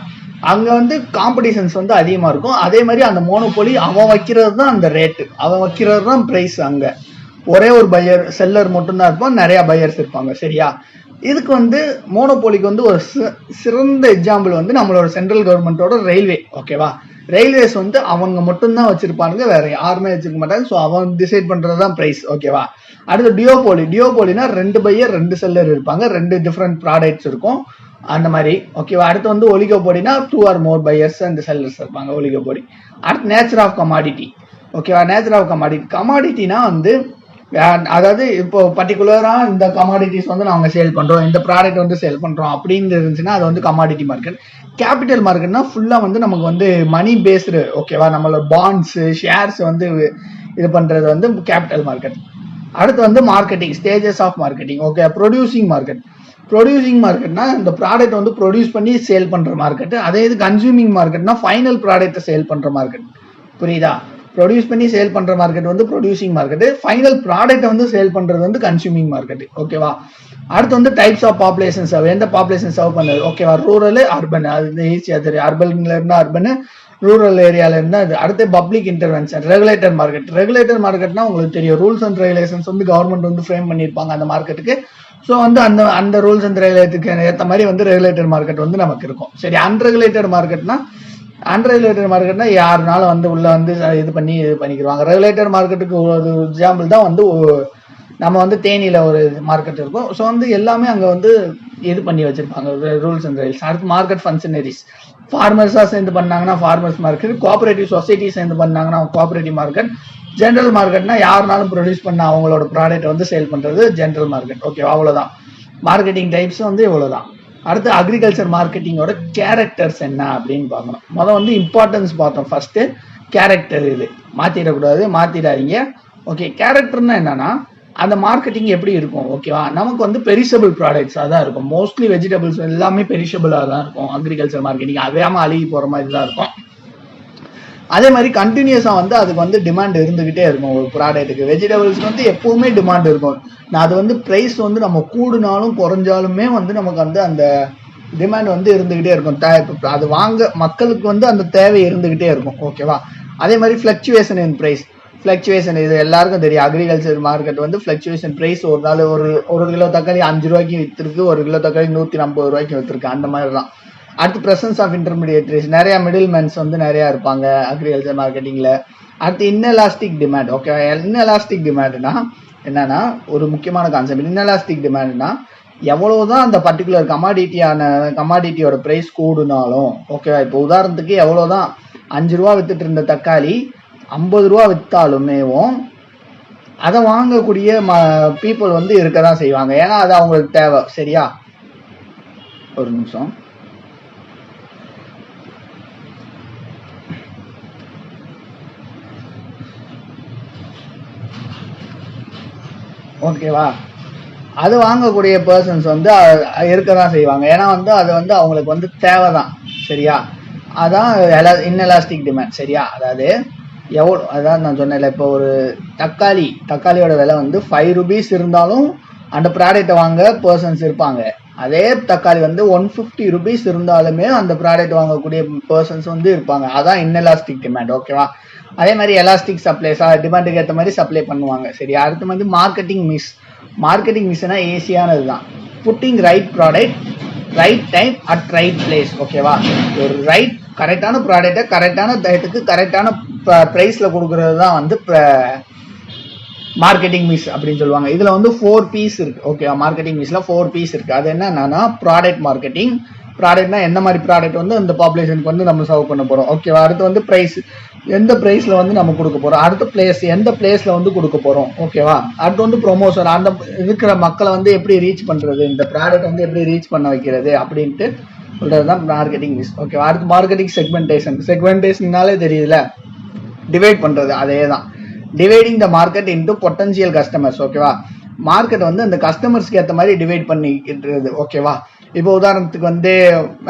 S1: அங்கே வந்து காம்படிஷன்ஸ் வந்து அதிகமாக இருக்கும். அதே மாதிரி அந்த மோனோபோலி அவன் வைக்கிறது தான் அந்த ரேட்டு, அவன் வைக்கிறது தான் ப்ரைஸ். அங்கே ஒரே ஒரு செல்லர் மட்டும்தான் இருப்பான், நிறைய பையர்ஸ் இருப்பாங்க. சரியா. இதுக்கு வந்து மோனோபோலிக்கு வந்து ஒரு சிறந்த எக்ஸாம்பிள் வந்து நம்மளோட சென்ட்ரல் கவர்மெண்ட்டோட ரயில்வே. ஓகேவா. ரயில்வேஸ் வந்து அவங்க மட்டும்தான் வச்சிருப்பானுங்க, வேற யாருமே வச்சிருக்க மாட்டாங்க. ஸோ அவன் டிசைட் பண்றது தான் பிரைஸ். ஓகேவா. அடுத்து டியோபோலினா 2 பையர் 2 செல்லர் இருப்பாங்க, 2 டிஃப்ரெண்ட் ப்ராடக்ட்ஸ் இருக்கும் அந்த மாதிரி. ஓகேவா. அடுத்து வந்து ஒலிகோபோலினா 2 or more buyers and sellers இருப்பாங்க, ஒலிகோபோலி. அடுத்து நேச்சர் ஆஃப் கமாடிட்டி. ஓகேவா. நேச்சர் ஆஃப் கமாடிட்டினா வந்து அதாவது இப்போ பர்டிகுலரா இந்த கமாடிட்டிஸ் வந்து நாங்கள் சேல் பண்றோம், இந்த ப்ராடக்ட் வந்து சேல் பண்றோம் அப்படின்னு இருந்துச்சுன்னா அது வந்து கமாடிட்டி மார்க்கெட். கேபிட்டல் மார்க்கெட்னா ஃபுல்லா வந்து நமக்கு வந்து மணி பேஸ்டு. ஓகேவா. நம்மளோட பாண்ட்ஸ், ஷேர்ஸ் வந்து இது பண்றது வந்து கேபிட்டல் மார்க்கெட். அடுத்து வந்து marketing, stages of marketing. Okay. Producing மார்க்கெட்னா இந்த ப்ராடக்ட் வந்து ப்ரொடியூஸ் பண்ணி சேல் பண்ற மார்க்கெட். அதே இது கன்சூமிங் மார்க்கெட்னா ஃபைனல் ப்ராடக்ட்டை சேல் பண்ற மார்க்கெட். புரியுதா. ப்ரொடியூஸ் பண்ணி சேல் பண்ற மார்க்கெட் வந்து ப்ரொடியூசிங் மார்க்கெட். ஃபைனல் ப்ராடக்ட் வந்து சேல் பண்றது வந்து கன்சூமிங் மார்க்கெட். ஓகேவா. அடுத்து வந்து டைப்ஸ் ஆஃப் பாப்புலேஷன் சர்வ். எந்த பாப்புலேஷன் சர்வ் பண்ணது. ஓகேவா. Rural, urban. அது ஈஸியா தெரியும். அர்பன்ல இருந்தா அர்பன், ரூரல் ஏரியால இருந்தா அது. அடுத்து பப்ளிக் இன்டர்வென்ஷன். ரெகுலேட்டர் மார்க்கெட்னா உங்களுக்கு தெரியும், ரூல்ஸ் அண்ட் ரெகுலேஷன்ஸ் வந்து கவர்மெண்ட் வந்து ஃப்ரேம் பண்ணியிருப்பாங்க அந்த மார்க்கெட்டுக்கு. ஸோ வந்து அந்த ரூல்ஸ் அண்ட் ரெகுலேட்டுக்கு ஏற்ற மாதிரி வந்து ரெகுலேட்டர் மார்க்கெட் வந்து நமக்கு இருக்கும். சரி. அன்ரெகுலேட்டர் மார்க்கெட்னா யாருனாலும் வந்து உள்ள வந்து இது பண்ணிக்கிறாங்க. ரெகுலேட்டர் மார்க்கெட்டுக்கு ஒரு எக்ஸாம்பிள் தான் வந்து நம்ம வந்து தேனியில ஒரு மார்க்கெட் இருக்கும். ஸோ வந்து எல்லாமே அங்கே வந்து இது பண்ணி வச்சிருப்பாங்க, ரூல்ஸ் அண்ட் ரெகுலேஷன். அடுத்து மார்க்கெட் ஃபங்க்ஷனரிஸ். ஃபார்மர்ஸாக சேர்ந்து பண்ணாங்கன்னா ஃபார்மர்ஸ் மார்க்கெட், கோஆபரேட்டிவ் சொசைட்டி சேர்ந்து பண்ணாங்கன்னா கோஆபரேட்டிவ் மார்க்கெட். ஜென்ரல் மார்க்கெட்னா யாருனாலும் ப்ரொடியூஸ் பண்ண அவங்களோட ப்ராடக்ட் வந்து சேல் பண்றது ஜென்ரல் மார்க்கெட். ஓகே. அவ்வளோதான் மார்க்கெட்டிங் டைப்ஸ் வந்து இவ்வளோதான். அடுத்து அக்ரிகல்ச்சர் மார்க்கெட்டிங்கோட கேரக்டர்ஸ் என்ன அப்படின்னு பார்க்கணும். முதல் வந்து இம்பார்ட்டன்ஸ் பார்த்தோம். First character. இது மாத்திடக்கூடாது, மாத்திடாதீங்க. ஓகே. கேரக்டர்னா என்னன்னா அந்த மார்க்கெட்டிங் எப்படி இருக்கும் ஓகேவா? நமக்கு வந்து பெரிஷபிள் ப்ராடக்ட்ஸ் அதான் இருக்கும். மோஸ்ட்லி வெஜிடபிள்ஸ் எல்லாமே பெரிஷபிளாக தான் இருக்கும். அக்ரிகல்ச்சர் மார்க்கெட்டிங் அவையாம அழுகி போகிற மாதிரி தான் இருக்கும். அதே மாதிரி கண்டினியூஸாக வந்து அதுக்கு வந்து டிமாண்ட் இருந்துகிட்டே இருக்கும். ஒரு ப்ராடக்ட்டுக்கு வெஜிடபிள்ஸ்க்கு வந்து எப்பவுமே டிமாண்ட் இருக்கும். நான் அது வந்து ப்ரைஸ் வந்து நம்ம கூடுனாலும் குறைஞ்சாலுமே வந்து நமக்கு வந்து அந்த டிமாண்ட் வந்து இருந்துகிட்டே இருக்கும். அது வாங்க மக்களுக்கு வந்து அந்த தேவை இருந்துகிட்டே இருக்கும் ஓகேவா? அதே மாதிரி ஃப்ளக்சுவேஷன் இன் ப்ரைஸ், ஃப்ளக்சுவேஷன் இது எல்லாருக்கும் தெரியும். அக்ரிகல்ச்சர் மார்க்கெட் வந்து ஃப்ளக்சுவேஷன் ப்ரைஸ் ஒரு நாள் ஒரு கிலோ தக்காளி 5 ரூபாய்க்கு விற்றுருக்கு, ஒரு கிலோ தக்காளி 150 ரூபாய்க்கு விற்றுருக்கு, அந்த மாதிரி தான். அடுத்து ப்ரெசன்ஸ் ஆஃப் இன்டர்மீடியேட்ரிஸ், நிறைய மிடில் மேன்ஸ் வந்து நிறையா இருப்பாங்க அக்ரிகல்ச்சர் மார்க்கெட்டிங்கில். அடுத்து இன்எலாஸ்டிக் டிமாண்ட் ஓகே. இன்எலாஸ்டிக் டிமாண்ட்னா என்னன்னா ஒரு முக்கியமான கான்செப்ட். இன்எலாஸ்டிக் டிமாண்ட்னா எவ்வளவுதான் அந்த பர்டிகுலர் கமாடிட்டியோட ப்ரைஸ் கூடுனாலும் ஓகேவா? இப்போ உதாரணத்துக்கு எவ்வளோதான் 5 ரூபா வித்துட்டு இருந்த தக்காளி 50 ரூபா வித்தாலுமேவும் அதை வாங்கக்கூடிய பீப்புள் வந்து இருக்க தான் செய்வாங்க. ஏன்னா அது அவங்களுக்கு தேவை. சரியா? ஒரு நிமிஷம். ஓகேவா? அது வாங்கக்கூடிய பர்சன்ஸ் வந்து இருக்க தான் செய்வாங்க. ஏன்னா வந்து அது வந்து அவங்களுக்கு வந்து தேவை தான். சரியா? அதான் இன்எலாஸ்டிக் டிமாண்ட். சரியா? அதாவது அதான் நான் சொன்னேன்ல, இப்போ ஒரு தக்காளியோட விலை வந்து 5 rupees இருந்தாலும் அந்த ப்ராடக்டை வாங்க பர்சன்ஸ் இருப்பாங்க. அதே தக்காளி வந்து 150 rupees இருந்தாலுமே அந்த ப்ராடக்ட் வாங்கக்கூடிய பர்சன்ஸ் வந்து இருப்பாங்க. அதான் இன்எலாஸ்டிக் டிமாண்ட் ஓகேவா? அதே மாதிரி எலாஸ்டிக் சப்ளைஸ் டிமாண்டுக்கு ஏற்ற மாதிரி சப்ளை பண்ணுவாங்க. சரி, அடுத்து வந்து மார்க்கெட்டிங் மிஸ்னா ஈஸியானது தான். Pudding right product right time at right place ஓகேவா? ஒரு கரெக்டான ப்ராடக்டை கரெக்டான டயத்துக்கு கரெக்டான ப்ரைஸில் கொடுக்கறது தான் வந்து மார்க்கெட்டிங் மிஸ் அப்படின்னு சொல்லுவாங்க. இதுல வந்து 4 P's இருக்கு ஓகேவா? மார்க்கெட்டிங் மிஸ்ல 4 P's இருக்கு. அது என்னன்னா ப்ராடக்ட் மார்க்கெட்டிங். ப்ராடக்ட்னா எந்த மாதிரி ப்ராடக்ட் வந்து இந்த பாப்புலேஷனுக்கு வந்து நம்ம சர்வ் பண்ண போறோம் ஓகேவா? அடுத்து வந்து பிரைஸ், எந்த பிரைஸ்ல வந்து நம்ம கொடுக்க போறோம். அடுத்த பிளேஸ், எந்த பிளேஸ்ல வந்து கொடுக்க போறோம் ஓகேவா? அடுத்து வந்து ப்ரொமோஷன், அந்த இருக்கிற மக்களை வந்து எப்படி ரீச் பண்றது, இந்த ப்ராடக்ட் வந்து எப்படி ரீச் பண்ண வைக்கிறது அப்படின்ட்டு சொல்றதுதான் மார்க்கெட்டிங் மிஸ் ஓகேவா? அடுத்து மார்க்கெட்டிங் செக்மெண்டேஷன்னாலே தெரியுதுல, டிவைட் பண்றது. அதே தான், dividing the market into potential customers ஓகேவா? மார்க்கெட் வந்து அந்த கஸ்டமர்ஸ்க்கு ஏற்ற மாதிரி டிவைட் பண்ணிக்கிட்டு ஓகேவா? இப்போ உதாரணத்துக்கு வந்து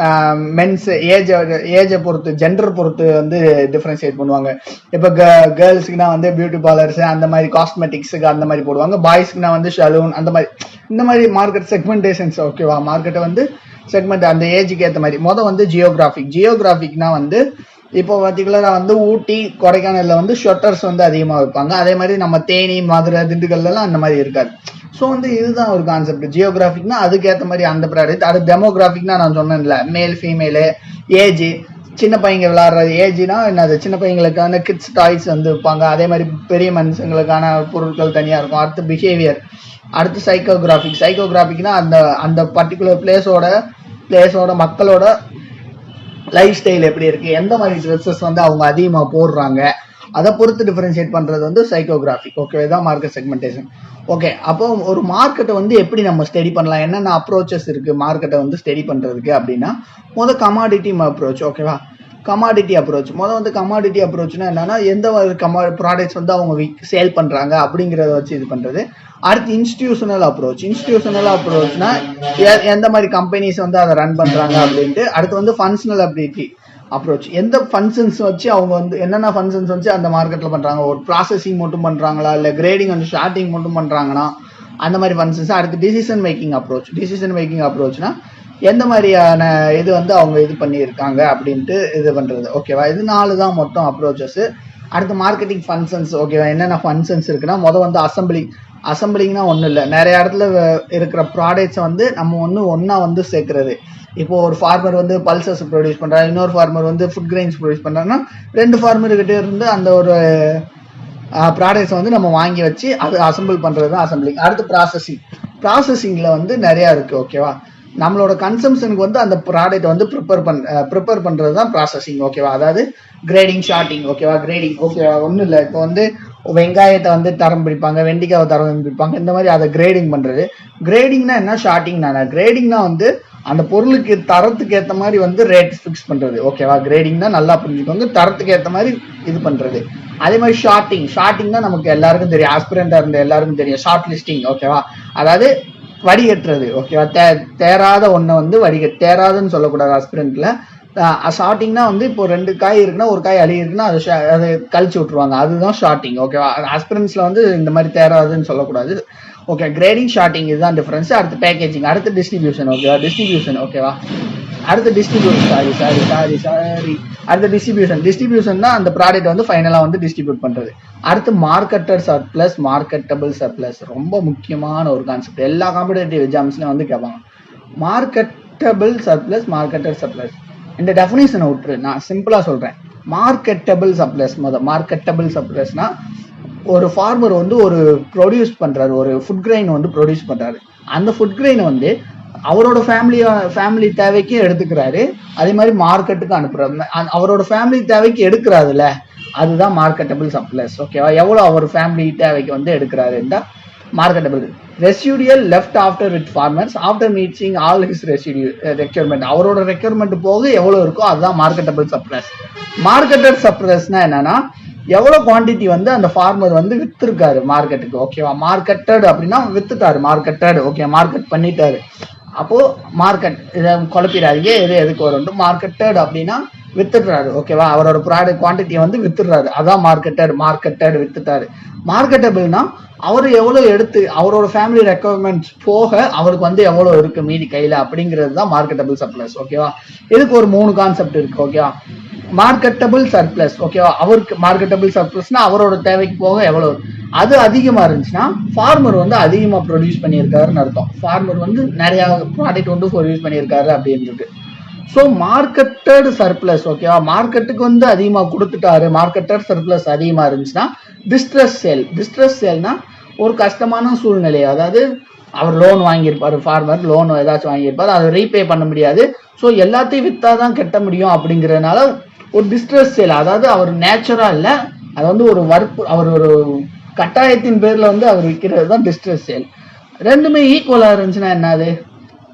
S1: மென்ஸ் ஏஜை பொறுத்து, ஜெண்டர் பொறுத்து வந்து டிஃபரன்ஷியேட் பண்ணுவாங்க. இப்போ கேர்ள்ஸுக்குனா வந்து பியூட்டி பார்லர்ஸ் அந்த மாதிரி, காஸ்மெட்டிக்ஸுக்கு அந்த மாதிரி போடுவாங்க. பாய்ஸ்க்குனா வந்து சலூன் அந்த மாதிரி, இந்த மாதிரி மார்க்கெட் செக்மெண்டேஷன்ஸ் ஓகேவா? மார்க்கெட்டை வந்து செக்மெண்ட் அந்த ஏஜுக்கு ஏற்ற மாதிரி. வந்து ஜியோகிராஃபிக்னா வந்து இப்போ பர்டிகுலரா வந்து ஊட்டி கொடைக்கானல்ல வந்து ஷொட்டர்ஸ் வந்து அதிகமாக வைப்பாங்க. அதே மாதிரி நம்ம தேனி மதுரை திண்டுக்கல்லாம் அந்த மாதிரி இருக்காது. ஸோ வந்து இதுதான் ஒரு கான்செப்ட். ஜியோகிராஃபிக்னா அதுக்கேற்ற மாதிரி அந்த ப்ராடக்ட். அது டெமோகிராஃபிக்னா நான் சொன்னேன்ல, மேல் ஃபீமேலு, ஏஜ், சின்ன பையங்க விளாட்ற ஏஜ்னா என்னது, சின்ன பையங்களுக்கான கிட்ஸ் டாய்ஸ் வந்து வைப்பாங்க. அதே மாதிரி பெரிய மனுஷங்களுக்கான பொருட்கள் தனியாக இருக்கும். அடுத்து பிஹேவியர், அடுத்து சைக்கோகிராஃபிக்னா அந்த பர்டிகுலர் பிளேஸோட மக்களோட லைஃப் ஸ்டைல் எப்படி இருக்கு, எந்த மாதிரி ட்ரெஸ்ஸஸ் வந்து அவங்க அதிகமாக போடுறாங்க, அதை பொறுத்து டிஃபரன்ஷியேட் பண்றது வந்து சைக்கோகிராஃபிக் ஓகே. இதான் மார்க்கெட் செக்மெண்டேஷன் ஓகே. அப்போ ஒரு மார்க்கெட்டை வந்து எப்படி நம்ம ஸ்டடி பண்ணலாம், என்னென்ன அப்ரோச்சஸ் இருக்கு மார்க்கெட்டை வந்து ஸ்டடி பண்றதுக்கு அப்படின்னா, கமாடிட்டி அப்ரோச் ஓகேவா? கமாடிட்டி அப்ரோச்னா என்னன்னா, எந்த ப்ராடக்ட்ஸ் வந்து அவங்க சேல் பண்றாங்க அப்படிங்கிறத வச்சு இது பண்றது. அடுத்து இன்ஸ்டிடியூஷனல் அப்ரோச்னா எந்த மாதிரி கம்பெனிஸ் வந்து அதை ரன் பண்றாங்க அப்படின்ட்டு. அடுத்து வந்து ஃபங்க்ஷனல் அப்ரோச், எந்த ஃபங்க்ஷன்ஸ் வச்சு அவங்க வந்து என்னென்ன ஃபங்க்ஷன்ஸ் வச்சு அந்த மார்க்கெட்ல பண்றாங்க, ஒரு ப்ராசஸிங் மட்டும் பண்றாங்களா, இல்லை கிரேடிங் அண்ட் ஷார்ட்டிங் மட்டும் பண்றாங்கன்னா அந்த மாதிரி ஃபங்க்ஷன்ஸ். அடுத்து டிசிஷன் மேக்கிங் அப்ரோச்னா எந்த மாதிரியான இது வந்து அவங்க இது பண்ணியிருக்காங்க அப்படின்ட்டு இது பண்றது ஓகேவா? இது 4 தான் மொத்தம் அப்ரோச்சஸ். அடுத்து மார்க்கெட்டிங் ஃபங்க்ஷன்ஸ் ஓகேவா? என்னென்ன ஃபங்க்ஷன்ஸ் இருக்குன்னா, வந்து அசம்பிளிங்னா ஒன்றும் இல்லை, நிறைய இடத்துல இருக்கிற ப்ராடக்ட்ஸை வந்து நம்ம ஒன்றா வந்து சேர்க்கறது. இப்போ ஒரு ஃபார்மர் வந்து பல்சஸ் ப்ரொடியூஸ் பண்ணுறாரு, இன்னொரு ஃபார்மர் வந்து ஃபுட் கிரெயின்ஸ் ப்ரொடியூஸ் பண்ணுறாங்கன்னா 2 ஃபார்மர்கிட்ட இருந்து அந்த ஒரு ப்ராடக்ட்ஸை வந்து நம்ம வாங்கி வச்சு அது அசம்பிள் பண்ணுறது தான் அசம்பிளிங். அடுத்து ப்ராசஸிங்கில் வந்து நிறையா இருக்குது ஓகேவா? நம்மளோட கன்சம்ஷனுக்கு வந்து அந்த ப்ராடக்ட் வந்து ப்ரிப்பேர் பண்ணுறது தான் ப்ராசஸிங் ஓகேவா? அதாவது கிரேடிங், ஷார்ட்டிங் ஓகேவா? கிரேடிங் ஓகேவா? ஒன்றும் இல்லை, இப்போ வந்து வெங்காயத்தை வந்து தரம் பிடிப்பாங்க, வெண்டிக்காவை தரம் பிடிப்பாங்க, இந்த மாதிரி அதை கிரேடிங் பண்ணுறது. கிரேடிங்னா என்ன, ஷார்ட்டிங்னா வந்து அந்த பொருளுக்கு தரத்துக்கு ஏற்ற மாதிரி வந்து ரேட் ஃபிக்ஸ் பண்றது. ஓகேவா, கிரேடிங்னா நல்லா புரிஞ்சுக்கோங்க, தரத்துக்கு ஏற்ற மாதிரி இது பண்றது. அதே மாதிரி ஷார்ட்டிங் தான் நமக்கு எல்லாருக்கும் தெரியும், ஆஸ்பிரண்டா இருந்த எல்லாருக்கும் தெரியும். ஷார்ட் லிஸ்டிங், ஓகேவா, அதாவது வடிகட்டுறது. ஓகேவா, தேராத ஒன்றை வந்து தேராதுன்னு சொல்லக்கூடாது ஆஸ்பிரண்ட்ல. ஷார்ட்டிங்னா வந்து இப்போ 2 காய் இருக்குன்னா ஒரு காய் அழி இருக்குன்னா அதை கழிச்சு விட்டுருவாங்க, அதுதான் ஷார்ட்டிங். ஓகேவா, ஆஸ்பிரன்ஸ்ல வந்து இந்த மாதிரி தேராதுன்னு சொல்லக்கூடாது. ஓகே, கிரேடிங் ஷார்ட்டிங் இதுதான் டிஃபரன்ஸ். அடுத்து பேக்கேஜிங், அடுத்து டிஸ்ட்ரிபியூஷன். ஓகேவா, ஓகேவா, அடுத்து அடுத்து டிஸ்ட்ரிபியூஷன் தான் அந்த ப்ராடக்ட் வந்து ஃபைனலா வந்து டிஸ்ட்ரிபியூட் பண்றது. அடுத்து மார்க்கெட்டட் சர்ப்ளஸ், மார்க்கெட்டபிள் சர்ப்ளஸ், ரொம்ப முக்கியமான ஒரு கான்செப்ட். எல்லா காம்படிட்டிவ் எக்ஸாம்ஸ்லயும் வந்து கேட்பாங்க மார்க்கெட்டபிள் சர்ப்ளஸ், மார்க்கெட்டட் சர்ப்ளஸ். இந்த டெஃபினிஷனை விட்டுரு, நான் சிம்பிளா சொல்றேன். மார்க்கெட்டபிள் சர்ப்ளஸ்னா ஒரு ஃபார்மர் வந்து ஒரு ப்ரொடியூஸ் பண்றாரு, ஒரு ஃபுட் கிரெயின் வந்து ப்ரொடியூஸ் பண்றாரு. அந்த ஃபுட் கிரெயின் வந்து அவரோட ஃபேமிலி தேவைக்கு எடுத்துக்கிறாரு, அதே மாதிரி மார்க்கெட்டுக்கு அனுப்புறாரு. அவரோட ஃபேமிலி தேவைக்கு எடுக்கிறாருல, அதுதான் மார்க்கெட்டபிள் சர்ப்ளஸ். ஓகேவா, எவ்வளவு அவர் ஃபேமிலி தேவைக்கு வந்து எடுக்கிறாரு marketable. Residual left after with farmers after meeting all his requirement, அவரோட ரெக்யர்மெண்ட் போக எவ்வளவு இருக்கோ அதுதான் மார்க்கெட்டபிள் சர்ப்ளஸ். மார்க்கெட்டட் சர்ப்ளஸ்னா என்னன்னா எவ்வளவு குவான்டிட்டி வந்து அந்த ஃபார்மர் வந்து வித்துருக்காரு மார்க்கெட்டுக்கு. ஓகேவா, மார்க்கெட்டட் அப்படின்னா வித்துட்டாரு, மார்க்கெட்டட். ஓகே, மார்க்கெட் பண்ணிட்டாரு. அப்போ மார்க்கெட் இதை குழப்பிடாதீங்க, எதுக்கு வரும். மார்க்கெட்டட் அப்படின்னா வித்துடுறாரு. ஓகேவா, அவரோட ப்ராடக்ட் குவான்டிட்டியை வந்து வித்துடுறாரு, அதான் மார்க்கெட்டட் வித்துட்டாரு. மார்க்கெட்டபிள்னா அவரு எவ்வளவு எடுத்து அவரோட ஃபேமிலி ரெக்குவயர்மெண்ட்ஸ் போக அவருக்கு வந்து எவ்வளவு இருக்கு மீதி கையில, அப்படிங்கிறது தான் மார்க்கெட்டபிள் சர்ப்ளஸ். ஓகேவா, இதுக்கு ஒரு 3 கான்செப்ட் இருக்கு. ஓகேவா, மார்க்கெட்டபிள் சர்ப்ளஸ். ஓகேவா, அவருக்கு மார்க்கெட்டபிள் சர்ப்ளஸ்னா அவரோட தேவைக்கு போக எவ்வளவு, அது அதிகமா இருந்துச்சுன்னா ஃபார்மர் வந்து அதிகமா ப்ரொடியூஸ் பண்ணியிருக்காருன்னு அர்த்தம். ஃபார்மர் வந்து நிறைய ப்ராடக்ட் வந்து ப்ரொடியூஸ் பண்ணியிருக்காரு அப்படின்றது. So marketed surplus. ஓகேவா, மார்க்கெட்டுக்கு வந்து அதிகமா கொடுத்துட்டாரு, மார்க்கெட்டட் சர்ப்ளஸ் அதிகமா இருந்துச்சுன்னா டிஸ்ட்ரெஸ் சேல்னா ஒரு கஷ்டமான சூழ்நிலை, அதாவது அவர் லோன் வாங்கியிருப்பாரு, ஃபார்மர் லோன் ஏதாச்சும் வாங்கியிருப்பாரு, அதை ரீபே பண்ண முடியாது, ஸோ எல்லாத்தையும் வித்தாதான் கட்ட முடியும் அப்படிங்கிறதுனால ஒரு டிஸ்ட்ரெஸ் சேல், அதாவது அவர் நேச்சுரா இல்ல, அது வந்து ஒரு அவர் ஒரு கட்டாயத்தின் பேர்ல வந்து அவர் விற்கிறது தான் டிஸ்ட்ரெஸ் சேல். ரெண்டுமே ஈக்குவலா இருந்துச்சுன்னா என்னது,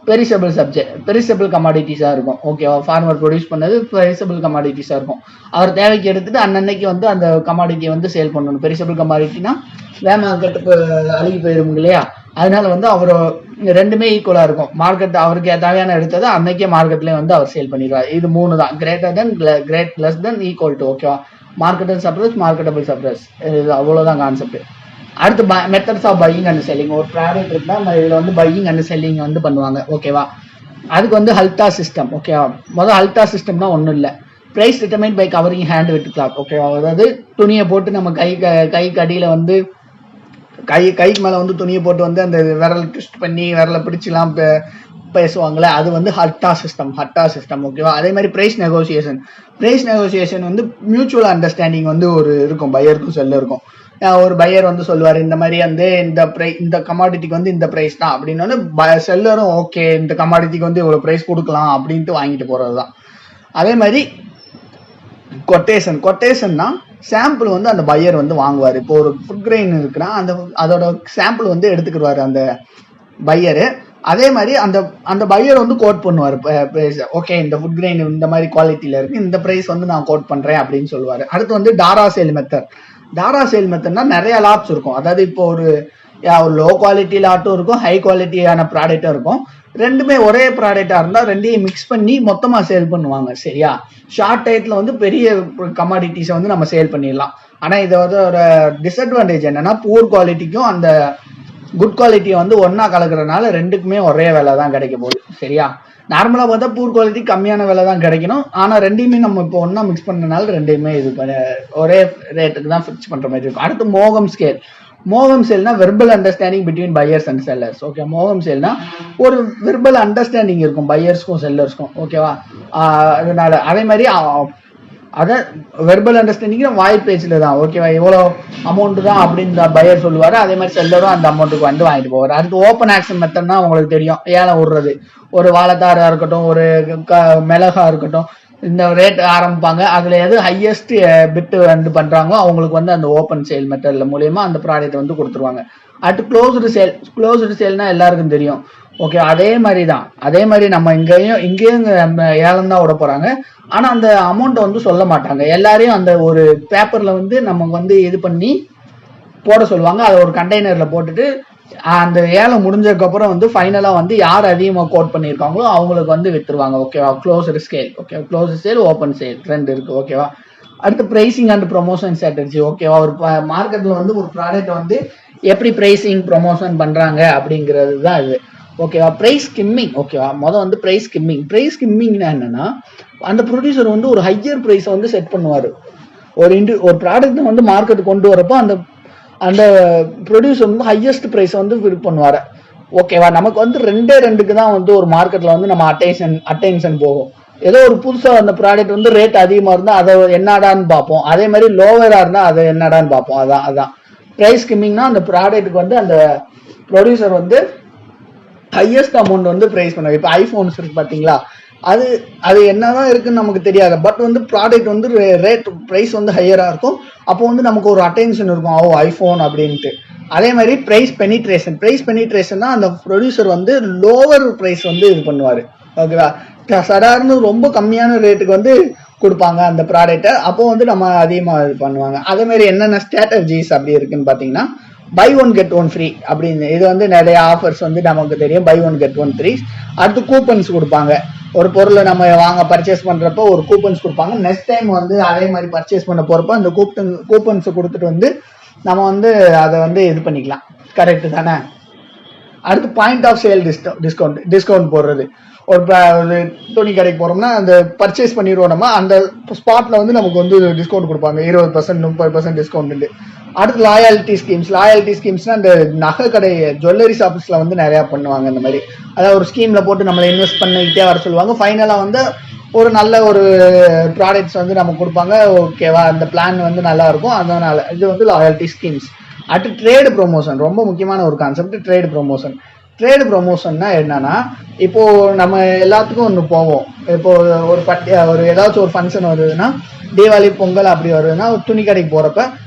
S1: பெரிசபிள் கமாடிட்டிஸா இருக்கும். ஓகேவா, ஃபார்மர் ப்ரொடியூஸ் பண்ணது பெரிசபிள் கமாடிட்டிஸா இருக்கும், அவர் தேவைக்கு எடுத்துட்டு அன்னன்னைக்கு வந்து அந்த கமாடிட்டியை வந்து சேல் பண்ணணும். பெரிசபிள் கமாடிட்டினா வேமார்க்கெட்டுக்கு அழுகி போயிரும் இல்லையா, அதனால வந்து அவர் ரெண்டுமே ஈக்குவலா இருக்கும். மார்க்கெட் அவருக்கு தேவையான எடுத்ததை அன்னைக்கே மார்க்கெட்லயே வந்து அவர் சேல் பண்ணிடுவார். இது 3 தான், greater than, great less than, equal to. ஓகேவா, மார்க்கெட்டட் சர்ப்ளஸ், மார்க்கெட்டபிள் சர்ப்ளஸ், இது அவ்வளவுதான் கான்செப்ட். அடுத்து methods of buying and selling. ஒரு ப்ராடக்ட் இருக்குன்னா இதுல வந்து பையிங் அண்ட் செல்லிங் வந்து பண்ணுவாங்க. ஓகேவா, அதுக்கு வந்து ஹல்டா சிஸ்டம். ஓகேவா, முதல் ஹல்டா சிஸ்டம்னா ஒன்றும் இல்லை, price determine by covering hand with cloth. ஓகேவா, அதாவது துணியை போட்டு நம்ம கைக்கு அடியில வந்து கைக்கு மேல வந்து துணியை போட்டு வந்து அந்த விரல் ட்விஸ்ட் பண்ணி விரலை பிடிச்சலாம் பேசுவாங்களே, அது வந்து ஹட்டா சிஸ்டம். ஓகேவா, அதே மாதிரி பிரைஸ் நெகோசியேஷன் வந்து மியூச்சுவல் அண்டர்ஸ்டாண்டிங் வந்து ஒரு இருக்கும், பையருக்கும் செல்லருக்கும். ஒரு பையர் வந்து சொல்லுவாரு இந்த மாதிரி வந்து இந்த கமாடிட்டிக்கு வந்து இந்த பிரைஸ் தான் அப்படின்னு, செல்லரும் ஓகே இந்த கமாடிட்டிக்கு வந்து இவ்வளவு பிரைஸ் கொடுக்கலாம் அப்படின்ட்டு வாங்கிட்டு போறதுதான். அதே மாதிரி கொட்டேஷன்னா சாம்பிள் வந்து அந்த பையர் வந்து வாங்குவார். இப்போ ஒரு ஃபுட் கிரெயின் இருக்குன்னா அதோட சாம்பிள் வந்து எடுத்துக்கிடுவாரு அந்த பையரு. அதே மாதிரி அந்த பையர் வந்து கோட் பண்ணுவார் பிரைஸ். ஓகே, இந்த ஃபுட் கிரெயின் இந்த மாதிரி குவாலிட்டியில இருக்கு, இந்த பிரைஸ் வந்து நான் கோட் பண்றேன் அப்படின்னு சொல்லுவாரு. அடுத்து வந்து டாரா சேல் மெத்தட்னா நிறைய லாட்ஸ் இருக்கும். அதாவது இப்போ ஒரு லோ குவாலிட்டி லாட்டும் இருக்கும், ஹை குவாலிட்டியான ப்ராடக்டும் இருக்கும். ரெண்டுமே ஒரே ப்ராடக்டா இருந்தா ரெண்டையும் மிக்ஸ் பண்ணி மொத்தமா சேல் பண்ணுவாங்க. சரியா, ஷார்ட் டைத்துல வந்து பெரிய கமாடிட்டிஸை வந்து நம்ம சேல் பண்ணிடலாம். ஆனா இதை வந்து ஒரு டிஸ்அட்வான்டேஜ் என்னன்னா புவர் குவாலிட்டிக்கும் அந்த குட் குவாலிட்டியை வந்து ஒன்னா கலக்குறதுனால ரெண்டுக்குமே ஒரே விலை தான் கிடைக்க போகுது. சரியா, நார்மலா பார்த்தா புவர் குவாலிட்டி கம்மியான விலை தான் கிடைக்கணும், ஆனா ரெண்டையுமே நம்ம இப்போ ஒன்னா மிக்ஸ் பண்ணனால ரெண்டையுமே இது ஒரே ரேட்டுக்கு தான் ஃபிக்ஸ் பண்ற மாதிரி இருக்கும். அடுத்து மோகம் சேல்னா verbal understanding between buyers and sellers. Okay, மோகம் சேல்னா ஒரு வெர்பல் அண்டர்ஸ்டாண்டிங் இருக்கும் பையர்ஸ்க்கும் செல்லர்ஸ்க்கும். ஓகேவா, அதனால அதே மாதிரி அதான் வெர்பல் அண்டர்ஸ்டாண்டிங் வாய் பேச்சுல தான். ஓகேவா, இவ்வளோ அமௌண்ட் தான் அப்படின்னு பையர் சொல்லுவாரு, அதே மாதிரி செல்லரும் அந்த அமௌண்ட்டுக்கு வந்து வாங்கிட்டு போவார். அடுத்து ஓப்பன் ஆக்ஷன் மெத்தட்னா உங்களுக்கு தெரியும், ஏலம் விடுறது. ஒரு வாழைத்தாரா இருக்கட்டும், ஒரு மிளகா இருக்கட்டும், இந்த ரேட் ஆரம்பிப்பாங்க, அதுல எது ஹையஸ்ட் பிட் வந்து பண்றாங்களோ அவங்களுக்கு வந்து அந்த ஓப்பன் சேல் மெத்தட்ல மூலியமா அந்த ப்ராடக்ட் வந்து கொடுத்துருவாங்க. அடுத்து க்ளோஸ்டு சேல்னா எல்லாருக்கும் தெரியும். ஓகே, அதே மாதிரி நம்ம இங்கேயும் ஏலம் தான் விட போறாங்க. ஆனா அந்த அமௌண்ட்டை வந்து சொல்ல மாட்டாங்க. எல்லாரையும் அந்த ஒரு பேப்பர்ல வந்து நமக்கு வந்து இது பண்ணி போட சொல்லுவாங்க. அதை ஒரு கண்டெய்னர்ல போட்டுட்டு அந்த ஏலம் முடிஞ்சதுக்கு அப்புறம் வந்து ஃபைனலா வந்து யார் அதிகமாக கோட் பண்ணியிருக்காங்களோ அவங்களுக்கு வந்து வித்துருவாங்க. ஓகேவா, closed sale. Okay, closed sale, open sale ரெண்டு இருக்கு. ஓகேவா, அடுத்து பிரைசிங் அண்ட் ப்ரொமோஷன் ஸ்ட்ராட்டஜி. ஓகேவா, ஒரு மார்க்கெட்ல வந்து ஒரு ப்ராடக்ட் வந்து எப்படி பிரைசிங் ப்ரொமோஷன் பண்றாங்க அப்படிங்கிறது தான் இது. ஓகேவா, பிரைஸ் ஸ்கிம்மிங். ஓகேவா, வந்து பிரைஸ் ஸ்கிம்மிங்னா என்னன்னா, அந்த ப்ரொடியூசர் வந்து ஒரு ஹையர் பிரைஸை வந்து செட் பண்ணுவாரு. ஒரு ப்ராடக்ட் வந்து மார்க்கெட் கொண்டு வரப்போ அந்த ப்ரொடியூசர் வந்து ஹையஸ்ட் பிரைஸ் வந்து ஃபில் பண்ணுவாரு. ஓகேவா, நமக்கு வந்து ரெண்டுக்கு தான் வந்து ஒரு மார்க்கெட்ல வந்து நம்ம அட்டென்ஷன் போகும். ஏதோ ஒரு புதுசா அந்த ப்ராடக்ட் வந்து ரேட் அதிகமா இருந்தா அதை என்னடான்னு பார்ப்போம். அதே மாதிரி லோவரா இருந்தா அதை என்னடான்னு பார்ப்போம். அதான் பிரைஸ் ஸ்கிம்மிங்னா அந்த ப்ராடக்ட்டுக்கு வந்து அந்த ப்ரொடியூசர் வந்து ஹையஸ்ட் அமௌண்ட் வந்து பிரைஸ் பண்ணுவாங்க. இப்போ ஐபோன்ஸ் இருக்கு பாத்தீங்களா, அது என்னதான் இருக்குன்னு நமக்கு தெரியாது. பட் வந்து ப்ராடக்ட் வந்து ரேட் பிரைஸ் வந்து ஹையரா இருக்கும். அப்போ வந்து நமக்கு ஒரு அட்டென்ஷன் இருக்கும், ஐபோன் அப்படின்ட்டு. அதே மாதிரி பிரைஸ் பெனிட்ரேஷன் தான் அந்த ப்ரொடியூசர் வந்து லோவர் பிரைஸ் வந்து இது பண்ணுவாரு. ஓகேவா, சடார்னு ரொம்ப கம்மியான ரேட்டுக்கு வந்து கொடுப்பாங்க அந்த ப்ராடக்ட்டை. அப்போ வந்து நம்ம அதிகமாக இது பண்ணுவாங்க. அதே மாதிரி என்னென்ன ஸ்ட்ராட்டஜிஸ் அப்படி இருக்குன்னு பார்த்தீங்கன்னா, buy one get one free அப்படின்னு இது வந்து நிறைய ஆஃபர்ஸ் வந்து நமக்கு தெரியும். Buy one get one free. அடுத்து கூப்பன்ஸ் கொடுப்பாங்க. ஒரு பொருளை நம்ம பர்ச்சேஸ் பண்றப்போ ஒரு கூப்பன்ஸ் கொடுப்பாங்க. நெக்ஸ்ட் டைம் வந்து அதே மாதிரி பர்ச்சேஸ் பண்ண போறப்போ அந்த கூப்பன்ஸ் கொடுத்துட்டு வந்து நம்ம வந்து அதை வந்து இது பண்ணிக்கலாம். கரெக்ட் தானே? அடுத்து பாயிண்ட் ஆஃப் சேல் டிஸ்கவுண்ட் போடுறது. ஒரு துணி கடைக்கு போறோம்னா அந்த பர்ச்சேஸ் பண்ணிடுவோம், நம்ம அந்த ஸ்பாட்ல வந்து நமக்கு வந்து டிஸ்கவுண்ட் கொடுப்பாங்க. 20%, 30% டிஸ்கவுண்ட். அடுத்து லாயாலிட்டி ஸ்கீம்ஸ்னா இந்த நகை கடை ஜுவல்லரி ஷாப்ஸ்ல வந்து நிறைய பண்ணுவாங்க. இந்த மாதிரி அதாவது ஒரு ஸ்கீம்ல போட்டு நம்மளை இன்வெஸ்ட் பண்ணிக்கிட்டே வர சொல்லுவாங்க. ஃபைனலா வந்து ஒரு நல்ல ஒரு ப்ராடக்ட்ஸ் வந்து நமக்கு கொடுப்பாங்க. ஓகேவா, அந்த பிளான் வந்து நல்லா இருக்கும். அதனால இது வந்து லாயாலிட்டி ஸ்கீம்ஸ். அடுத்து ட்ரேடு ப்ரொமோஷன், ரொம்ப முக்கியமான ஒரு கான்செப்ட். ட்ரேடு ப்ரொமோஷன்னா என்னன்னா, இப்போ நம்ம எல்லாத்துக்கும் ஒன்று போவோம். இப்போ ஒரு ஏதாச்சும் ஒரு ஃபங்க்ஷன் வருதுன்னா, தீபாவளி, பொங்கல் அப்படி வருதுன்னா, ஒரு துணி கடைக்கு போறப்ப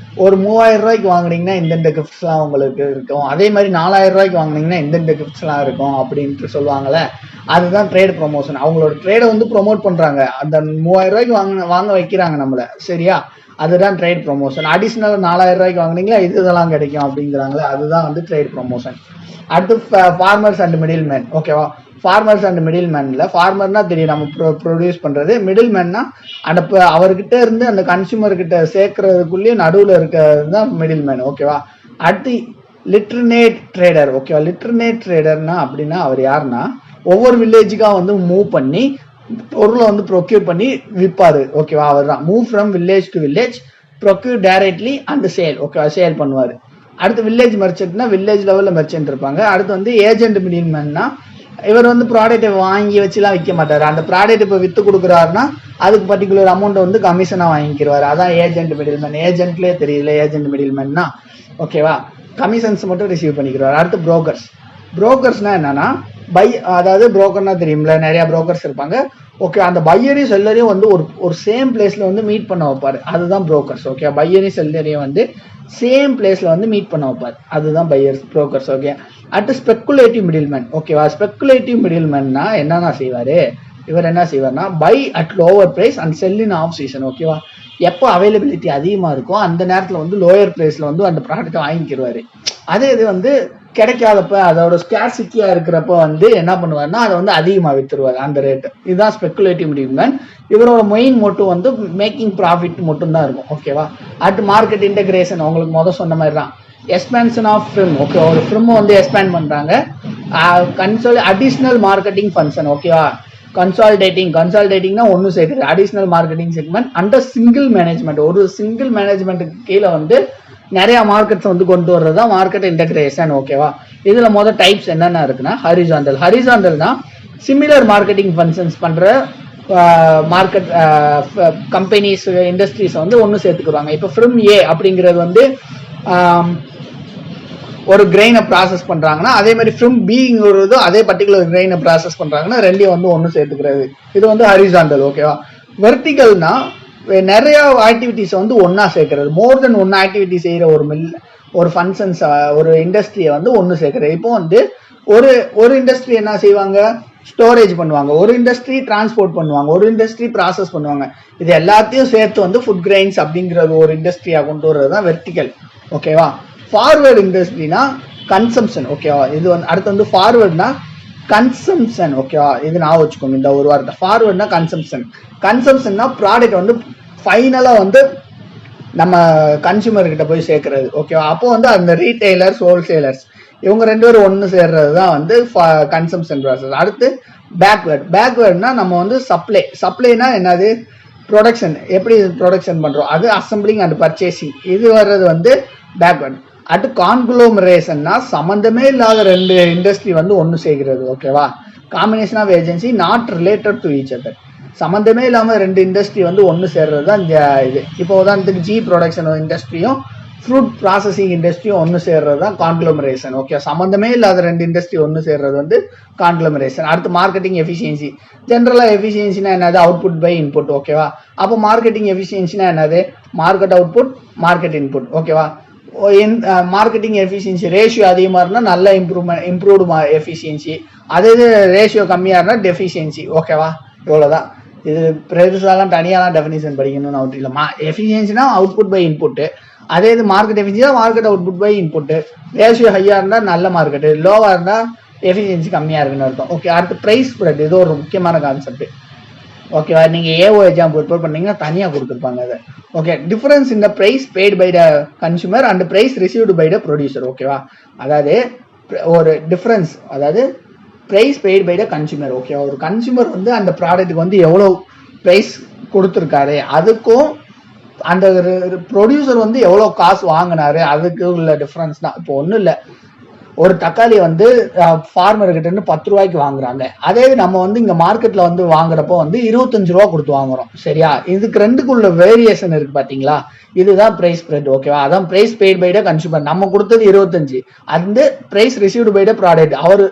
S1: ஒரு 3000 ரூபாய்க்கு வாங்குனீங்கன்னா இந்த கிஃப்ட்ஸ்லாம் உங்களுக்கு இருக்கும். அதே மாதிரி 4000 ரூபாய்க்கு வாங்குனீங்கன்னா இந்த கிஃப்ட்ஸ்லாம் இருக்கும் அப்படின்ட்டு சொல்லுவாங்கல்ல. அதுதான் ட்ரேட் ப்ரொமோஷன். அவங்களோட ட்ரேடை வந்து ப்ரொமோட் பண்றாங்க. அந்த 3000 ரூபாய்க்கு வாங்க வைக்கிறாங்க நம்மள. சரியா, அதுதான் ட்ரேட் ப்ரொமோஷன். அடிஷனல் 4000 ரூபாய்க்கு வாங்குனீங்களா இதெல்லாம் கிடைக்கும் அப்படிங்கிறாங்களே, அதுதான் வந்து ட்ரேட் ப்ரொமோஷன். அடுத்து ஃபார்மர்ஸ் அண்ட் மிடில் மேன். ஓகேவா, ஃபார்மர்ஸ் அண்ட் மிடில் மேன்ல ஃபார்மர்னா தெரியும் நம்ம ப்ரொடியூஸ் பண்றது. மிடில் மேன்னா அந்த அவர்கிட்ட இருந்து அந்த கன்சியூமர் கிட்ட சேர்க்கறதுக்குள்ளேயே நடுவில் இருக்கிறது தான் மிடில் மேன். ஓகேவா, அடுத்து லிட்டர்னேட் ட்ரேடர். ஓகேவா, லிட்டர்னேட் ட்ரேடர்னா அப்படின்னா அவர் யாருன்னா, ஒவ்வொரு வில்லேஜுக்காக வந்து மூவ் பண்ணி பொருளை வந்து ப்ரொக்யூர் பண்ணி விற்பாரு. ஓகேவா, அவர் தான் move from village to village, procure directly and sale. ஓகேவா, சேல் பண்ணுவாரு. அடுத்து வில்லேஜ் மெர்ச்சன்ட்னா வில்லேஜ் லெவல்ல மெர்ச்சன்ட் இருப்பாங்க. அடுத்து வந்து ஏஜென்ட் மிடில் மேன்னா இவர் வந்து ப்ராடக்ட்டை வாங்கி வச்சுலாம் விற்க மாட்டாரு. அந்த ப்ராடக்ட் இப்போ விற்று கொடுக்குறாருன்னா அதுக்கு பர்டிகுலர் அமௌண்ட் வந்து கமிஷனாக வாங்கிக்கிறாரு. அதான் ஏஜென்ட் மிடில் மேன். ஏஜென்ட்லேயே தெரியல ஏஜென்ட் மிடில் மேன்னா. ஓகேவா, கமிஷன்ஸ் மட்டும் ரிசீவ் பண்ணிக்கிறார். அடுத்து புரோக்கர்ஸ்னா என்னன்னா, அதாவது புரோக்கர்னா தெரியும்ல, நிறைய புரோக்கர்ஸ் இருப்பாங்க. ஓகே, அந்த பையரையும் செல்லரையும் வந்து ஒரு சேம் பிளேஸ்ல வந்து மீட் பண்ண வைப்பாரு. அதுதான் புரோக்கர்ஸ். ஓகே, பையரையும் செல்லரையும் வந்து சேம் பிளேஸ்ல வந்து மீட் பண்ண வைப்பாரு. அதுதான் புரோக்கர்ஸ். ஓகே, அடுத்து ஸ்பெக்குலேட்டிவ் மிடில்மேன். ஓகேவா, ஸ்பெக்குலேட்டிவ் மிடில்மேன்னா என்னன்னா செய்வாரு, இவர் என்ன செய்வார்னா, buy at lower price and sell in off season. ஓகேவா, எப்போ அவைலபிலிட்டி அதிகமா இருக்கும் அந்த நேரத்துல வந்து லோயர் பிரைஸ்ல வந்து அந்த ப்ராடக்ட்டை வாங்கிக்கிடுவாரு. அதே இது வந்து கிடைக்காதப்ப, அதோட ஸ்கேர்சிட்டியா இருக்கிறப்ப வந்து என்ன பண்ணுவாருன்னா அதை வந்து அதிகமா வித்துருவாரு அந்த ரேட்டு. இதுதான் ஸ்பெக்குலேட்டிவ் மிடில்மேன். இவரோட மெயின் மோட்டிவ் வந்து மேக்கிங் ப்ராஃபிட் மட்டும் தான் இருக்கும். ஓகேவா, அடுத்து மார்க்கெட் இன்டெகிரேஷன். உங்களுக்கு சொன்ன மாதிரி தான் எக்ஸ்பேன்ஷன் ஆஃப் ஃபிலிம். ஓகே, ஒரு ஃபிலிம் வந்து எக்ஸ்பேண்ட் பண்றாங்க. Additional marketing function. ஓகேவா, கன்சால்டேட்டிங்னா ஒன்னு சேர்க்குது. Additional marketing segment under single management. ஒரு சிங்கிள் மேனேஜ்மெண்ட்டுக்கு கீழே வந்து நிறைய மார்க்கெட்ஸ் வந்து கொண்டு வர்றது தான் மார்க்கெட் இன்டெகிரேஷன். ஓகேவா, இதுல டைப்ஸ் என்னென்ன இருக்குன்னா, ஹரிசாண்டல்னா சிமிலர் மார்க்கெட்டிங் ஃபங்க்ஷன்ஸ் பண்ற மார்க்கெட் கம்பெனிஸ், இண்டஸ்ட்ரீஸ் வந்து ஒன்னு சேர்த்துக்குவாங்க. இப்போ ஃபிலிம் ஏ அப்படிங்கிறது வந்து ஒரு கிரெயினை ப்ராசஸ் பண்றாங்கன்னா, அதே மாதிரி ஃபிலிம் பிங்கிறது அதே பர்டிகுலர் கிரெயினை ப்ராசஸ் பண்றாங்கன்னா ரெண்டையும் வந்து ஒன்னு சேர்த்துக்கிறது. இது வந்து ஹரிசாண்டல். ஓகேவா, வெர்டிகல்னா நிறைய ஆக்டிவிட்டிஸ் வந்து ஒன்னா சேர்க்கிறது. மோர் தென் ஒன் ஆக்டிவிட்டி செய்யற ஒரு ஃபங்க்ஷன்ஸ் ஒரு இண்டஸ்ட்ரியை வந்து ஒன்று சேர்க்குறது. இப்போ வந்து ஒரு ஒரு இண்டஸ்ட்ரி என்ன செய்வாங்க, ஸ்டோரேஜ் பண்ணுவாங்க, ஒரு இண்டஸ்ட்ரி டிரான்ஸ்போர்ட் பண்ணுவாங்க, ஒரு இண்டஸ்ட்ரி ப்ராசஸ் பண்ணுவாங்க. இது எல்லாத்தையும் சேர்த்து வந்து ஃபுட் கிரெயின்ஸ் அப்படிங்கிறது ஒரு இண்டஸ்ட்ரியா கொண்டு வர்றது தான் வெர்டிக்கல். ஓகேவா. ஃபார்வர்டு இண்டஸ்ட்ரினா கன்சம்ஷன். ஓகேவா. இது வந்து அடுத்து வந்து ஃபார்வர்ட்னா கன்சம்ஷன். ஓகேவா. இது நான் வச்சுக்கோங்க இந்த ஒரு வார்த்தை. ஃபார்வர்ட்னா கன்சம்ஷன். கன்சம்ஷன்னா ப்ராடக்ட் வந்து ஃபைனலாக வந்து நம்ம கன்சியூமர் கிட்ட போய் சேர்க்கறது. ஓகேவா. அப்போ வந்து அந்த ரீட்டைலர்ஸ் ஹோல்சேலர்ஸ் இவங்க 2 பேரும் ஒன்று சேர்றது தான் வந்து கன்சம்ஷன் ப்ராசஸ். அடுத்து பேக்வேர்ட்னா நம்ம வந்து சப்ளைனா என்னது, ப்ரொடக்ஷன். எப்படி ப்ரொடக்ஷன் பண்றோம் அது அசம்பிளிங் அண்ட் பர்ச்சேசிங், இது வர்றது வந்து பேக்வேர்ட். அடுத்து கான்குளோமரேஷன்னா சம்பந்தமே இல்லாத 2 இண்டஸ்ட்ரி வந்து ஒன்று சேர்க்கிறது. ஓகேவா. Combination of agency not related to each other, சம்மந்தமே இல்லாமல் 2 இண்டஸ்ட்ரி வந்து ஒன்று சேர்றது தான் இந்த இது. இப்போ உதாரணத்துக்கு ஜி ப்ரொடக்ஷன் இண்டஸ்ட்ரியும் ஃப்ரூட் ப்ராசஸிங் இண்டஸ்ட்ரியும் ஒன்று சேர்றது தான் கான்குளோமரேஷன். ஓகே. சம்மந்தமே இல்லாத 2 இண்டஸ்ட்ரி ஒன்று சேர்றது வந்து கான்குளோமரேஷன். அடுத்து மார்க்கெட்டிங் எஃபிஷியன்சி. ஜென்ரலாக எஃபிஷியன்சினா என்னது, அவுட்புட் பை இன்புட். ஓகேவா. அப்போ மார்க்கெட்டிங் எஃபிஷியன்சினா என்னது, மார்க்கெட் அவுட்புட் மார்க்கெட் இன்புட். ஓகேவா. மார்க்கெட்டிங் எஃபிஷியன்சி ரேஷியோ அதிகமாக இருந்தால் நல்ல இம்ப்ரூவ்டு எஃபிஷியன்சி, அதே இது ரேஷியோ கம்மியாக இருந்தால் டெஃபிஷியன்சி. ஓகேவா. இவ்வளோதான். இது பெருசாலாம் தனியாலாம் டெஃபினிஷன் படிக்கணும்னு அவுட் இல்லை. எஃபிஷியன்சினா அவுட்புட் பை இன்புட்டு, அதே இது market efficiency market output by input. Ratio ஹையாக இருந்தால் நல்ல மார்க்கெட்டு, லோவாக இருந்தால் எஃபிஷியன்சி கம்மியாக இருக்குன்னு அர்த்தம். ஓகே. அடுத்து ப்ரைஸ் ஸ்ப்ரெட், இது ஒரு முக்கியமான கான்செப்ட். ஓகேவா. நீங்கள் ஏஓ எக்ஸாம் ப்ரிப்பேர் பண்ணீங்கன்னா தனியாக கொடுத்துருப்பாங்க அதை. ஓகே. டிஃபரன்ஸ் இந்த price paid by the consumer and price received by the producer. ஓகேவா. அதாவது ஒரு டிஃபரன்ஸ், அதாவது price paid by the consumer. ஓகேவா. ஒரு கன்சூமர் வந்து அந்த ப்ராடக்ட்டுக்கு வந்து எவ்வளோ ப்ரைஸ் கொடுத்துருக்காரு, அதுக்கும் அந்த ப்ரொடியூசர் வந்து எவ்வளோ காசு வாங்கினாரு அதுக்கு உள்ள டிஃப்ரென்ஸ் தான். இப்போ ஒன்றும் இல்லை, ஒரு தக்காளி வந்து ஃபார்மர்கிட்ட இருந்து 10 ரூபாய்க்கு வாங்குறாங்க, அதே நம்ம வந்து இங்கே மார்க்கெட்டில் வந்து வாங்குறப்போ வந்து 25 ரூபா கொடுத்து வாங்குறோம். சரியா. இதுக்கு ரெண்டுக்குள்ள வேரியேஷன் இருக்கு பார்த்தீங்களா, இதுதான் ப்ரைஸ் ஸ்ப்ரெட். ஓகேவா. அதான் price paid by the consumer. நம்ம கொடுத்தது 25, அந்த price received by the product அவர்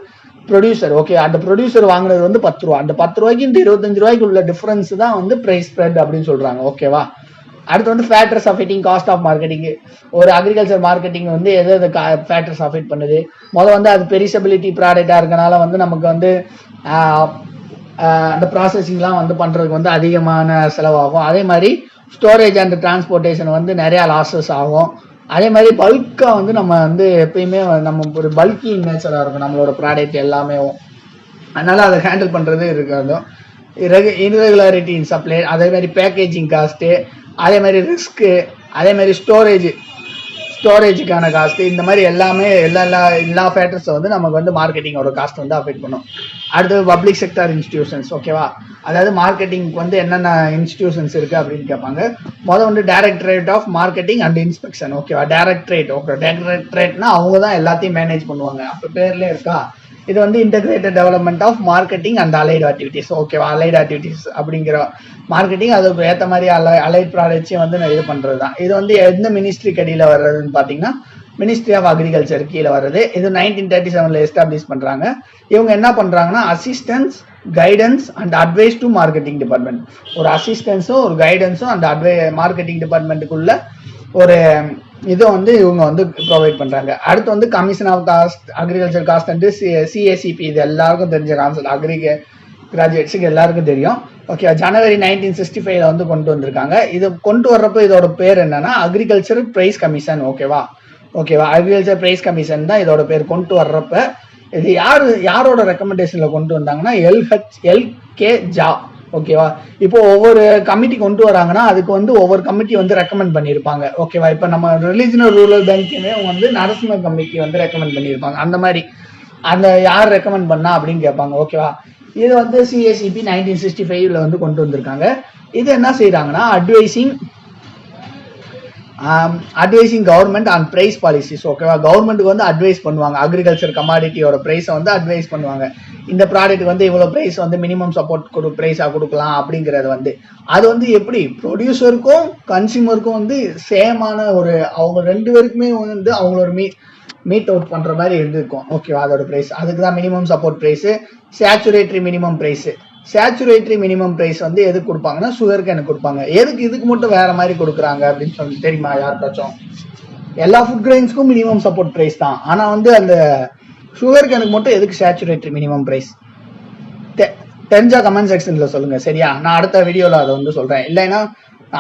S1: ப்ரொடியூசர். ஓகே. அந்த ப்ரொடியூசர் வாங்குறது வந்து 10 ரூபா, அந்த 10 ரூபாய்க்கு இந்த 25 ரூபாய்க்கு உள்ள டிஃபரன்ஸ் தான் வந்து ப்ரைஸ் ஸ்ப்ரெட் அப்படின்னு சொல்றாங்க. ஓகேவா. அடுத்து வந்து factors affecting cost of marketing. ஒரு அக்ரிகல்ச்சர் மார்க்கெட்டிங் வந்து எது ஃபேக்டர்ஸ் அஃபெக்ட் பண்ணுது, முதல்ல வந்து அது பெரிசபிலிட்டி ப்ராடக்டாக இருக்கனால வந்து நமக்கு வந்து அந்த ப்ராசஸிங்லாம் வந்து பண்ணுறதுக்கு வந்து அதிகமான செலவாகும். அதே மாதிரி ஸ்டோரேஜ் அண்ட் டிரான்ஸ்போர்ட்டேஷன் வந்து நிறையா லாஸஸ் ஆகும். அதே மாதிரி பல்காக வந்து நம்ம வந்து எப்பயுமே நம்ம ஒரு பல்கி நேச்சராக இருக்கும் நம்மளோட ப்ராடக்ட் எல்லாமே, அதனால அதை ஹேண்டில் பண்ணுறது இருக்காது. இர்ரெகுலாரிட்டி இன் சப்ளை, அதே மாதிரி பேக்கேஜிங் காஸ்ட்டு, அதே மாதிரி ரிஸ்க்கு, அதே மாதிரி ஸ்டோரேஜுக்கான காஸ்ட்டு, இந்த மாதிரி எல்லாமே எல்லா ஃபேக்டர்ஸை வந்து நமக்கு வந்து மார்க்கெட்டிங்கோட காஸ்ட் வந்து அஃபெக்ட் பண்ணும். அடுத்து பப்ளிக் செக்டார் இன்ஸ்டிடியூஷன்ஸ். ஓகேவா. அதாவது மார்க்கெட்டிங்க்கு வந்து என்னென்ன இன்ஸ்டிடியூஷன்ஸ் இருக்குது அப்படின்னு கேட்பாங்க. முதல் வந்து directorate of marketing and inspection. ஓகேவா. டைரக்டரேட். ஓகே. டைரக்டரேட்னா அவங்க தான் எல்லாத்தையும் மேனேஜ் பண்ணுவாங்க, அப்போ பேர்லேயே இருக்கா. இது வந்து integrated development of marketing and allied activities. ஓகேவா. அலைடு ஆக்டிவிட்டிஸ் அப்படிங்கிற மார்க்கெட்டிங் அதுக்கு ஏற்ற மாதிரி அலைட் ப்ராடக்ட்ஸையும் வந்து இது பண்ணுறது தான். இது வந்து எந்த மினிஸ்ட்ரிக்கு அடியில் வர்றதுன்னு பார்த்தீங்கன்னா மினிஸ்ட்ரி ஆஃப் அக்ரிகல்ச்சர் கீழே வருது. இது 1937 எஸ்டாப்ளிஷ் பண்ணுறாங்க. இவங்க என்ன பண்ணுறாங்கன்னா assistance, guidance and advice to marketing department. ஒரு அசிஸ்டன்ஸும் ஒரு கைடன்ஸும் அந்த மார்க்கெட்டிங் டிபார்ட்மெண்ட்டுக்குள்ள ஒரு இதை வந்து இவங்க வந்து ப்ரொவைட் பண்ணுறாங்க. அடுத்து வந்து commission of cost, agriculture cost and CACP. இது எல்லாருக்கும் தெரிஞ்ச கான்செப்ட், கிராஜுவேட்ஸுக்கு எல்லாருக்கும் தெரியும். ஓகே. ஜனவரி 1965 வந்து கொண்டு வந்திருக்காங்க. இது கொண்டு வர்றப்போ இதோட பேர் என்னன்னா அக்ரிகல்ச்சர் பிரைஸ் கமிஷன். ஓகேவா. அக்ரிகல்ச்சர் பிரைஸ் கமிஷன் தான் இதோட பேர். கொண்டு வர்றப்ப இது யாரோட ரெக்கமெண்டேஷன்ல கொண்டு வந்தாங்கன்னா LK ஜா. ஓகேவா. இப்போ ஒவ்வொரு கமிட்டி கொண்டு வராங்கன்னா அதுக்கு வந்து ஒவ்வொரு கமிட்டி வந்து ரெக்கமெண்ட் பண்ணியிருப்பாங்க. ஓகேவா. இப்போ நம்ம ரிலிஜனல் ரூரல் பேங்க்குமே வந்து நரசிம்ம கமிட்டி வந்து ரெக்கமெண்ட் பண்ணியிருப்பாங்க. அந்த மாதிரி அந்த யார் ரெக்கமெண்ட் பண்ணா அப்படின்னு கேட்பாங்க. ஓகேவா. இது வந்து சிஏசிபி 1965 வந்து கொண்டு வந்திருக்காங்க. இது என்ன செய்யறாங்கன்னா advising government on price policies. ஓகேவா. கவர்மெண்ட்டுக்கு வந்து அட்வைஸ் பண்ணுவாங்க, அக்ரிகல்ச்சர் கமாடிட்டியோட பிரைஸை வந்து அட்வைஸ் பண்ணுவாங்க. இந்த ப்ராடக்ட் வந்து இவ்வளோ பிரைஸ் வந்து மினிமம் சப்போர்ட் பிரைஸாக கொடுக்கலாம் அப்படிங்கிறது வந்து அது வந்து எப்படி ப்ரொடியூசருக்கும் கன்சியூமருக்கும் வந்து சேமான ஒரு அவங்க 2 பேருக்குமே வந்து அவங்களோட மீட் அவுட் பண்ணுற மாதிரி இருந்திருக்கும். ஓகேவா. அதோட ப்ரைஸ் அதுக்கு தான் minimum support price, statutory minimum price. Statutory minimum price வந்து எதுக்கு கொடுப்பாங்கன்னா சுகருக்கு எனக்கு கொடுப்பாங்க. எதுக்கு இதுக்கு மட்டும் வேற மாதிரி கொடுக்குறாங்க அப்படின்னு சொல்லி தெரியுமா யாருக்காச்சும்? எல்லா ஃபுட் கிரெயின்ஸ்க்கும் மினிமம் சப்போர்ட் பிரைஸ் தான். ஆனா வந்து அந்த சுகர் கேனுக்கு மட்டும் எதுக்கு சேச்சுரேட்டரி மினிமம் பிரைஸ் தெரிஞ்சா கமெண்ட் செக்ஷன்ல சொல்லுங்க. சரியா, நான் அடுத்த வீடியோல அதை வந்து சொல்றேன். இல்லைன்னா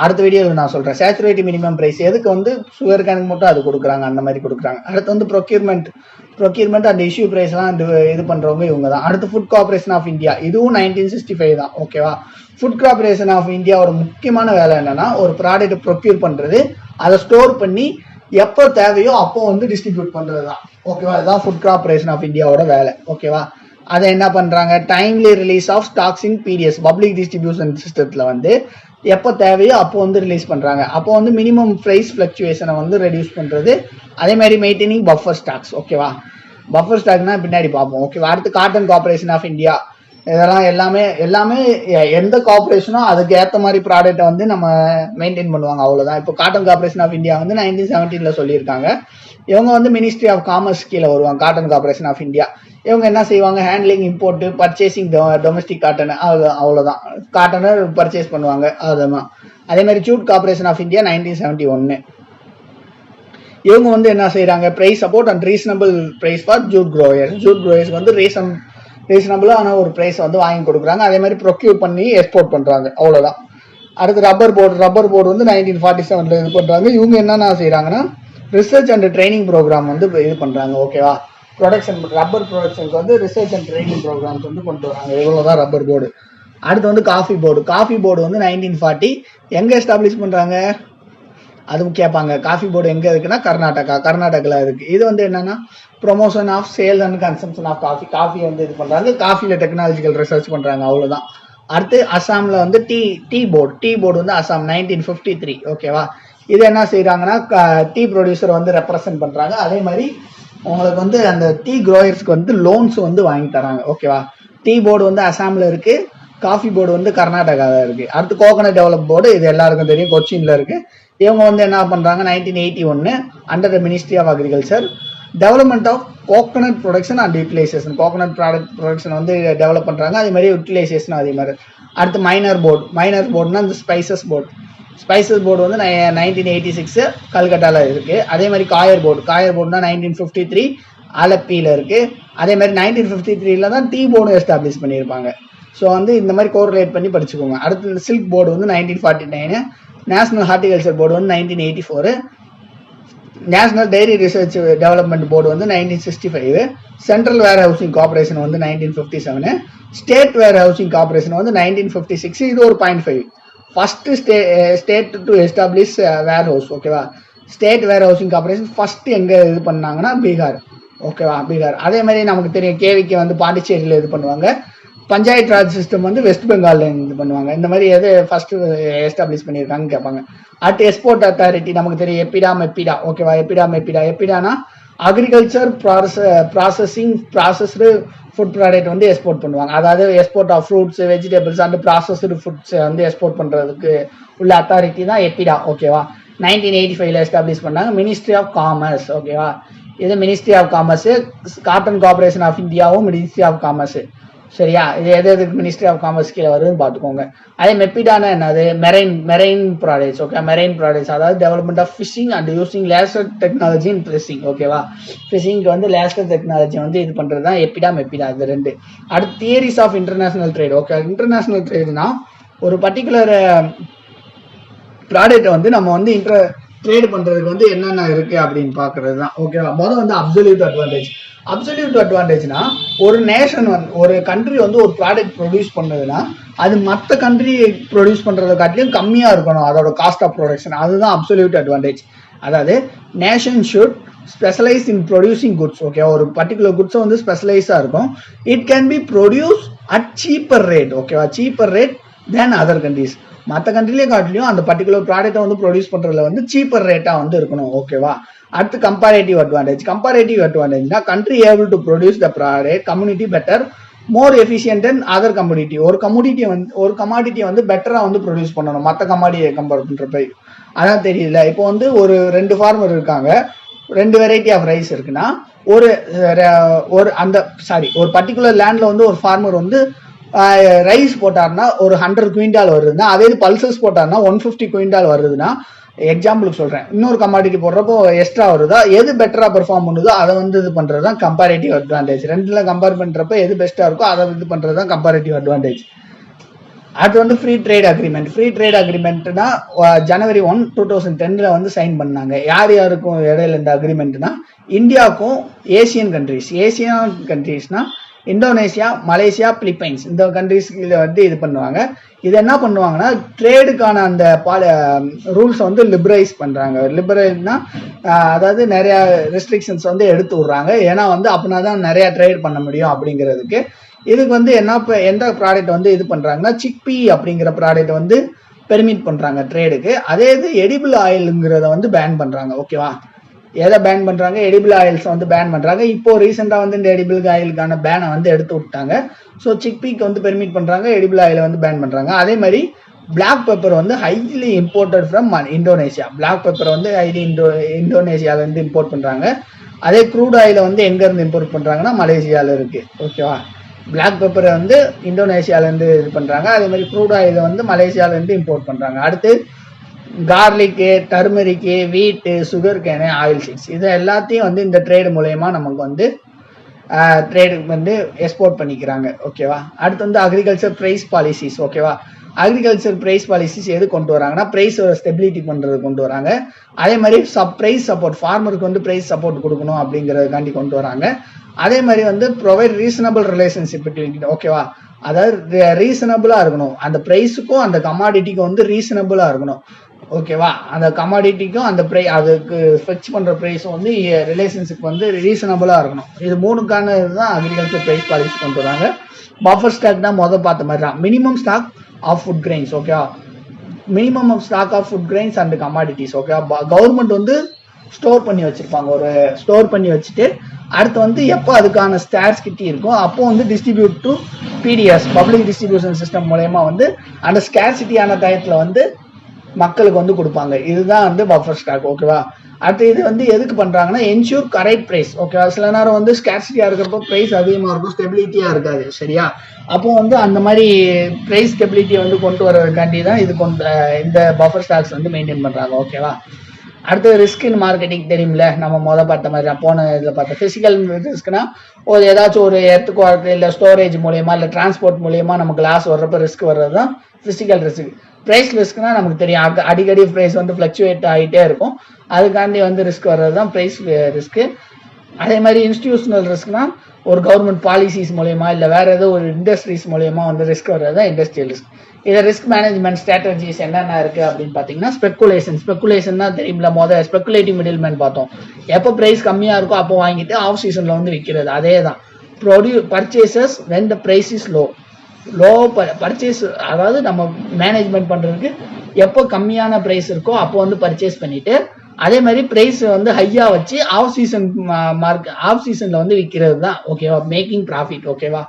S1: அடுத்த வீடியோவில் நான் சொல்றேன் சேச்சுரேட்டரி மினிமம் பிரைஸ் எதுக்கு வந்து சுகர் கேனுக்கு மட்டும் அது கொடுக்குறாங்க, அந்த மாதிரி கொடுக்குறாங்க. அடுத்து வந்து ப்ரொக்யூர்மெண்ட் அண்ட் இஷ்யூ பிரைஸ் எல்லாம் இது பண்றவங்க இவங்க தான். அடுத்து ஃபுட் கார்பரேஷன் ஆஃப் இந்தியா, இதுவும் 1965 தான். ஓகேவா, ஃபுட் கார்பரேஷன் ஆஃப் இந்தியா ஒரு முக்கியமான வேலை என்னன்னா ஒரு ப்ராடக்ட் ப்ரொக்யூர் பண்றது, அதை ஸ்டோர் பண்ணி எப்போ தேவையோ அப்போ வந்து டிஸ்ட்ரிபியூட் பண்றது தான். ஓகேவா, இதுதான் ஃபுட் கார்பரேஷன் ஆஃப் இந்தியாவோட வேலை. ஓகேவா, அதை என்ன பண்றாங்க, timely release of stocks in PDS public distribution சிஸ்டத்துல வந்து எப்போ தேவையோ அப்போ வந்து ரிலீஸ் பண்றாங்க. அப்போ வந்து மினிமம் பிரைஸ் ஃபிளக்சுவேஷனை வந்து ரெடியூஸ் பண்றது. அதே மாதிரி மெயின்டைனிங் பஃபர் ஸ்டாக்ஸ். ஓகேவா, பஃபர் ஸ்டாக்னா பின்னாடி பார்ப்போம். ஓகேவா, அடுத்து காட்டன் கார்பரேஷன் ஆஃப் இந்தியா, இதெல்லாம் எல்லாமே எந்த கார்பரேஷனோ அதுக்கு ஏற்ற மாதிரி ப்ராடக்ட்டை வந்து நம்ம மெயின்டைன் பண்ணுவாங்க, அவ்வளோதான். இப்போ காட்டன் கார்பரேஷன் ஆஃப் இந்தியா வந்து 1917 சொல்லியிருக்காங்க. இவங்க வந்து மினிஸ்ட்ரி ஆஃப் காமர்ஸ் கீழே வருவாங்க. காட்டன் கார்பரேஷன் ஆஃப் இந்தியா இவங்க என்ன செய்வாங்க, handling, import, purchasing domestic cotton, அவ்வளோதான். காட்டனை பர்ச்சேஸ் பண்ணுவாங்க, அதுதான். அதே மாதிரி ஜூட் கார்பரேஷன் ஆஃப் இந்தியா 1971 இவங்க வந்து என்ன செய்யறாங்க, price support and reasonable price for jute growers வந்து ரீசனபிளான ஒரு பிரைஸ் வந்து வாங்கி கொடுக்குறாங்க. அதே மாதிரி ப்ரொக்யூர் பண்ணி எக்ஸ்போர்ட் பண்றாங்க, அவ்வளவுதான். அடுத்து ரப்பர் போர்டு வந்து 1947 இது பண்றாங்க. இவங்க என்னென்ன செய்யறாங்கன்னா ரிசர்ச் அண்ட் ட்ரைனிங் ப்ரோக்ராம் வந்து இது பண்றாங்க. ஓகேவா, ரப்பர் ப்ரொடக்ஷனுக்கு வந்து ரிசர்ச் அண்ட் ட்ரைனிங் ப்ரோக்ராம்ஸ் வந்து கொண்டு வராங்க. இவ்வளவுதான் ரப்பர் போர்டு. அடுத்து வந்து காஃபி போர்டு வந்து 1940 எங்க எஸ்டாப்ளிஷ் பண்றாங்க அதுவும் கேட்பாங்க. காஃபி போர்டு எங்க இருக்குன்னா கர்நாடகால இருக்கு. இது வந்து என்னன்னா promotion of sale and consumption of coffee வந்து இது பண்றாங்க. காஃபில டெக்னாலஜிக்கல் ரிசர்ச் பண்றாங்க, அவ்வளவுதான். அடுத்து அசாம்ல வந்து டீ போர்டு வந்து அசாம் 1953. ஓகேவா, இது என்ன செய்யறாங்கன்னா டீ ப்ரொடியூசர் வந்து ரெப்ரசென்ட் பண்றாங்க. அதே மாதிரி உங்களுக்கு வந்து அந்த டீ க்ரோயர்ஸ்க்கு வந்து லோன்ஸ் வந்து வாங்கி தராங்க. ஓகேவா, டீ போர்டு வந்து அசாம்ல இருக்கு, காஃபி போர்டு வந்து கர்நாடகாவில் இருக்கு. அடுத்து கோகனட் டெவலப் போர்டு, இது எல்லாருக்கும் தெரியும், கொச்சின்ல இருக்கு. இவங்க வந்து என்ன பண்றாங்க, 1981 under the ministry of agriculture development of coconut production and utilisation, coconut production வந்து டெவலப் பண்றாங்க. அதே மாதிரி யூட்டிலைசேஷன் அதே மாதிரி. அடுத்து மைனர் போர்டுனா இந்த ஸ்பைசஸ் போர்டு வந்து 1986 கல்கட்டால இருக்கு. அதே மாதிரி காயர் போர்டுனா 1953 ஆலப்பியில இருக்கு. அதே மாதிரி 1953 தான் டீ போர்டு எஸ்டாப்ளிஷ் பண்ணியிருப்பாங்க. ஸோ வந்து இந்த மாதிரி கோரிலேட் பண்ணி படிச்சுக்கோங்க. அடுத்து சில்க் போர்டு வந்து 1949, நேஷனல் ஹார்டிகல்ச்சர் போர்டு வந்து 1984, national dairy research development board வந்து 1965, சென்ட்ரல் வேர் ஹவுசிங் கார்பரேஷன் வந்து 1957, ஸ்டேட் வேர் ஹவுசிங் கார்பரேஷன் வந்து 1956. இது ஒரு 0.5. First state to establish warehouse. ஓகேவா, state warehousing corporation first எங்க இது பண்ணாங்கன்னா பீகார். ஓகேவா, பீகார். அதே மாதிரி நமக்கு தெரியும் கேவிக்கு வந்து பாண்டிச்சேரியில் இது பண்ணுவாங்க. பஞ்சாயத்து ராஜ் சிஸ்டம் வந்து வெஸ்ட் பெங்கால்ல இது பண்ணுவாங்க. இந்த மாதிரி எது ஃபர்ஸ்ட் எஸ்டாப்ளிஷ் பண்ணியிருக்காங்கன்னு கேட்பாங்க. அடுத்து எக்ஸ்போர்ட் அத்தாரிட்டி நமக்கு தெரியும் எப்பிடா. ஓகேவா, எப்பிடானா அக்ரிகல்ச்சர் ப்ராசஸ்டு ஃபுட் ப்ராடக்ட் வந்து எக்ஸ்போர்ட் பண்ணுவாங்க. அதாவது export of fruits, vegetables and processed foods வந்து எக்ஸ்போர்ட் பண்றதுக்கு உள்ள அத்தாரிட்டி தான் எப்பிடா. ஓகேவா, 1985 எஸ்டாப்ளிஷ் பண்ணாங்க. Ministry of commerce. ஓகேவா, இது ministry of commerce. Cotton corporation of இந்தியாவும் மினிஸ்ட்ரி ஆஃப் காமர்ஸ். சரியா, இது எது மினிஸ்ட்ரி ஆஃப் காமர்ஸ் கீழே வருதுன்னு பார்த்துக்கோங்க. அதே மெப்பிடானா என்னது, marine products. Okay, marine products அதாவது development of fishing and using laser technology in fishing. ஓகேவா, ஃபிஷிங்க்கு வந்து லேசர் டெக்னாலஜி வந்து இது பண்றது தான் மெப்பிடா இது ரெண்டு. அடுத்து theories of international trade. Okay, international ட்ரேட்னா ஒரு பர்டிகுலர் ப்ராடக்ட் வந்து நம்ம வந்து ட்ரேட் பண்றதுக்கு வந்து என்னென்ன இருக்கு அப்படின்னு பாக்குறது தான். ஓகேவா, முதல் வந்து அப்சல்யூட் அட்வான்டேஜ்னா ஒரு நேஷன் வந்து ஒரு கண்ட்ரி வந்து ஒரு ப்ராடக்ட் ப்ரொடியூஸ் பண்ணதுன்னா அது மற்ற கண்ட்ரி ப்ரொடியூஸ் பண்றதை காட்டிலும் கம்மியா இருக்கணும் அதோட காஸ்ட் ஆஃப் ப்ரொடக்ஷன். அதுதான் அப்சல்யூட் அட்வான்டேஜ். அதாவது nation should specialise in producing goods. Okay, ஒரு பர்டிகுலர் குட்ஸ் வந்து ஸ்பெஷலைஸா இருக்கும். It can be produce at cheaper rate. ஓகேவா, cheaper rate then other countries. மற்ற கண்ட்ரிலே காட்டிலையும் அந்த பர்டிகுலர் ப்ராடக்ட்டை வந்து ப்ரொடியூஸ் பண்றதுல வந்து சீப்பர் ரேட்டா வந்து இருக்கணும். ஓகேவா, அடுத்து கம்பேரேட்டிவ் அட்வான்டேஜ்னா country able to produce the product community better more efficient then other commodity. ஒரு கமாடிட்டியை வந்து பெட்டரா வந்து ப்ரொடியூஸ் பண்ணணும் மற்ற கமாடிட்டியை கம்பேர் பண்றப்ப. அதான் தெரியல. இப்போ வந்து ஒரு 2 ஃபார்மர் இருக்காங்க, 2 வெரைட்டி ஆஃப் ரைஸ் இருக்குன்னா ஒரு பர்டிகுலர் லேண்ட்ல வந்து ஒரு ஃபார்மர் வந்து ரைஸ் போட்டார்னா ஒரு 100 குவிண்டால் வருதுன்னா, அதே பல்சஸ் போட்டார்னா 150 குவிண்டால் வருதுன்னா எக்ஸாம்பிளுக்கு சொல்றேன், இன்னொரு கமாடிட்டி போடுறப்போ எக்ஸ்ட்ரா வருதா, எது பெட்டரா பெர்ஃபார்ம் பண்ணுதோ அதை வந்து இது பண்றது தான் கம்பேரிட்டிவ் அட்வான்டேஜ். ரெண்டுல கம்பேர் பண்றப்ப எது பெஸ்டா இருக்கோ அதை இது பண்றது தான் கம்பேரிட்டிவ் அட்வான்டேஜ். அது வந்து free trade agreement. Free trade அக்ரிமெண்ட்னா January 1, 2010 வந்து சைன் பண்ணாங்க. யார் யாருக்கும் இடையில இந்த அக்ரிமெண்ட்னா இந்தியாவுக்கும் ஏசியன் கண்ட்ரீஸ்னா இந்தோனேஷியா, மலேசியா, பிலிப்பைன்ஸ் இந்த கண்ட்ரீஸ்ல வந்து இது பண்ணுவாங்க. இது என்ன பண்ணுவாங்கன்னா ட்ரேடுக்கான அந்த ரூல்ஸ் வந்து லிபரலைஸ் பண்றாங்க. லிபரல்னா அதாவது நிறைய ரெஸ்ட்ரிக்ஷன்ஸ் வந்து எடுத்து விடுறாங்க. ஏன்னா வந்து அப்படின்னா தான் நிறைய ட்ரேட் பண்ண முடியும் அப்படிங்கிறதுக்கு. இதுக்கு வந்து எந்த ப்ராடக்ட் வந்து இது பண்றாங்கன்னா சிக்பி அப்படிங்கிற ப்ராடக்ட் வந்து பெர்மிட் பண்றாங்க ட்ரேடுக்கு. அதே இது எடிபிள் ஆயிலுங்கிறத வந்து பேன் பண்றாங்க. ஓகேவா, எதை பேன் பண்றாங்க? எடிபிள் ஆயில்ஸ் வந்து பேன் பண்றாங்க. இப்போ ரீசெண்டா வந்து இந்த எடிபிள் ஆயிலுக்கான பேனை வந்து எடுத்து விட்டாங்க. ஸோ சிக்பிக்கு வந்து பெர்மிட் பண்றாங்க, எடிபிள் ஆயிலை வந்து பேன் பண்றாங்க. அதே மாதிரி பிளாக் பெப்பர் வந்து highly imported from Indonesia. Black pepper வந்து ஹைலி இந்தோனேஷியால இருந்து இம்போர்ட் பண்றாங்க. அதே க்ரூட் ஆயிலை வந்து எங்க இருந்து இம்போர்ட் பண்றாங்கன்னா மலேசியால இருக்கு. ஓகேவா, பிளாக் பெப்பரை வந்து இந்தோனேஷியால இருந்து இது பண்றாங்க. அதே மாதிரி க்ரூட் ஆயிலை வந்து மலேசியால இருந்து இம்போர்ட் பண்றாங்க. அடுத்து கார்லிக்கு, டர்மரிக்கு, வீட்டு, சுகர் கேனு, ஆயில் சீட்ஸ் இது எல்லாத்தையும் வந்து இந்த ட்ரேடு மூலயமா நமக்கு வந்து ட்ரேடு வந்து எக்ஸ்போர்ட் பண்ணிக்கிறாங்க. ஓகேவா, அடுத்து வந்து அக்ரிகல்ச்சர் பிரைஸ் பாலிசிஸ். ஓகேவா, அக்ரிகல்ச்சர் பிரைஸ் பாலிசிஸ் எது கொண்டு வராங்கன்னா பிரைஸோட ஸ்டெபிலிட்டி பண்றது கொண்டு வராங்க. அதே மாதிரி பிரைஸ் சப்போர்ட், ஃபார்மருக்கு வந்து பிரைஸ் சப்போர்ட் கொடுக்கணும் அப்படிங்கிறதுக்காண்டி கொண்டு வராங்க. அதே மாதிரி வந்து ப்ரொவைட் ரீசனபிள் ரிலேஷன்ஷிப் பிட்வீன். ஓகேவா, அதாவது ரீசனபிளா இருக்கணும், அந்த பிரைஸுக்கும் அந்த கமாடிட்டிக்கும் வந்து ரீசனபிளா இருக்கணும். ஓகேவா, அந்த கமாடிட்டிக்கும் அந்த அதுக்கு ஃபிக்ஸ் பண்ற பிரைஸும் வந்து ரிலேஷன்ஷிப் வந்து ரீசனபிளா இருக்கணும். இது மூணுக்கான இதுதான் அக்ரிகல்ச்சர் பிரைஸ் பாலிசி கொண்டு வராங்க. பஃபர் ஸ்டாக் தான் பார்த்த மாதிரி தான். Minimum stock of food grains. ஓகேவா, minimum of stock of food grains and commodities. ஓகேவா, கவர்மெண்ட் வந்து ஸ்டோர் பண்ணி வச்சிருப்பாங்க. ஒரு ஸ்டோர் பண்ணி வச்சுட்டு அடுத்து வந்து எப்போ அதுக்கான ஸ்கேர்சிட்டி இருக்கும் அப்போ வந்து distribute to PDS, public distribution system மூலயமா வந்து அந்த ஸ்கேர்சிட்டியான டயத்துல வந்து மக்களுக்கு வந்து கொடுப்பாங்க. இதுதான் வந்து பஃபர் ஸ்டாக். ஓகேவா, அடுத்து இது வந்து எதுக்கு பண்றாங்கன்னா என்ஷூர் கரெக்ட் பிரைஸ். ஓகேவா, சில நேரம் வந்து ஸ்கேர்சிட்டியா இருக்கிறப்போ பிரைஸ் அதிகமா இருக்கும், ஸ்டெபிலிட்டியா இருக்காது. சரியா, அப்போ வந்து அந்த மாதிரி பிரைஸ் ஸ்டெபிலிட்டியை வந்து கொண்டு வரதுக்காண்டி தான் இது இந்த பஃபர் ஸ்டாக்ஸ் வந்து மெயின்டைன் பண்றாங்க. ஓகேவா, அடுத்து ரிஸ்க் இன் மார்க்கெட்டிங் தெரியும்ல, நம்ம பார்த்த மாதிரி போன இதில் பார்த்தோம். ஃபிசிக்கல் ரிஸ்க்னா ஏதாச்சும் ஒரு இடத்துக்கு வரது, இல்லை ஸ்டோரேஜ் மூலியமா, இல்லை டிரான்ஸ்போர்ட் மூலியமா நமக்கு லாஸ் வர்றப்ப ரிஸ்க் வர்றது தான் ஃபிசிக்கல் ரிஸ்க். பிரைஸ் ரிஸ்க்னா நமக்கு தெரியும், அடிக்கடி பிரைஸ் வந்து ஃபிளக்சுவேட் ஆகிட்டே இருக்கும், அதுக்காண்டி வந்து ரிஸ்க் வர்றது தான் பிரைஸ் ரிஸ்க். அதே மாதிரி இன்ஸ்டிடியூஷனல் ரிஸ்க்னா ஒரு கவர்மெண்ட் பாலிசிஸ் மூலயமா இல்லை வேற ஏதோ ஒரு இண்டஸ்ட்ரீஸ் மூலயமா வந்து ரிஸ்க் வர்றது தான் இண்டஸ்ட்ரியல் ரிஸ்க். இதை ரிஸ்க் மேனேஜ்மெண்ட் ஸ்ட்ராட்டஜிஸ் என்னென்ன இருக்கு அப்படின்னு பார்த்தீங்கன்னா ஸ்பெக்குலேஷன் தான் தெரியுமில்ல. ஸ்பெக்குலேட்டிவ் மிடில்மேன் பார்த்தோம். எப்போ பிரைஸ் கம்மியா இருக்கோ அப்போ வாங்கிட்டு ஆஃப் சீசன்ல வந்து விற்கிறது. அதே தான் purchases when the price is low purchase, அதாவது நம்ம மேனேஜ்மெண்ட் பண்றதுக்கு எப்போ கம்மியான பிரைஸ் இருக்கோ அப்போ வந்து பர்ச்சேஸ் பண்ணிட்டு அதே மாதிரி பிரைஸ் வந்து ஹையா வச்சு ஆஃப் சீசன்ல வந்து விற்கிறது தான். ஓகேவா, மேக்கிங் ப்ராஃபிட். ஓகேவா,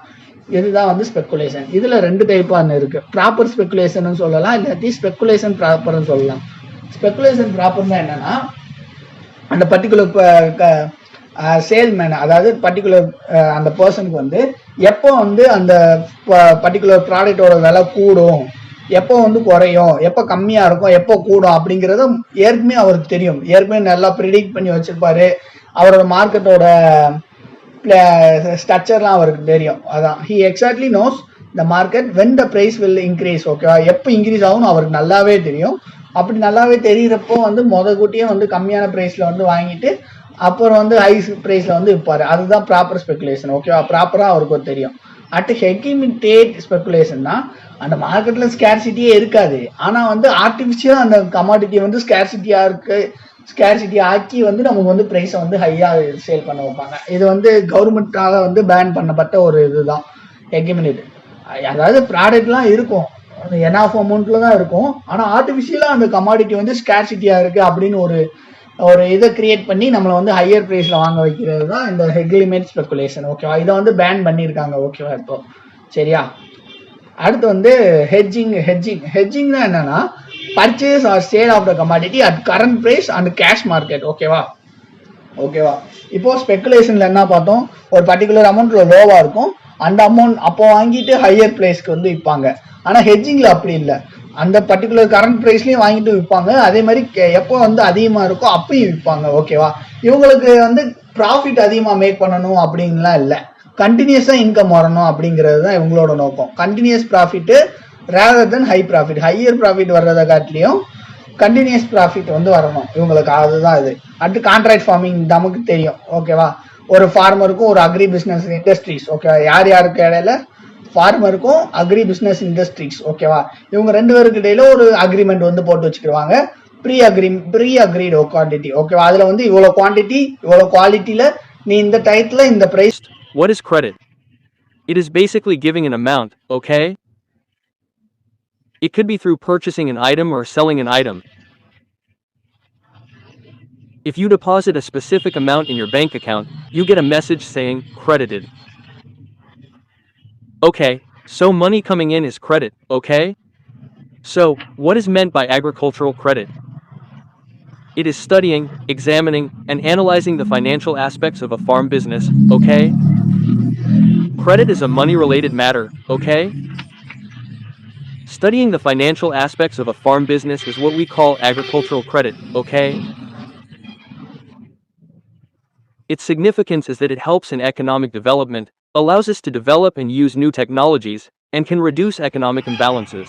S1: இதுதான் வந்து ஸ்பெக்குலேஷன். இதுல ரெண்டு டைப்பான இருக்கு. ப்ராப்பர் ஸ்பெக்குலேஷன் சொல்லலாம், இல்லாட்டி ஸ்பெக்குலேஷன் ப்ராப்பர்னு சொல்லலாம். ஸ்பெக்குலேஷன் ப்ராப்பர்னா என்னன்னா அந்த பர்டிகுலர் சேல்மேன், அதாவது பர்டிகுலர் அந்த பர்சனுக்கு வந்து எப்போ வந்து அந்த பர்டிகுலர் ப்ராடக்டோட விலை கூடும், எப்போ வந்து குறையும், எப்போ கம்மியா இருக்கும், எப்போ கூடும் அப்படிங்கறத ஏற்கனவே அவருக்கு தெரியும். ஏற்கனவே நல்லா ப்ரிடிக்ட் பண்ணி வச்சிருப்பாரு. அவரோட மார்க்கெட்டோட ஸ்ட்ரக்சர்லாம் அவருக்கு தெரியும். அதான் he exactly knows the market when the price will increase. ஓகேவா, எப்போ இன்க்ரீஸ் ஆகும்னு அவருக்கு நல்லாவே தெரியும். அப்படி நல்லாவே தெரிகிறப்போ வந்து கூட்டியே வந்து கம்மியான பிரைஸ்ல வந்து வாங்கிட்டு அப்புறம் வந்து ஹை பிரைஸ்ல வந்து விற்பாரு. அதுதான் ப்ராப்பர் ஸ்பெகுலேஷன். ஓகேவா, ப்ராப்பரா அவருக்கு தெரியும். அட் ஹெகிமிட்டேட் ஸ்பெகுலேஷன் தான் அந்த மார்க்கெட்ல ஸ்கேர்சிட்டியே இருக்காது, ஆனா வந்து ஆர்டிபிஷியல் அந்த கமாடிட்டி வந்து ஸ்கேர்சிட்டி ஆக்கி வந்து நமக்கு வந்து பிரைஸை வந்து ஹையா சேல் பண்ண வைப்பாங்க. இது வந்து கவர்மெண்டால வந்து பேன் பண்ணப்பட்ட ஒரு இதுதான் ஹெகிமினேட். அதாவது ப்ராடக்ட்லாம் இருக்கும், எனாஃப் அமௌண்ட்ல தான் இருக்கும், ஆனா ஆர்டிபிஷியலா அந்த கமாடிட்டி வந்து ஸ்கேர்சிட்டியா இருக்கு அப்படின்னு ஒரு இதை கிரியேட் பண்ணி நம்மளை வந்து ஹையர் பிரைஸ்ல வாங்க வைக்கிறது தான் இந்த ஹெகிமினேட் ஸ்பெகுலேஷன். ஓகேவா, இதை வந்து பேன் பண்ணியிருக்காங்க. ஓகேவா, இப்போ சரியா. அடுத்து வந்து ஹெட்ஜிங்னா என்னன்னா purchase or sale of the commodity at current price and cash market. ஓகேவா, இப்போ ஸ்பெகுலேஷன்ல என்ன பார்த்தோம், ஒரு பர்டிகுலர் அமௌண்ட்ல லோவா இருக்கும், அந்த அமௌண்ட் அப்போ வாங்கிட்டு ஹையர் பிரைஸ்க்கு வந்து விற்பாங்க. ஆனா ஹெட்ஜிங்ல அப்படி இல்லை, அந்த பர்டிகுலர் கரண்ட் ப்ரைஸ்லயும் வாங்கிட்டு விற்பாங்க. அதே மாதிரி எப்போ வந்து அதிகமா இருக்கோ அப்பயும் விற்பாங்க. ஓகேவா? இவங்களுக்கு வந்து ப்ராஃபிட் அதிகமா மேக் பண்ணணும் அப்படின்லாம் இல்லை, கண்டினியூஸா இன்கம் வரணும் அப்படிங்கிறது தான் இவங்களோட நோக்கம். Continuous profit rather than high profit. Higher profit வர்றதை காட்டிலையும் கண்டினியூஸ் ப்ராஃபிட் வந்து வரணும் இவங்களுக்கு, அதுதான் இது. அடுத்து கான்ட்ராக்ட் ஃபார்மிங் நமக்கு தெரியும். ஓகேவா? ஒரு ஃபார்மருக்கும் ஒரு அக்ரி பிஸ்னஸ் இண்டஸ்ட்ரீஸ். ஓகேவா? யார் யாருக்கு இடையில? ஃபார்மருக்கும் அக்ரி பிஸ்னஸ் இண்டஸ்ட்ரீஸ். ஓகேவா? இவங்க 2 பேருக்கு இடையில ஒரு அக்ரிமெண்ட் வந்து போட்டு வச்சுக்கிடுவாங்க. Pre agreed quantity. ஓகேவா? அதுல வந்து இவ்வளவு குவான்டிட்டி இவ்வளவு குவாலிட்டியில நீ இந்த டயத்துல இந்த price.
S2: What is credit? It is basically giving an amount, okay? It could be through purchasing an item or selling an item. If you deposit a specific amount in your bank account, you get a message saying, credited. Okay, so money coming in is credit, okay? So, what is meant by agricultural credit? It is studying, examining, and analyzing the financial aspects of a farm business, okay? Credit is a money-related matter, okay? Studying the financial aspects of a farm business is what we call agricultural credit, okay? Its significance is that it helps in economic development, allows us to develop and use new technologies, and can reduce economic imbalances.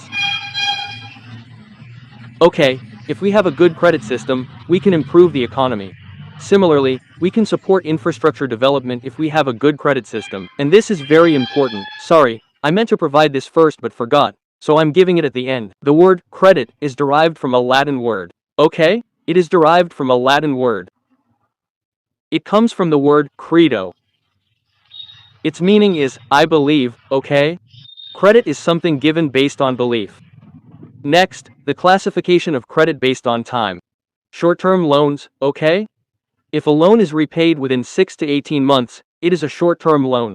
S2: Okay, if we have a good credit system, we can improve the economy. Similarly, we can support infrastructure development if we have a good credit system. And this is very important. Sorry, I meant to provide this first but forgot, so I'm giving it at the end. The word credit is derived from a Latin word. Okay? It is derived from a Latin word. It comes from the word credo. Its meaning is, I believe, okay? Credit is something given based on belief. Next, the classification of credit based on time. Short-term loans, okay? If a loan is repaid within 6 to 18 months, it is a short-term loan.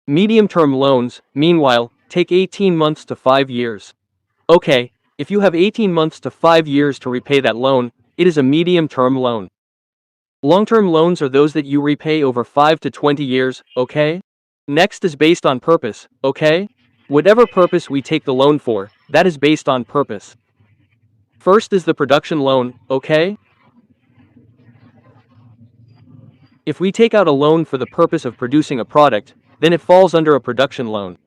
S2: Medium-term loans, meanwhile, take 18 months to 5 years. Okay, if you have 18 months to 5 years to repay that loan, it is a medium-term loan. Long-term loans are those that you repay over 5 to 20 years, okay? Next is based on purpose, okay? Whatever purpose we take the loan for, that is based on purpose. First is the production loan, okay? If we take out a loan for the purpose of producing a product, then it falls under a production loan.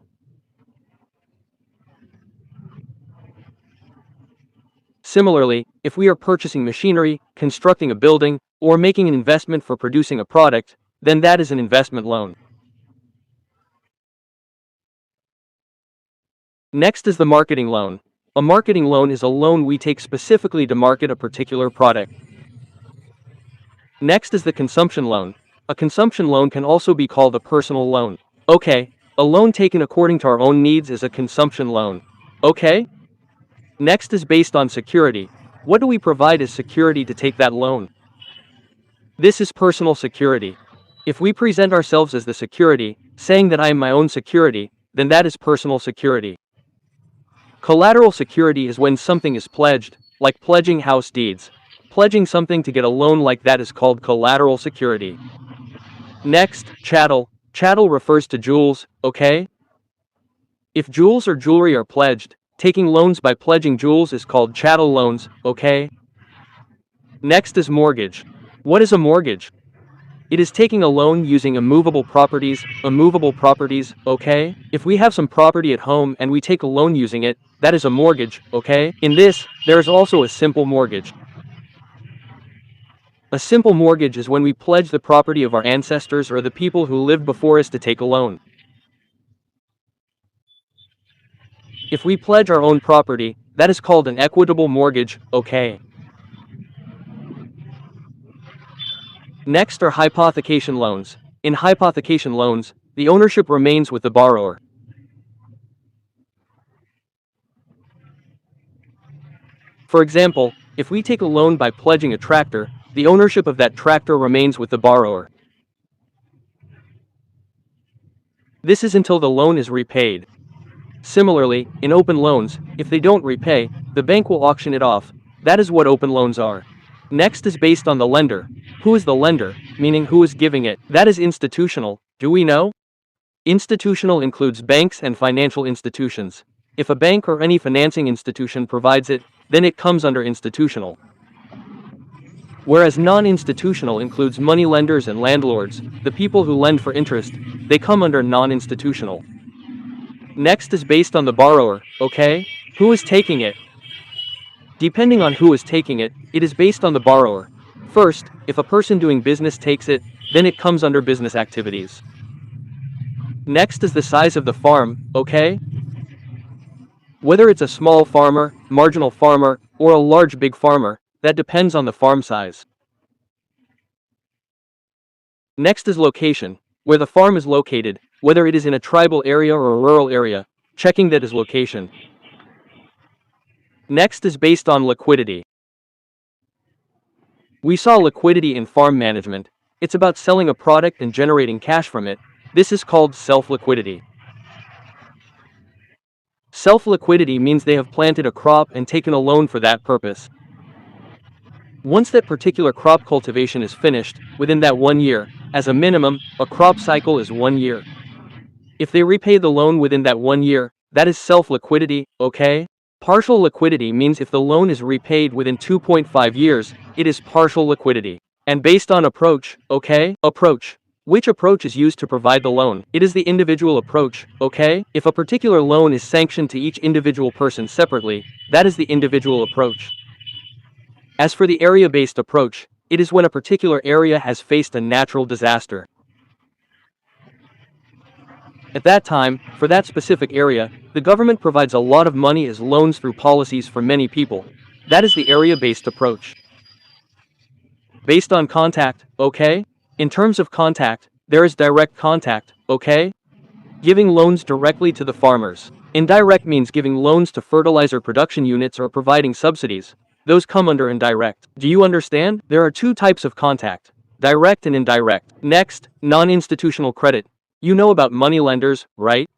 S2: Similarly, if we are purchasing machinery, constructing a building, or making an investment for producing a product, then that is an investment loan. Next is the marketing loan. A marketing loan is a loan we take specifically to market a particular product. Next is the consumption loan. A consumption loan can also be called a personal loan. Okay, a loan taken according to our own needs is a consumption loan. Okay? Next is based on security. What do we provide as security to take that loan? This is personal security. If we present ourselves as the security, saying that I am my own security, then that is personal security. Collateral security is when something is pledged, like pledging house deeds. Pledging something to get a loan like that is called collateral security. Next, chattel. Chattel refers to jewels, okay? If jewels or jewelry are pledged, taking loans by pledging jewels is called chattel loans, okay? Next is mortgage. What is a mortgage? It is taking a loan using immovable properties, okay? If we have some property at home and we take a loan using it, that is a mortgage, okay? In this, there is also a simple mortgage. A simple mortgage is when we pledge the property of our ancestors or the people who lived before us to take a loan. If we pledge our own property, that is called an equitable mortgage, okay? Next are hypothecation loans. In hypothecation loans, the ownership remains with the borrower. For example, if we take a loan by pledging a tractor, the ownership of that tractor remains with the borrower. This is until the loan is repaid. Similarly, in open loans, if they don't repay, the bank will auction it off. That is what open loans are. Next is based on the lender. Who is the lender, meaning who is giving it? That is institutional. Do we know? Institutional includes banks and financial institutions. If a bank or any financing institution provides it, then it comes under institutional. Whereas non-institutional includes money lenders and landlords, the people who lend for interest, they come under non-institutional. Next is based on the borrower, okay? Who is taking it? Depending on who is taking it, it is based on the borrower. First, if a person doing business takes it, then it comes under business activities. Next is the size of the farm, okay? Whether it's a small farmer, marginal farmer, or a large big farmer, that depends on the farm size. Next is location, where the farm is located, whether it is in a tribal area or a rural area, checking that is location. Next is based on liquidity. We saw liquidity in farm management. It's about selling a product and generating cash from it. This is called self-liquidity. Self-liquidity means they have planted a crop and taken a loan for that purpose. Once that particular crop cultivation is finished, within that 1 year, as a minimum, a crop cycle is 1 year. If they repay the loan within that 1 year, that is self-liquidity, okay? Partial liquidity means if the loan is repaid within 2.5 years, it is partial liquidity. And based on approach, okay? Approach. Which approach is used to provide the loan? It is the individual approach, okay? If a particular loan is sanctioned to each individual person separately, that is the individual approach. As for the area-based approach, it is when a particular area has faced a natural disaster. At that time, for that specific area, the government provides a lot of money as loans through policies for many people. That is the area-based approach. Based on contact, okay? In terms of contact, there is direct contact, okay? Giving loans directly to the farmers. Indirect means giving loans to fertilizer production units or providing subsidies. Those come under indirect. Do you understand? There are two types of contact: direct and indirect. Next, non-institutional credit. You know about money lenders, right?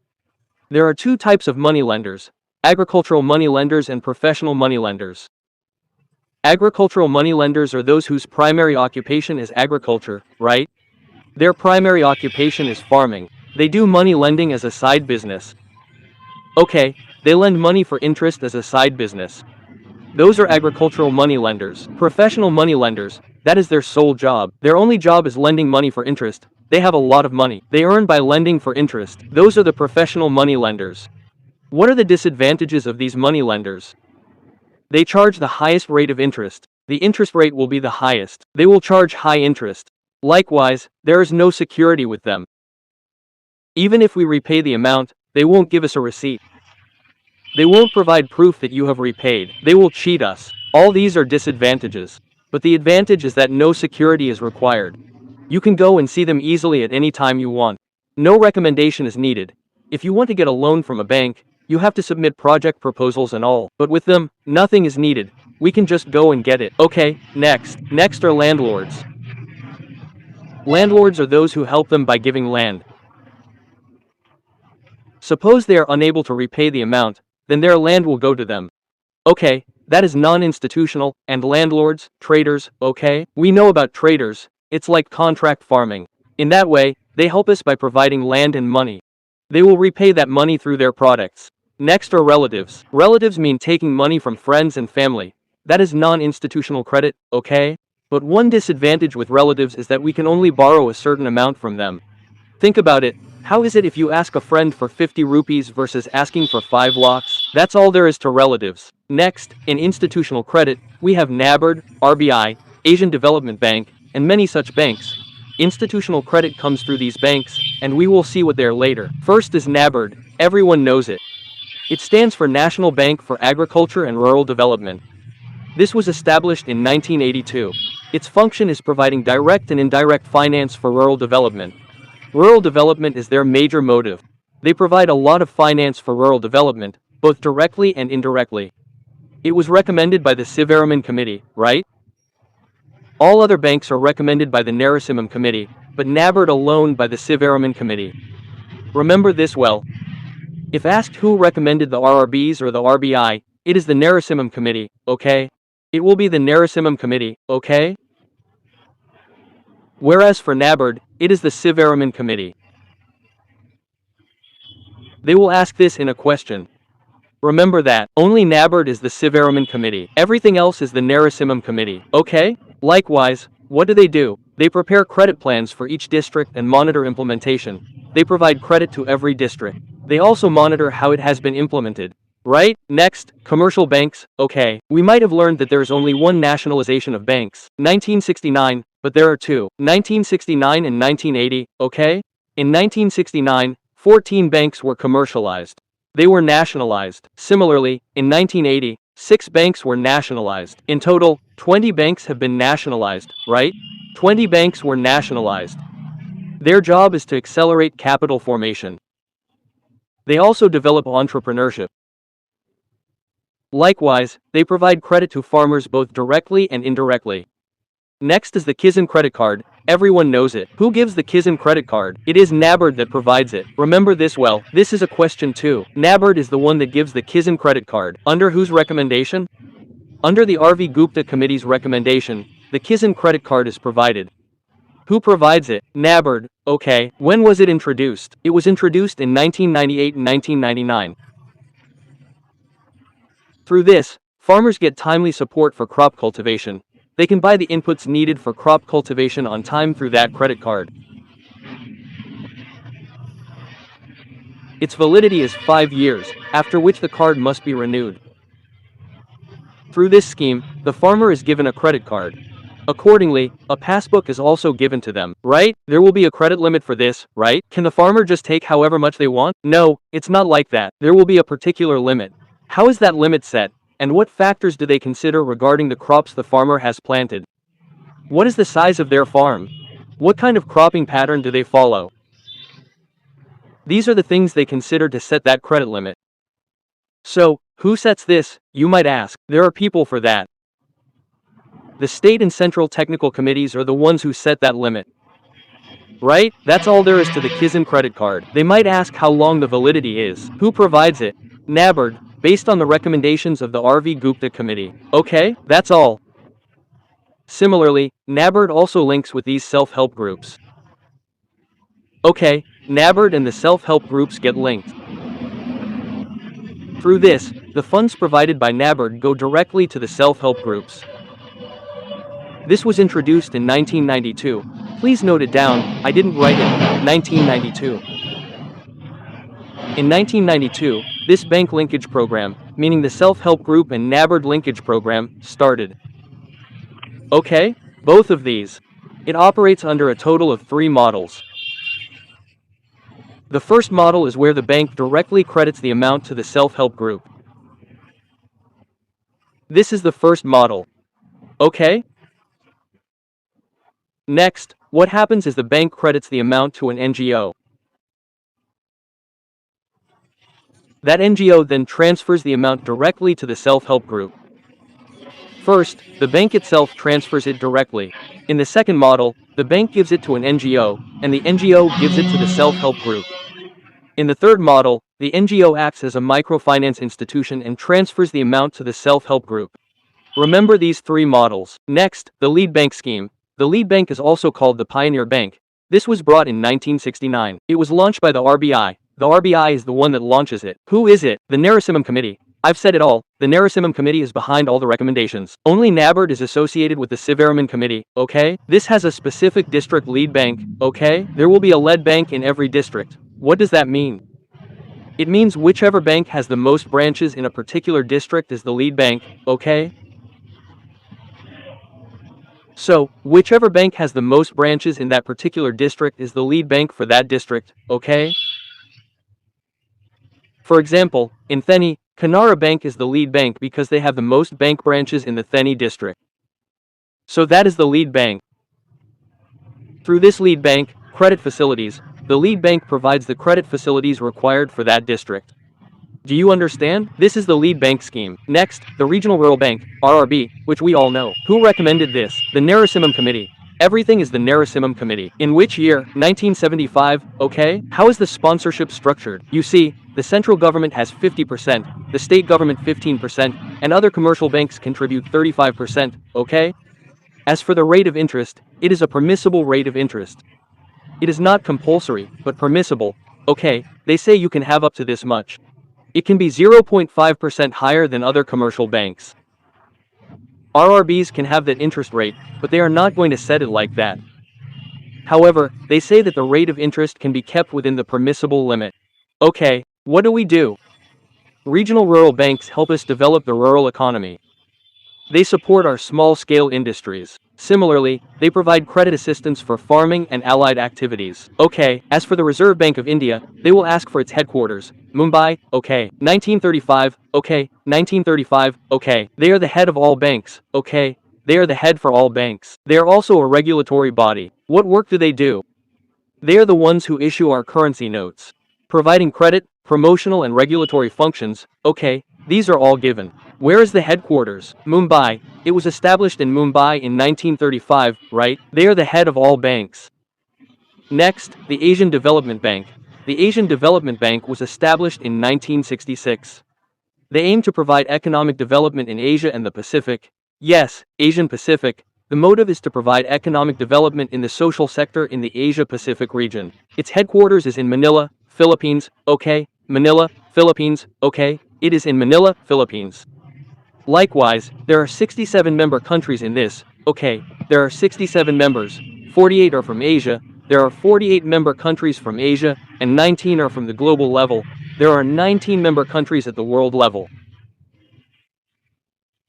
S2: There are two types of money lenders: agricultural money lenders and professional money lenders. Agricultural money lenders are those whose primary occupation is agriculture, right? Their primary occupation is farming. They do money lending as a side business. Okay, they lend money for interest as a side business. Those are agricultural money lenders. Professional money lenders, that is their sole job. Their only job is lending money for interest. They have a lot of money. They earn by lending for interest. Those are the professional money lenders. What are the disadvantages of these money lenders? They charge the highest rate of interest. The interest rate will be the highest. They will charge high interest. Likewise, there is no security with them. Even if we repay the amount, they won't give us a receipt. They won't provide proof that you have repaid. They will cheat us. All these are disadvantages. But the advantage is that no security is required. You can go and see them easily at any time you want. No recommendation is needed. If you want to get a loan from a bank, you have to submit project proposals and all. But with them, nothing is needed. We can just go and get it. Okay, next. Next are landlords. Landlords are those who help them by giving land. Suppose they are unable to repay the amount, then their land will go to them. Okay, that is non-institutional, and landlords, traders, okay? We know about traders. It's like contract farming. In that way, they help us by providing land and money. They will repay that money through their products. Next are relatives. Relatives mean taking money from friends and family. That is non-institutional credit, okay? But one disadvantage with relatives is that we can only borrow a certain amount from them. Think about it. How is it if you ask a friend for 50 rupees versus asking for 5 lakhs? That's all there is to relatives. Next, in institutional credit, we have NABARD, RBI, Asian Development Bank, and many such banks. Institutional credit comes through these banks, and we will see what they are later. First is NABARD. Everyone knows it. It stands for National Bank for Agriculture and Rural Development. This was established in 1982. Its function is providing direct and indirect finance for rural development. Rural development is their major motive. They provide a lot of finance for rural development, both directly and indirectly. It was recommended by the Sivaraman Committee, right? All other banks are recommended by the Narasimhan Committee, but NABARD alone by the Sivaraman Committee. Remember this well. If asked who recommended the RRBs or the RBI, it is the Narasimhan Committee, okay? It will be the Narasimhan Committee, okay? Whereas for NABARD, it is the Sivaraman Committee. They will ask this in a question. Remember that. Only NABARD is the Sivaraman Committee. Everything else is the Narasimham Committee, okay? Likewise, what do? They prepare credit plans for each district and monitor implementation. They provide credit to every district. They also monitor how it has been implemented. Right? Next, commercial banks. Okay, we might have learned that there is only one nationalization of banks. 1969, but there are two. 1969 and 1980, okay? In 1969, 14 banks were commercialized. They were nationalized. Similarly, in 1980, 6 banks were nationalized. In total, 20 banks have been nationalized, right? 20 banks were nationalized. Their job is to accelerate capital formation. They also develop entrepreneurship. Likewise, they provide credit to farmers both directly and indirectly. Next is the Kisan credit card. Everyone knows it. Who gives the Kisan credit card? It is NABARD that provides it. Remember this well. This is a question too. NABARD is the one that gives the Kisan credit card. Under whose recommendation? Under the R.V. Gupta Committee's recommendation, the Kisan credit card is provided. Who provides it? NABARD. Okay. When was it introduced? It was introduced in 1998 and 1999. Through this, farmers get timely support for crop cultivation. They can buy the inputs needed for crop cultivation on time through that credit card. Its validity is 5 years, after which the card must be renewed. Through this scheme, the farmer is given a credit card. Accordingly, a passbook is also given to them, right? There will be a credit limit for this, right? Can the farmer just take however much they want? No, it's not like that. There will be a particular limit. How is that limit set? And what factors do they consider regarding the crops the farmer has planted? What is the size of their farm? What kind of cropping pattern do they follow? These are the things they consider to set that credit limit. So, who sets this, you might ask? There are people for that. The state and central technical committees are the ones who set that limit. Right? That's all there is to the Kisan credit card. They might ask how long the validity is. Who provides it? NABARD, based on the recommendations of the R.V. Gupta Committee. Okay, that's all. Similarly, NABARD also links with these self-help groups. Okay, NABARD and the self-help groups get linked. Through this, the funds provided by NABARD go directly to the self-help groups. This was introduced in 1992. Please note it down, I didn't write it, 1992. In 1992, this bank linkage program, meaning the self-help group and NABARD linkage program, started. Okay, both of these. It operates under a total of 3 models. The first model is where the bank directly credits the amount to the self-help group. This is the first model. Okay? Next, what happens is the bank credits the amount to an NGO. That NGO then transfers the amount directly to the self-help group. First, the bank itself transfers it directly. In the second model, the bank gives it to an NGO, and the NGO gives it to the self-help group. In the third model, the NGO acts as a microfinance institution and transfers the amount to the self-help group. Remember these 3 models. Next, the lead bank scheme. The lead bank is also called the Pioneer Bank. This was brought in 1969. It was launched by the RBI. The RBI is the one that launches it. Who is it? The Narasimham Committee. I've said it all. The Narasimham Committee is behind all the recommendations. Only NABARD is associated with the Sivaraman Committee, okay? This has a specific district lead bank, okay? There will be a lead bank in every district. What does that mean? It means whichever bank has the most branches in a particular district is the lead bank, okay? So, whichever bank has the most branches in that particular district is the lead bank for that district, okay? For example, in Theni, Kanara Bank is the lead bank because they have the most bank branches in the Theni district. So that is the lead bank. Through this lead bank, credit facilities, the lead bank provides the credit facilities required for that district. Do you understand? This is the lead bank scheme. Next, the Regional Rural Bank, RRB, which we all know. Who recommended this? The Narasimham Committee. Everything is the Narasimham Committee. In which year? 1975, okay? How is the sponsorship structured? You see, the central government has 50%, the state government 15%, and other commercial banks contribute 35%, okay? As for the rate of interest, it is a permissible rate of interest. It is not compulsory, but permissible. Okay, they say you can have up to this much. It can be 0.5% higher than other commercial banks. RRBs can have that interest rate, but they are not going to set it like that. However, they say that the rate of interest can be kept within the permissible limit. Okay, what do we do? Regional rural banks help us develop the rural economy. They support our small-scale industries. Similarly, they provide credit assistance for farming and allied activities. Okay, as for the Reserve Bank of India, they will ask for its headquarters. Mumbai, okay. 1935, okay. 1935, okay. They are the head of all banks, okay. They are the head for all banks. They are also a regulatory body. What work do they do? They are the ones who issue our currency notes. Providing credit, promotional and regulatory functions, okay, these are all given. Where is the headquarters? Mumbai. It was established in Mumbai in 1935, right? They are the head of all banks. Next, the Asian Development Bank. The Asian Development Bank was established in 1966. They aim to provide economic development in Asia and the Pacific. Yes, Asian Pacific. The motive is to provide economic development in the social sector in the Asia-Pacific region. Its headquarters is in Manila, Philippines, okay. Manila, Philippines, okay. It is in Manila, Philippines. Likewise, there are 67 member countries in this, okay. There are 67 members, 48 are from Asia, there are 48 member countries from Asia, and 19 are from the global level. There are 19 member countries at the world level.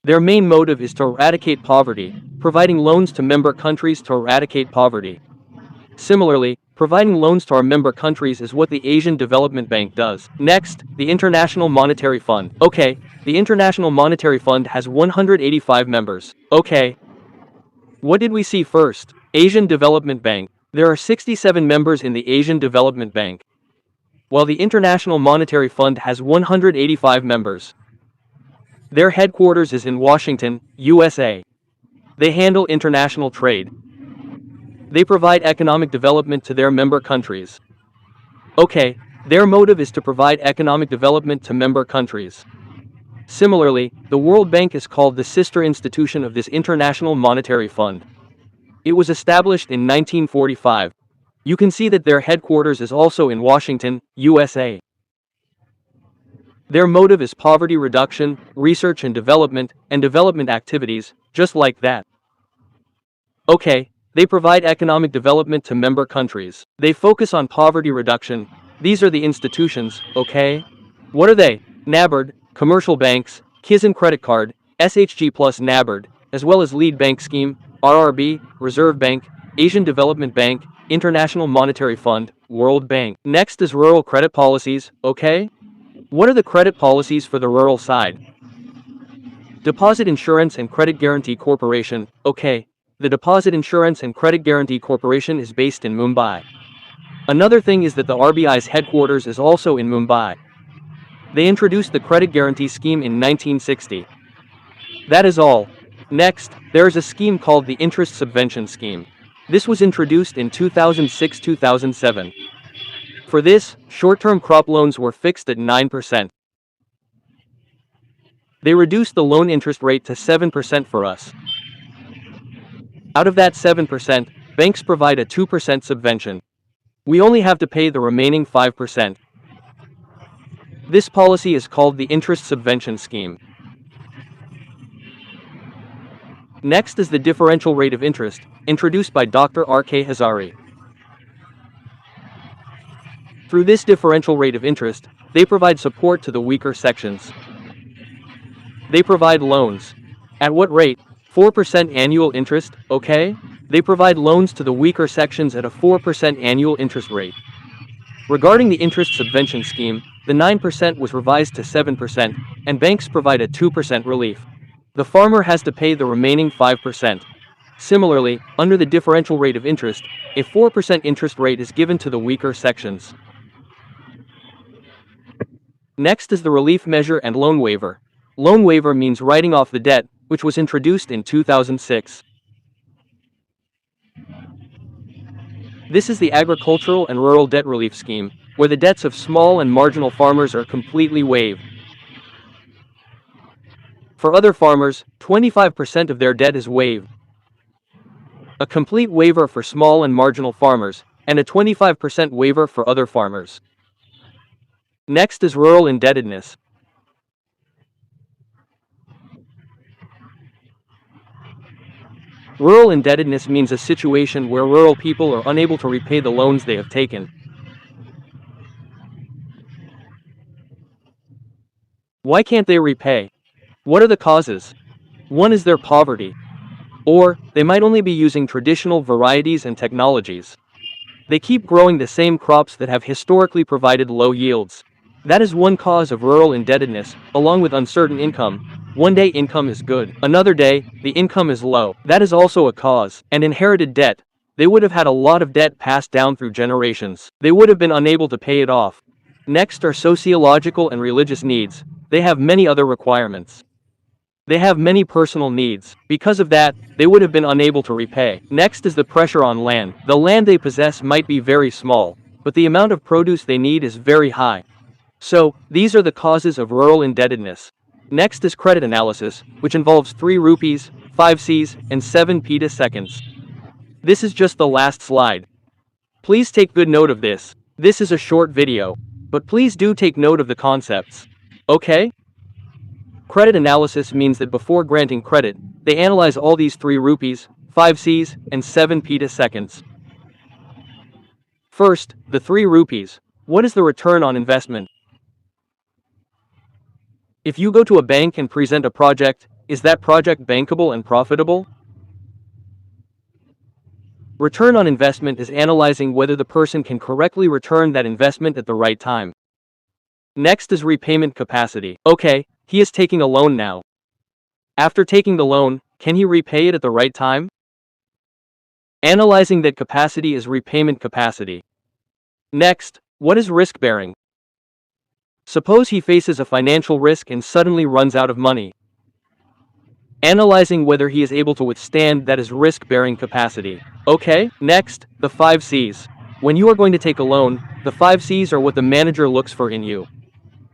S2: Their main motive is to eradicate poverty, providing loans to member countries to eradicate poverty. Similarly, providing loans to our member countries is what the Asian Development Bank does. Next, the International Monetary Fund. Okay, the International Monetary Fund has 185 members. Okay. What did we see first? Asian Development Bank. There are 67 members in the Asian Development Bank, while the International Monetary Fund has 185 members. Their headquarters is in Washington, USA. They handle international trade. They provide economic development to their member countries. Okay, their motive is to provide economic development to member countries. Similarly, the World Bank is called the sister institution of this International Monetary Fund. It was established in 1945. You can see that their headquarters is also in Washington, USA. Their motive is poverty reduction, research and development activities, just like that. Okay, they provide economic development to member countries. They focus on poverty reduction. These are the institutions, okay? What are they? NABARD, commercial banks, Kizan Credit Card, SHG plus NABARD, as well as Lead Bank Scheme, RRB, Reserve Bank, Asian Development Bank, International Monetary Fund, World Bank. Next is rural credit policies, okay? What are the credit policies for the rural side? Deposit Insurance and Credit Guarantee Corporation, okay. The Deposit Insurance and Credit Guarantee Corporation is based in Mumbai. Another thing is that the RBI's headquarters is also in Mumbai. They introduced the Credit Guarantee Scheme in 1960. That is all. Next, there is a scheme called the Interest Subvention Scheme. This was introduced in 2006-2007. For this, short-term crop loans were fixed at 9%. They reduced the loan interest rate to 7% for us. Out of that 7%, banks provide a 2% subvention. We only have to pay the remaining 5%. This policy is called the Interest Subvention Scheme. Next is the differential rate of interest, introduced by Dr. R.K. Hazari. Through this differential rate of interest, they provide support to the weaker sections. They provide loans. At what rate? 4% annual interest, okay? They provide loans to the weaker sections at a 4% annual interest rate. Regarding the interest subvention scheme, the 9% was revised to 7%, and banks provide a 2% relief. The farmer has to pay the remaining 5%. Similarly, under the differential rate of interest, a 4% interest rate is given to the weaker sections. Next is the relief measure and loan waiver. Loan waiver means writing off the debt, which was introduced in 2006. This is the Agricultural and Rural Debt Relief Scheme, where the debts of small and marginal farmers are completely waived. For other farmers, 25% of their debt is waived. A complete waiver for small and marginal farmers, and a 25% waiver for other farmers. Next is rural indebtedness. Rural indebtedness means a situation where rural people are unable to repay the loans they have taken. Why can't they repay? What are the causes? One is their poverty. Or, they might only be using traditional varieties and technologies. They keep growing the same crops that have historically provided low yields. That is one cause of rural indebtedness, along with uncertain income. One day income is good, another day, the income is low. That is also a cause. And inherited debt. They would have had a lot of debt passed down through generations. They would have been unable to pay it off. Next are sociological and religious needs. They have many other requirements. They have many personal needs. Because of that, they would have been unable to repay. Next is the pressure on land. The land they possess might be very small, but the amount of produce they need is very high. So, these are the causes of rural indebtedness. Next is credit analysis, which involves 3 rupees, 5 Cs, and 7 peta seconds. This is just the last slide. Please take good note of this. This is a short video, but please do take note of the concepts. Okay? Credit analysis means that before granting credit, they analyze all these 3 rupees, 5 Cs, and 7 peta seconds. First, the 3 rupees. What is the return on investment? If you go to a bank and present a project, is that project bankable and profitable? Return on investment is analyzing whether the person can correctly return that investment at the right time. Next is repayment capacity. Okay, he is taking a loan now. After taking the loan, can he repay it at the right time? Analyzing that capacity is repayment capacity. Next, what is risk bearing? Suppose he faces a financial risk and suddenly runs out of money. Analyzing whether he is able to withstand that is risk bearing capacity. Okay, next, the 5 Cs. When you are going to take a loan, the 5 Cs are what the manager looks for in you.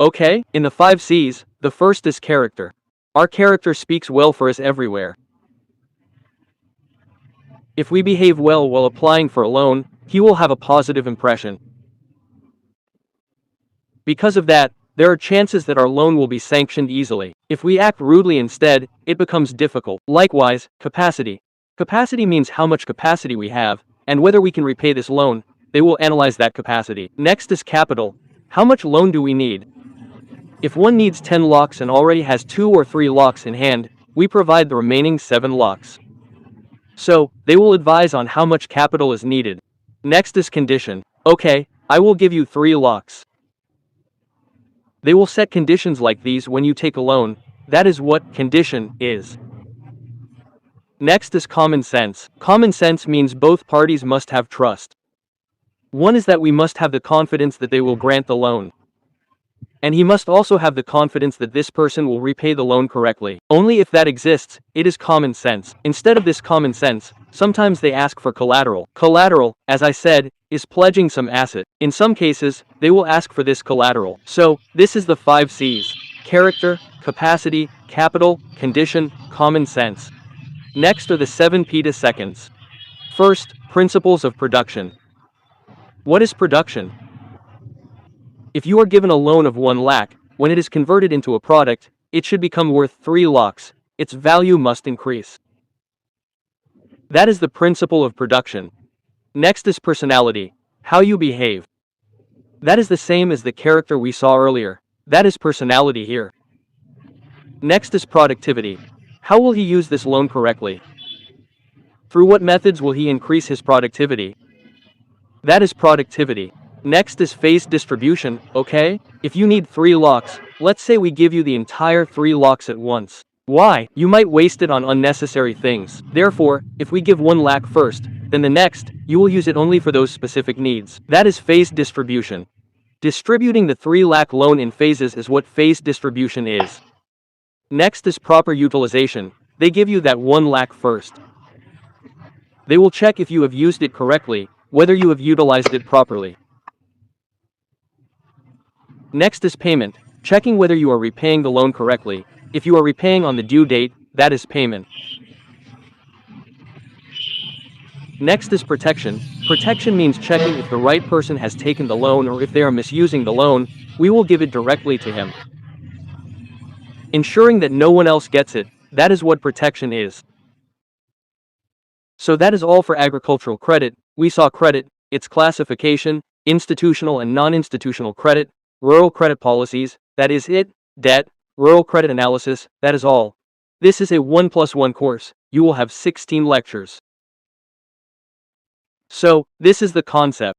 S2: Okay, in the 5 Cs, the first is character. Our character speaks well for us everywhere. If we behave well while applying for a loan, he will have a positive impression. Because of that, there are chances that our loan will be sanctioned easily. If we act rudely instead, it becomes difficult. Likewise, capacity. Capacity means how much capacity we have, and whether we can repay this loan. They will analyze that capacity. Next is capital. How much loan do we need? If one needs 10 lakhs and already has 2 or 3 lakhs in hand, we provide the remaining 7 lakhs. So, they will advise on how much capital is needed. Next is condition. Okay, I will give you 3 lakhs. They will set conditions like these when you take a loan. That is what condition is. Next is common sense. Common sense means both parties must have trust. One is that we must have the confidence that they will grant the loan. And he must also have the confidence that this person will repay the loan correctly. Only if that exists, it is common sense. Instead of this common sense, sometimes they ask for collateral. Collateral, as I said, is pledging some asset. In some cases, they will ask for this collateral. So, this is the 5 Cs. Character, capacity, capital, condition, common sense. Next are the 7 peta seconds. First, principles of production. What is production? If you are given a loan of 1 lakh, when it is converted into a product, it should become worth 3 lakhs. Its value must increase. That is the principle of production. Next is personality. How you behave. That is the same as the character we saw earlier. That is personality here. Next is productivity. How will he use this loan correctly? Through what methods will he increase his productivity? That is productivity. Next is phased distribution, okay? If you need 3 lakhs, let's say we give you the entire 3 lakhs at once. Why? You might waste it on unnecessary things. Therefore, if we give 1 lakh first, then the next, you will use it only for those specific needs. That is phased distribution. Distributing the 3 lakh loan in phases is what phased distribution is. Next is proper utilization. They give you that 1 lakh first. They will check if you have used it correctly, whether you have utilized it properly. Next is payment, checking whether you are repaying the loan correctly. If you are repaying on the due date, that is payment. Next is protection. Protection means checking if the right person has taken the loan or if they are misusing the loan. we will give it directly to him, ensuring that no one else gets it. That is what protection is. So that is all for agricultural credit. We saw credit, its classification, institutional and non-institutional credit, rural credit policies, that is it, debt, rural credit analysis, that is all. This is a 1+1 course. You will have 16 lectures. So, this is the concept.